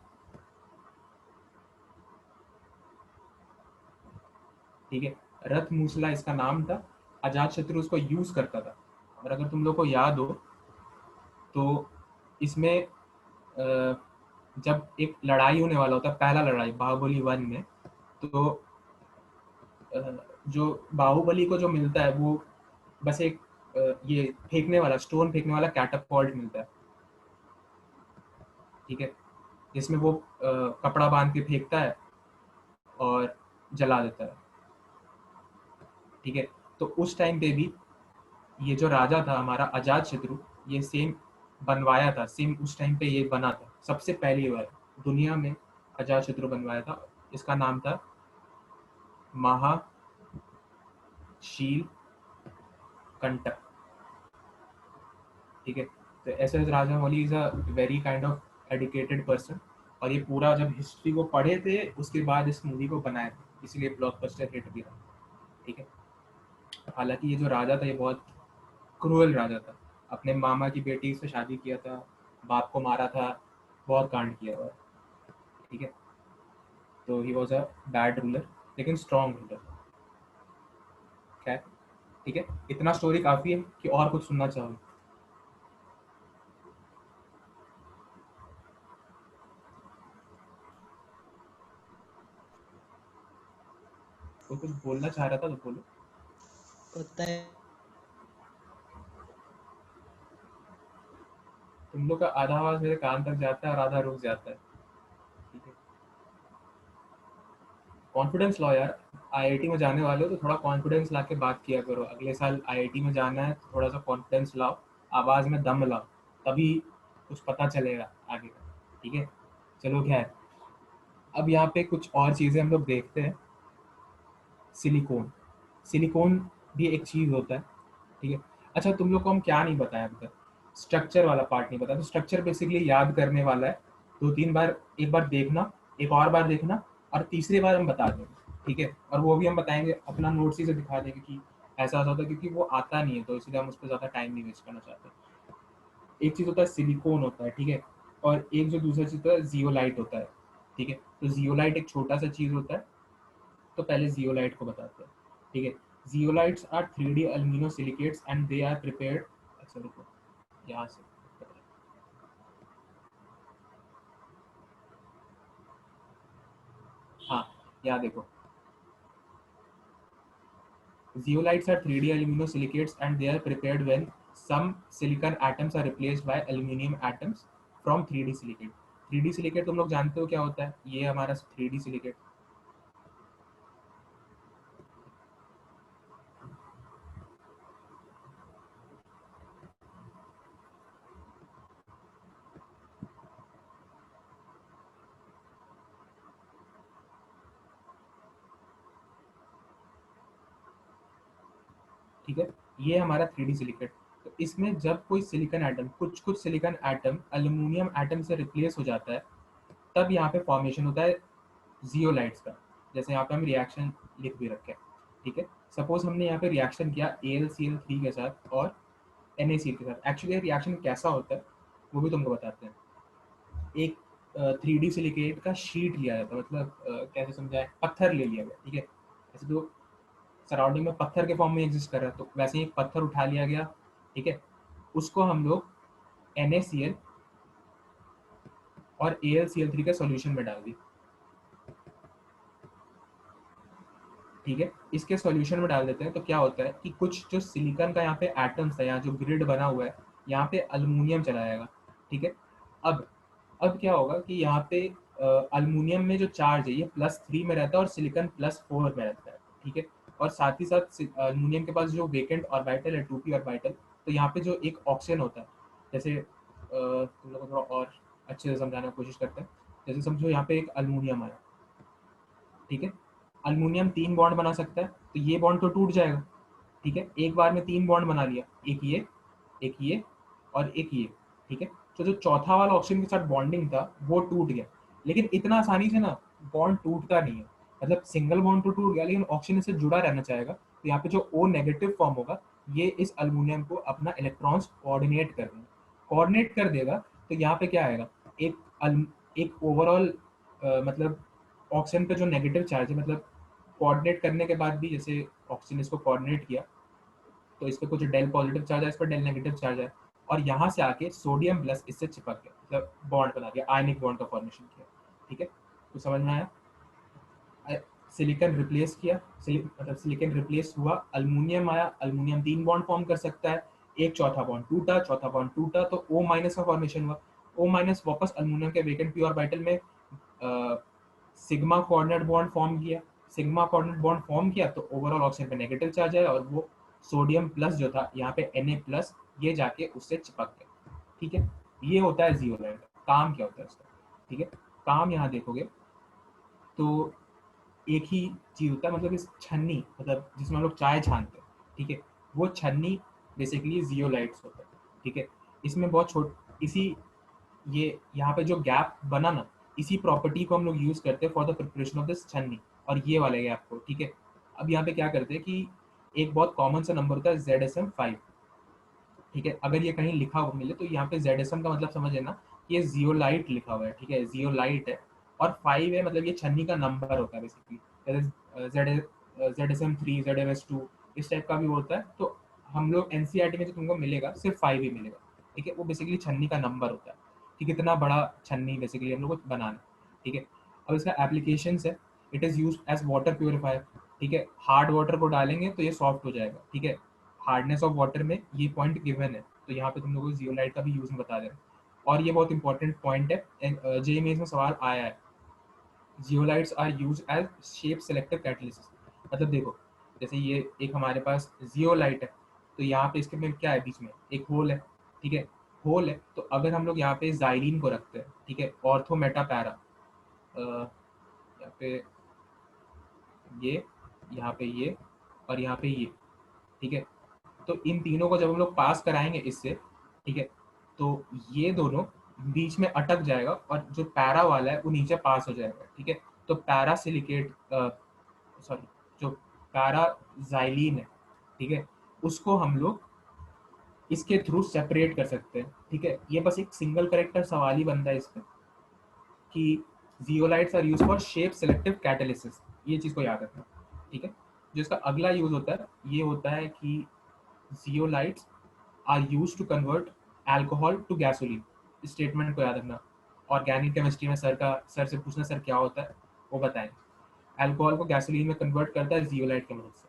ठीक है। रथ मूसला इसका नाम था। अजात शत्रु उसको यूज करता था। और अगर तुम लोग को याद हो तो इसमें जब एक लड़ाई होने वाला होता है, पहला लड़ाई बाहुबली 1 में, तो जो बाहुबली को जो मिलता है वो बस एक ये फेंकने वाला, स्टोन फेंकने वाला कैटापॉल्ट मिलता है, ठीक है, जिसमें वो कपड़ा बांध के फेंकता है और जला देता है, ठीक है। तो उस टाइम पे भी ये जो राजा था हमारा अजात शत्रु, ये सेम बनवाया था, सेम उस टाइम पे ये बना था, सबसे पहली बार दुनिया में अजात शत्रु बनवाया था। इसका नाम था महाशील कंटक, ठीक है। तो ऐसे Rajamouli is a very kind of educated person, और ये पूरा जब हिस्ट्री को पढ़े थे उसके बाद इस मूवी को बनाए थे, इसलिए ब्लॉकबस्टर हिट भी रहा, ठीक है। हालांकि ये जो राजा था ये बहुत क्रूअल राजा था, अपने मामा की बेटी से शादी किया था, बाप को मारा था, बहुत कांड किया हुआ, ठीक है। तो he was a bad ruler लेकिन स्ट्रॉन्ग रूलर, खैर, ठीक है। इतना स्टोरी काफी है कि और कुछ सुनना चाहोगे? कोई कुछ बोलना चाह रहा था तो बोलो। तुम लोग का आधा आवाज मेरे कान तक जाता है और आधा रुक जाता है, ठीक है। कॉन्फिडेंस लाओ यार, आईआईटी में जाने वाले हो तो थोड़ा कॉन्फिडेंस ला के बात किया करो। अगले साल आईआईटी में जाना है तो थोड़ा सा कॉन्फिडेंस लाओ, आवाज में दम लाओ, तभी कुछ पता चलेगा आगे का, ठीक है। चलो खैर, अब यहाँ पे कुछ और चीजें हम लोग देखते हैं। सिलिकॉन, सिलिकॉन भी एक चीज होता है, ठीक है। अच्छा, तुम लोग को हम क्या नहीं बताया अभी तक, स्ट्रक्चर वाला पार्ट नहीं बताया। तो स्ट्रक्चर बेसिकली याद करने वाला है, 2-3 बार, एक बार देखना, एक और बार देखना, और तीसरी बार हम बता देंगे, ठीक है। और वो भी हम बताएंगे, अपना नोट्स ही से दिखा देंगे कि ऐसा ऐसा होता है, क्योंकि वो आता नहीं है तो इसलिए हम उस पर ज़्यादा टाइम नहीं वेस्ट करना चाहते। एक चीज़ होता है सिलिकॉन होता है, ठीक है, और एक जो दूसरा चीज़ होता है जियोलाइट होता है, ठीक है। तो जियोलाइट एक छोटा सा चीज़ होता है, तो पहले जियोलाइट को बताते हैं, ठीक है। Zeolites are 3D alumino silicates and they are prepared, अच्छा रुको यहाँ से, हाँ यहाँ देखो, zeolites are 3D aluminosilicates and they are prepared when some silicon atoms are replaced by aluminium atoms from 3D silicate। 3D silicate तुम लोग जानते हो क्या होता है? ये हमारा 3D silicate, ठीक है। ये हमारा 3D सिलिकेट। तो इसमें जब कोई सिलिकॉन एटम, कुछ सिलिकॉन एटम अल्यूमिनियम एटम से रिप्लेस हो जाता है, तब यहाँ पे फॉर्मेशन होता है जियोलाइट्स का। जैसे यहाँ पे हम रिएक्शन लिख भी रखे हैं, ठीक है। सपोज हमने यहाँ पे रिएक्शन किया AlCl3 के साथ और NaCl के साथ। एक्चुअली रिएक्शन कैसा होता है वो भी तुमको बताते हैं। एक 3D सिलिकेट का शीट लिया जाता है, मतलब कैसे समझाए, पत्थर ले लिया गया, ठीक है। ऐसे तो सराउंडिंग में पत्थर के फॉर्म में एग्जिस्ट कर रहा है, तो वैसे ही एक पत्थर उठा लिया गया, ठीक है। उसको हम लोग NaCl और AlCl3 के सॉल्यूशन में डाल दी, ठीक है। इसके सॉल्यूशन में डाल देते हैं तो क्या होता है कि कुछ जो सिलिकॉन का यहाँ पे एटम्स है, यहाँ जो ग्रिड बना हुआ है, यहाँ पे अल्युमिनियम चला जाएगा, ठीक है। अब क्या होगा कि यहाँ पे अल्युमिनियम में जो चार्ज है ये +3 में रहता है और सिलिकॉन +4 में रहता है, ठीक है। और साथ ही साथ अल्युमिनियम के पास जो वेकेंट ऑर्बिटल है 2p ऑर्बिटल, तो यहाँ पे जो एक ऑक्सीजन होता है, जैसे तुम लोग को थोड़ा और अच्छे से समझाने की कोशिश करते हैं। जैसे समझो यहाँ पे एक अल्युमिनियम आया, ठीक है। अल्युमिनियम 3 बॉन्ड बना सकता है, तो ये बॉन्ड तो टूट जाएगा, ठीक है। एक बार में 3 बॉन्ड बना लिया, एक ये और एक ये, ठीक है। तो जो चौथा वाला ऑक्सीजन के साथ बॉन्डिंग था वो टूट गया, लेकिन इतना आसानी से ना बॉन्ड टूटता नहीं है। मतलब सिंगल बॉन्ड तो टूट गया, लेकिन ऑक्सीजन से जुड़ा रहना चाहेगा, तो यहाँ पे जो O नेगेटिव फॉर्म होगा ये इस अल्युमिनियम को अपना इलेक्ट्रॉन्स कोऑर्डिनेट कर देगा, कोऑर्डिनेट कर देगा। तो यहाँ पे क्या आएगा, एक ओवरऑल मतलब ऑक्सीजन पे जो नेगेटिव चार्ज है, मतलब कोऑर्डिनेट करने के बाद भी जैसे ऑक्सीजन इसको कोऑर्डिनेट किया तो इस पर कुछ डेल पॉजिटिव चार्ज है, इस पर डेल नेगेटिव चार्ज है, और यहाँ से आके सोडियम प्लस इससे चिपक गया, मतलब बॉन्ड बना दिया, आयनिक बॉन्ड का फॉर्मेशन किया। ठीक है, तो समझ में आया। सिलिकॉन रिप्लेस किया, मतलब सिलिकॉन रिप्लेस हुआ, अल्युमिनियम आया, अल्युमिनियम 3 बॉन्ड फॉर्म कर सकता है, एक चौथा बॉन्ड टूटा, चौथा बॉन्ड टूटा तो O माइनस का फॉर्मेशन हुआ। O माइनस वापस अल्युमिनियम के वेकेंट पी ऑर्बिटल में सिग्मा कोऑर्डिनेट बॉन्ड फॉर्म किया, सिग्मा कोऑर्डिनेट बॉन्ड फॉर्म किया तो ओवरऑल ऑक्सीजन पे नेगेटिव चार्ज है, और वो सोडियम प्लस जो था यहाँ पे Na प्लस ये जाके उससे चिपक गया। ठीक है, ये होता है जियोलाइट। काम क्या होता है इसका, ठीक है, काम यहाँ देखोगे तो एक ही चीज होता है, मतलब इस छन्नी, मतलब जिसमें हम लोग चाय छानते हैं, ठीक है, वो छन्नी बेसिकली जियोलाइट्स होता है। ठीक है, इसमें बहुत इसी ये यहाँ पे जो गैप बना ना, इसी प्रॉपर्टी को हम लोग यूज करते हैं for the preparation of this छन्नी, और ये वाले गैप को। ठीक है, अब यहाँ पे क्या करते हैं कि एक बहुत कॉमन सा नंबर होता है ZSM5। ठीक है, अगर ये कहीं लिखा हुआ मिले तो यहाँ पे ZSM का मतलब समझ लेना ये जियोलाइट लिखा हुआ है। ठीक है, जियोलाइट है, और 5 है, मतलब ये छन्नी का नंबर होता है बेसिकली। ZSM3, ZMS2 इस टाइप का भी होता है। तो हम लोग NCERT में जो तुमको मिलेगा सिर्फ 5 ही मिलेगा। ठीक है, वो बेसिकली छन्नी का नंबर होता है कि कितना बड़ा छन्नी बेसिकली हम लोग को बनाना। ठीक है, अब इसका एप्लीकेशंस है, it is use as water purifier. ठीक है, हार्ड वाटर को डालेंगे तो ये सॉफ्ट हो जाएगा। ठीक है, हार्डनेस ऑफ वाटर में ये पॉइंट गिवन है, तो यहाँ पे तुम लोगों को जियोलाइट का भी यूज में बता दें। और ये बहुत इंपॉर्टेंट पॉइंट है, JEE में सवाल आया है, zeolites are use as shape selective catalysis. मतलब देखो, जैसे ये एक हमारे पास जियोलाइट है, तो यहाँ पे इसके में क्या है, बीच में एक होल है। ठीक है, होल है, तो अगर हम लोग यहाँ पे जाइलिन को रखते हैं, ठीक है, ऑर्थो मेटा पैरा, यहाँ पे ये, यहाँ पे ये, और यहाँ पे ये। ठीक है, तो इन तीनों को जब हम लोग पास कराएंगे इससे, ठीक है, तो ये दोनों बीच में अटक जाएगा, और जो पैरा वाला है वो नीचे पास हो जाएगा। ठीक है, तो पैरा सिलिकेट, सॉरी, जो पैराजाइलिन है, ठीक है, उसको हम लोग इसके थ्रू सेपरेट कर सकते हैं। ठीक है, ये बस एक सिंगल करेक्टर सवाल ही बनता है इसमें कि zeolites are use for shape selective catalysis, ये चीज़ को याद रखना। ठीक है, जो इसका अगला यूज होता है ये होता है कि zeolites are use to convert alcohol to gasoline. इस स्टेटमेंट को याद रखना। ऑर्गेनिक केमिस्ट्री में सर से पूछना सर क्या होता है, वो बताएं। अल्कोहल को गैसोलीन में कन्वर्ट करता है जियोलाइट की मदद से।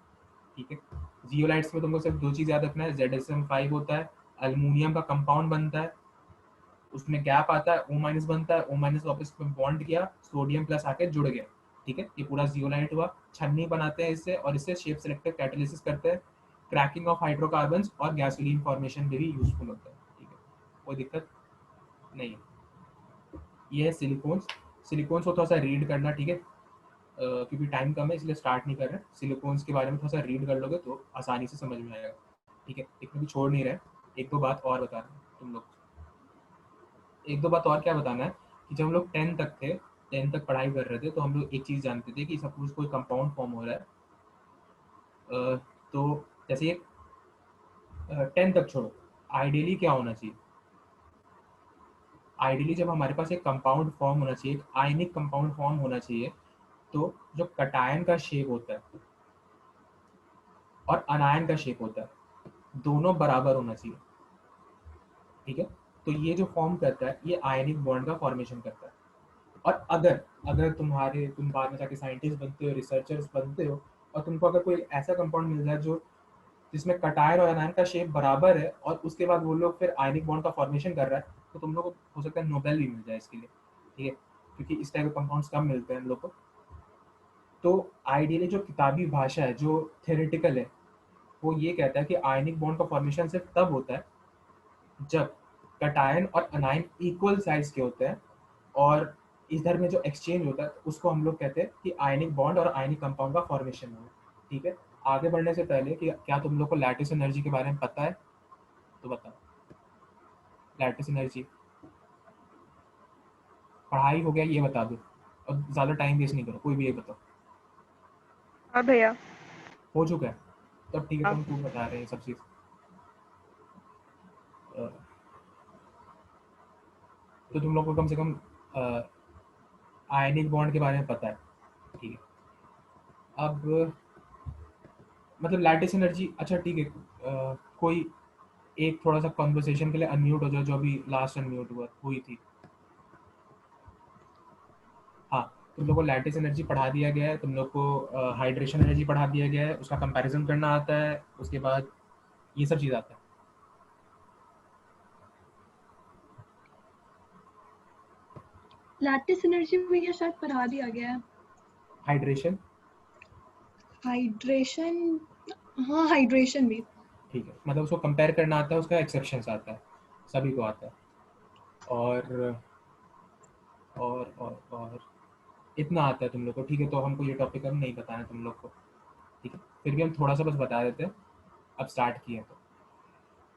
ठीक है, जियोलाइट्स में तुमको सिर्फ 2 चीज़ याद रखना है, ZSM5 होता है, अल्युमिनियम का कंपाउंड बनता है, उसमें गैप आता है, O माइनस बनता है, O माइनस वापस में बॉन्ड किया, सोडियम प्लस आके जुड़ गया। ठीक है, ये पूरा जियोलाइट हुआ। छन्नी बनाते हैं इससे, और इससे शेप सेलेक्टिव कैटालिसिस करते हैं, क्रैकिंग ऑफ हाइड्रोकार्बन्स और गैसोलीन फॉर्मेशन में भी यूजफुल होता है। ठीक है, कोई दिक्कत नहीं है। ये है सिलिकॉन्स। सिलिकॉन्स को थोड़ा सा रीड करना, ठीक है, क्योंकि टाइम कम है इसलिए स्टार्ट नहीं कर रहे। सिलिकॉन्स के बारे में थोड़ा सा रीड कर लोगे तो आसानी से समझ में आएगा। ठीक है, एक भी छोड़ नहीं रहे। एक दो बात और बताना है तुम लोग, एक दो बात और क्या बताना है कि जब हम लोग 10 तक थे, 10 तक पढ़ाई कर रहे थे, तो हम लोग एक चीज़ जानते थे कि सपोज कोई कंपाउंड फॉर्म हो रहा है, तो जैसे ये 10 तक छोड़ो, आइडियली क्या होना चाहिए, आइडियली जब हमारे पास एक कंपाउंड फॉर्म होना चाहिए, एक आयनिक कंपाउंड फॉर्म होना चाहिए, तो जो कटायन का शेप होता है और अनायन का शेप होता है, दोनों बराबर होना चाहिए। ठीक है, तो ये जो फॉर्म करता है ये आयनिक बॉन्ड का फॉर्मेशन करता है। और अगर तुम बाद में जाके साइंटिस्ट बनते हो, रिसर्चर्स बनते हो, और तुमको अगर कोई ऐसा कंपाउंड मिल जाए जो जिसमें कटायन और अनायन का शेप बराबर है, और उसके बाद वो लोग फिर आयनिक बॉन्ड का फॉर्मेशन कर रहा है, तो तुम लोग को हो सकता है नोबेल भी मिल जाए इसके लिए। ठीक है, क्योंकि इस टाइप के कंपाउंड्स कम मिलते हैं हम लोग को। तो आइडियली जो किताबी भाषा है, जो थ्योरेटिकल है, वो ये कहता है कि आयनिक बॉन्ड का फॉर्मेशन सिर्फ तब होता है जब कटायन और अनायन इक्वल साइज के होते हैं, और इधर में जो एक्सचेंज होता है उसको हम लोग कहते हैं कि आयनिक बॉन्ड और आयनिक कंपाउंड का फॉर्मेशन हो। ठीक है, आगे बढ़ने से पहले कि क्या तुम लोग को लैटिस एनर्जी के बारे में पता है, तो बताओ। लैटिस एनर्जी पढ़ाई हो गया, ये बता दो, और ज़्यादा टाइम वेस्ट नहीं करो, कोई भी ये बताओ। हाँ भैया, हो चुका है। तब ठीक है, हाँ। तुम खूब बता रहे हैं सब चीज़। तो तुम लोग को कम से कम आयनिक बॉन्ड के बारे में पता है, ठीक है। अब मतलब लैटिस एनर्जी, अच्छा ठीक है, कोई एक थोड़ा सा कॉन्वर्सेशन के लिए अनम्यूट हो जाओ, जो अभी लास्ट अनम्यूट हुई थी। हाँ, तुम लोग को लैटिस एनर्जी पढ़ा दिया गया है, तुम लोग को हाइड्रेशन एनर्जी पढ़ा दिया गया है, उसका कंपैरिजन करना आता है, उसके बाद ये सब चीज़ आता है। लैटिस एनर्जी में क्या शायद पढ़ा दिया गया है। हाइड्रेशन, हाइड्रेशन, हाँ हाइड्रेशन भी। ठीक है, मतलब उसको कंपेयर करना आता है, उसका एक्सेप्शंस आता है, सभी को आता है। और और इतना आता है तुम लोग को, ठीक है। तो हमको ये टॉपिक अब नहीं बताना तुम लोग को, ठीक है। फिर भी हम थोड़ा सा बस बता देते हैं, अब स्टार्ट किए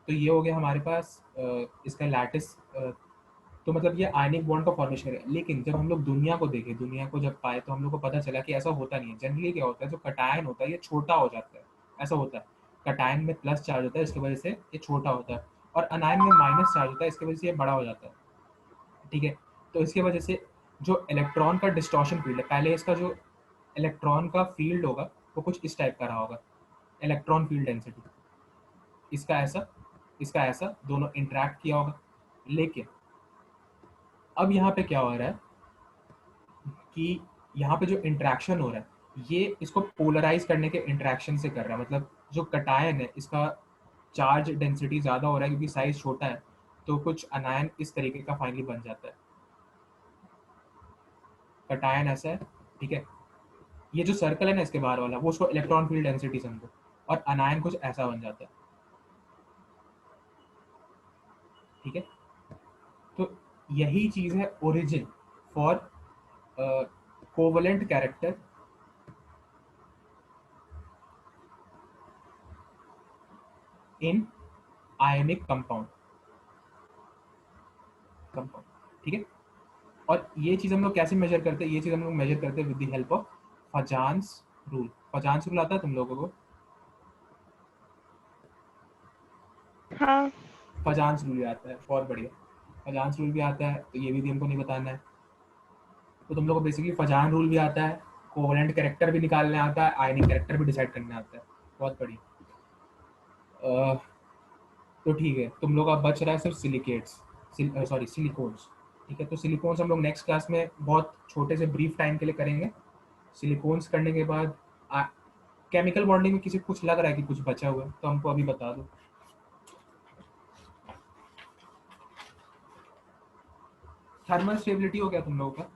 तो ये हो गया हमारे पास इसका लैटिस। तो मतलब ये आयनिक बॉन्ड का फॉर्मेशन है। लेकिन जब हम लोग दुनिया को देखे, दुनिया को जब पाए, तो हम लोग को पता चला कि ऐसा होता नहीं है। जनरली क्या होता है, जो कटायन होता है ये छोटा हो जाता है, ऐसा होता है। कटायन में प्लस चार्ज होता है, इसकी वजह से ये छोटा होता है, और अनायन में माइनस चार्ज होता है, इसकी वजह से ये बड़ा हो जाता है, ठीक है। तो इसकी वजह से जो इलेक्ट्रॉन का डिस्टॉर्शन फील्ड है, पहले इसका जो इलेक्ट्रॉन का फील्ड होगा वो कुछ इस टाइप का रहा होगा, इलेक्ट्रॉन फील्ड डेंसिटी, इसका ऐसा दोनों इंटरेक्ट किया होगा। लेकिन अब यहाँ पे क्या हो रहा है कि यहाँ पे जो इंटरेक्शन हो रहा है ये इसको पोलराइज करने के इंटरेक्शन से कर रहा है। मतलब जो कटायन है इसका चार्ज डेंसिटी ज़्यादा हो रहा है क्योंकि साइज छोटा है, तो कुछ अनायन इस तरीके का फाइनली बन जाता है। कटायन ऐसा है, ठीक है। ये जो सर्कल है ना इसके बाहर वाला, वो उसको इलेक्ट्रॉन फील्ड डेंसिटी समझो, और अनायन कुछ ऐसा बन जाता है, ठीक है। तो यही चीज़ है origin for covalent character in ionic compound, ठीक है। और ये चीज़ हम लोग कैसे मेजर करते हैं, ये चीज़ हम लोग मेजर करते हैं with the help of फजान्स rule. फजान्स rule आता है तुम लोगों को? हाँ। फजान्स रूल भी आता है, बहुत बढ़िया। फजान्स रूल भी आता है, तो ये भी हमको नहीं बताना है। तो तुम लोग को बेसिकली फजान रूल भी आता है, कोवलेंट कैरेक्टर भी निकालने आता है, आयनिक कैरेक्टर भी डिसाइड करने आता है, बहुत बढ़िया। तो ठीक है, तुम लोग का बच रहा है सिर्फ सिलिकेट्स, सॉरी सिलिकॉन्स, ठीक है। तो सिलिकॉन्स हम लोग नेक्स्ट क्लास में बहुत छोटे से ब्रीफ टाइम के लिए करेंगे। सिलिकॉन्स करने के बाद केमिकल बॉन्डिंग में किसी को कुछ लग रहा है कि कुछ बचा हुआ है तो हमको अभी बता दो। थर्मल स्टेबिलिटी हो गया तुम लोगों का?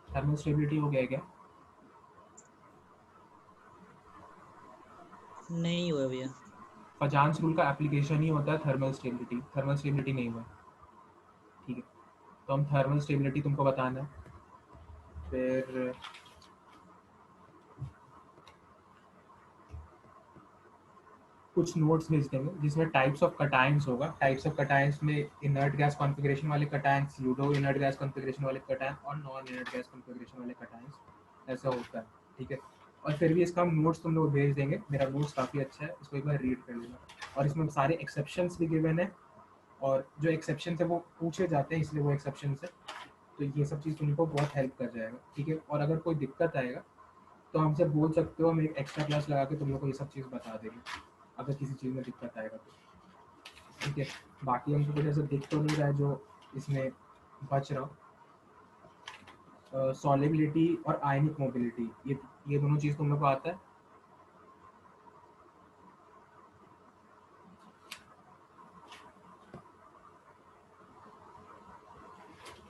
थर्मल स्टेबिलिटी हो गया है क्या? नहीं हुआ भैया। फजान्स रूल का एप्लीकेशन ही होता है थर्मल स्टेबिलिटी, थर्मल स्टेबिलिटी नहीं हुआ, ठीक है। तो हम थर्मल स्टेबिलिटी तुमको बताना है। फिर कुछ नोट्स भेज देंगे जिसमें टाइप्स ऑफ कटायंस होगा। टाइप्स ऑफ कटायंस में इनर्ट गैस कॉन्फ़िगरेशन वाले कटायंस, यूडो इनर्ट गैस कॉन्फ़िगरेशन वाले कटायन, और नॉन इनर्ट गैस कॉन्फ़िगरेशन वाले कटायंस, ऐसा होता है, ठीक है। और फिर भी इसका हम नोट्स तुम लोग भेज देंगे। मेरा नोट्स काफ़ी अच्छा है, इसको एक बार रीड कर लेना। और इसमें सारे एक्सेप्शंस भी गिवन है, और जो एक्सेप्शन है वो पूछे जाते हैं, इसलिए वो एक्सेप्शन है। तो ये सब चीज़ तुमको बहुत हेल्प कर जाएगा, ठीक है। और अगर कोई दिक्कत आएगा तो हमसे बोल सकते हो, हम एक एक्स्ट्रा क्लास लगा के तुम लोग को ये सब चीज़ बता देंगे अगर किसी चीज़ में दिक्कत आएगा तो, ठीक है। बाकी हमको कुछ ऐसा दिख तो नहीं रहा है जो इसमें बच रहा हो। सॉलिबिलिटी और आयनिक मोबिलिटी, ये दोनों चीज़ तुम लोग को आता है?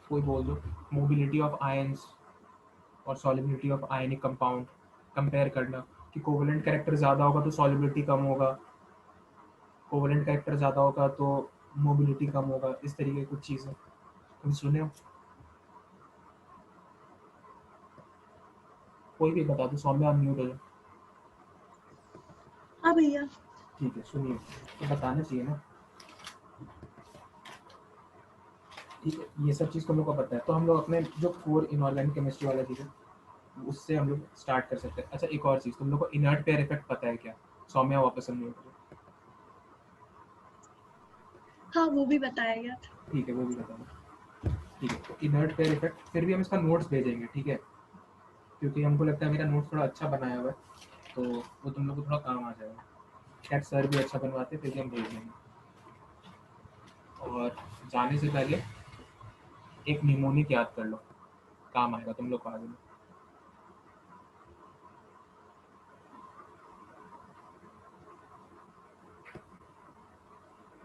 कोई बोल दो। मोबिलिटी ऑफ आयंस और solubility of ionic compound compare करना, कि कोवलेंट कैरेक्टर ज़्यादा होगा तो सॉलिबिलिटी कम होगा, कोवलेंट कैरेक्टर ज़्यादा होगा तो मोबिलिटी कम होगा, इस तरीके की कुछ चीज़ें तुम सुने हो? कोई भी बता दो। सौम्या म्यूट हो जाए। हाँ भैया। ठीक है, सुनिए, तो बताना चाहिए ना, ठीक है, ये सब चीज़ तुम लोग को पता है, तो हम लोग अपने जो कोर इनऑर्गेनिक केमिस्ट्री वाला चीज़ है उससे हम लोग स्टार्ट कर सकते हैं। अच्छा, एक और चीज़, तुम लोग को इनर्ट पेयर इफेक्ट पता है क्या? सौम्या वापस हम लोग को, हाँ वो भी बताया गया था। ठीक है, वो भी बताना। ठीक है, तो इनर्ट पेयर इफेक्ट फिर भी हम इसका नोट्स भेजेंगे, ठीक है, क्योंकि हमको लगता है मेरा नोट्स थोड़ा अच्छा बनाया हुआ है, तो वो तुम लोग को थोड़ा काम आ जाएगा। खैर सर भी अच्छा बनवाते, फिर भी हम भेज देंगे। और जाने से पहले एक निमोनिक याद कर लो, काम आएगा तुम लोग को आगे में।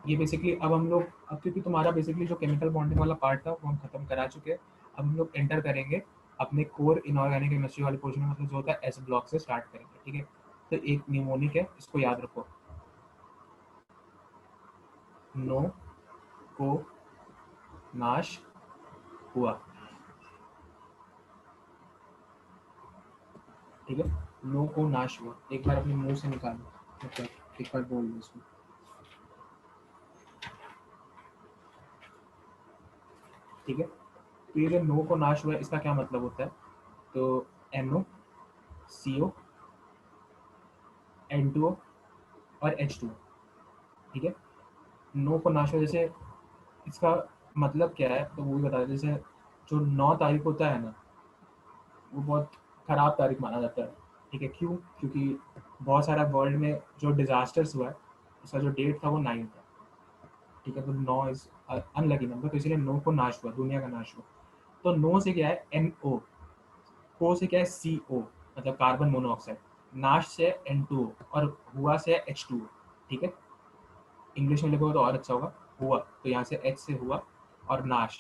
ये बेसिकली अब हम लोग, अब क्योंकि तुम्हारा बेसिकली जो केमिकल बॉन्डिंग वाला पार्ट था वो हम खत्म करा चुके हैं, अब हम लोग एंटर करेंगे अपने कोर इनऑर्गेनिक केमिस्ट्री वाले पोर्शन में, मतलब जो होता है एस ब्लॉक से स्टार्ट करेंगे, ठीक है। तो एक निमोनिक है, इसको याद रखो, नो को नाश हुआ, ठीक है, नो को नाश हुआ। एक बार अपने मुंह से निकालो, मतलब एक बार बोल दो इसको, ठीक है। तो ये जो नो को नाश हुआ है, इसका क्या मतलब होता है? तो NO CO N2O और H2O, ठीक है। नो को नाश हुआ, जैसे इसका मतलब क्या है तो वो भी बता दें। जैसे जो 9 तारीख होता है ना, वो बहुत ख़राब तारीख माना जाता है, ठीक है। क्यों? क्योंकि बहुत सारा वर्ल्ड में जो डिज़ास्टर्स हुआ है उसका जो डेट था वो 9 था, ठीक है। तो 9 इज अनलकी नंबर, तो इसलिए नो को नाश हुआ, दुनिया का नाश हुआ। तो नो से क्या है NO, को से क्या है CO, मतलब कार्बन मोनोऑक्साइड, नाश से N2O और हुआ से H2O, ठीक है। इंग्लिश में लिखोगे तो और अच्छा होगा, हुआ तो यहाँ से H से हुआ और नाश,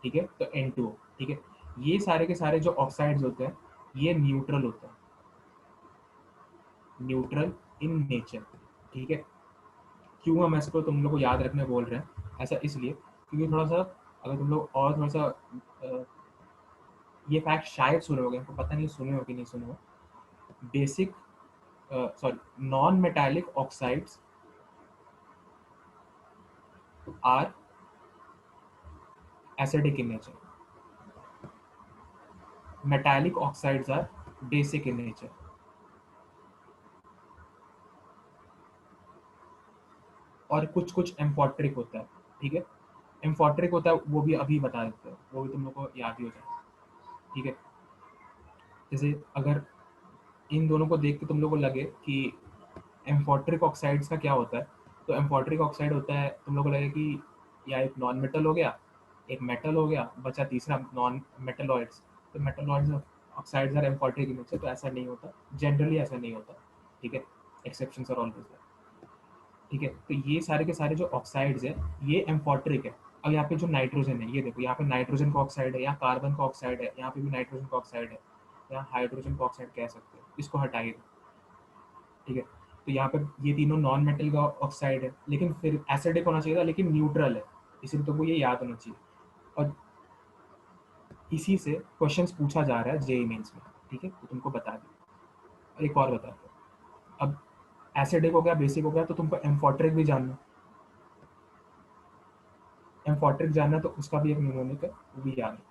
ठीक है, तो N2O, ठीक है। ये सारे के सारे जो ऑक्साइड्स होते हैं ये न्यूट्रल होते हैं, न्यूट्रल इन नेचर, ठीक है। क्यों हम इसको तुम लोग को याद रखने बोल रहे हैं? ऐसा इसलिए क्योंकि थोड़ा सा, अगर तुम लोग और थोड़ा सा ये फैक्ट शायद सुने होगे, हमको पता नहीं सुने हो कि नहीं सुने हो, basic sorry non metallic oxides are acidic in nature, metallic oxides are basic in nature. और कुछ कुछ एम्फोट्रिक होता है, ठीक है। एम्फोट्रिक होता है वो भी अभी बता देते हैं, वो भी तुम लोग को याद ही हो जाए, ठीक है। जैसे अगर इन दोनों को देख के तुम लोग को लगे कि एम्फोट्रिक ऑक्साइड्स का क्या होता है, तो एम्फोट्रिक ऑक्साइड होता है, तुम लोग को लगे कि या एक नॉन मेटल हो गया, एक मेटल हो गया, बचा तीसरा नॉन मेटलॉइड्स, तो metalloids oxides are amphoteric in nature. तो ऐसा नहीं होता, जनरली ऐसा नहीं होता, ठीक है, एक्सेप्शंस आर ऑलवेज देयर, ठीक है। तो ये सारे के सारे जो ऑक्साइड्स है ये एम्फोट्रिक है। अब यहाँ पे जो नाइट्रोजन है, ये देखो यहाँ पे नाइट्रोजन का ऑक्साइड है, यहाँ कार्बन का ऑक्साइड है, यहाँ पे भी नाइट्रोजन का ऑक्साइड है, यहाँ हाइड्रोजन का ऑक्साइड कह सकते हो, इसको हटाइए, ठीक है। तो यहाँ पे ये तीनों नॉन मेटल का ऑक्साइड है, लेकिन फिर एसिडिक होना चाहिए था, लेकिन न्यूट्रल है, इसलिए तुमको ये याद होना चाहिए। और इसी से क्वेश्चंस पूछा जा रहा है जेईई मेंस में, ठीक है, तो तुमको बता दिया। एक और बता दो, अब एसिडिक हो गया, बेसिक हो गया, तो तुमको एम्फोट्रिक भी जानना, एम्फोट्रिक जानना, तो उसका भी एक निमोनिक है, वो भी याद है।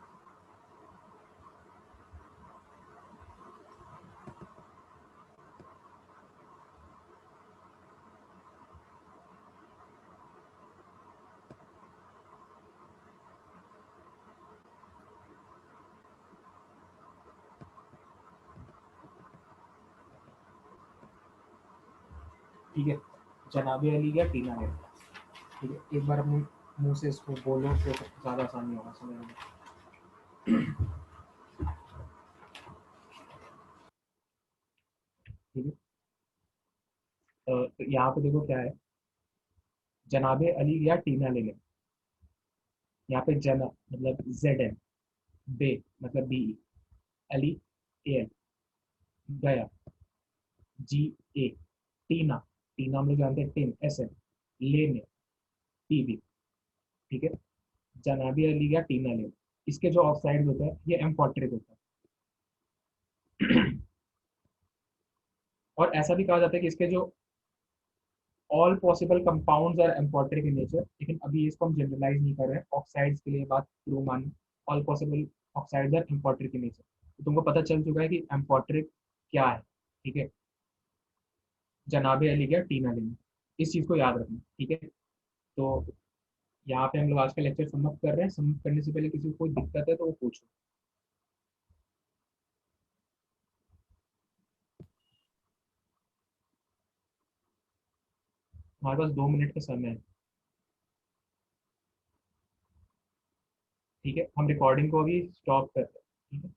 ठीक है, जनाबे अली या टीना है, ठीक है। एक बार अपने मुंह से इसको बोलो तो ज़्यादा आसानी होगा समझने में, ठीक है। तो यहाँ पे देखो क्या है, जनाबे अली या टीना ले लें। यहाँ पे जना मतलब ZN, बे मतलब BE, अली AL, गया GA, टीना, टीना हम लोग जानते हैं टिन SN, लेने TB, ठीक है। जनाबी अली या टीना ले, इसके जो ऑक्साइड होता है ये एम्फोट्रिक होता है। और ऐसा भी कहा जाता है कि इसके जो all possible compounds are amphoteric in nature, लेकिन अभी इसको हम जनरलाइज नहीं कर रहे हैं, ऑक्साइड्स के लिए बात ट्रू मान, all possible oxides are amphoteric in nature. तो तुमको पता चल चुका है कि एम्फोटेरिक क्या है, ठीक है, जनाबे अली गया टीना लेना, इस चीज़ को याद रखना, ठीक है। तो यहाँ पे हम लोग आज का लेक्चर समाप्त कर रहे हैं। समाप्त करने से पहले किसी को कोई दिक्कत है तो वो पूछो। हमारे पास 2 मिनट का समय है, ठीक है। हम रिकॉर्डिंग को अभी स्टॉप कर रहे हैं, ठीक है।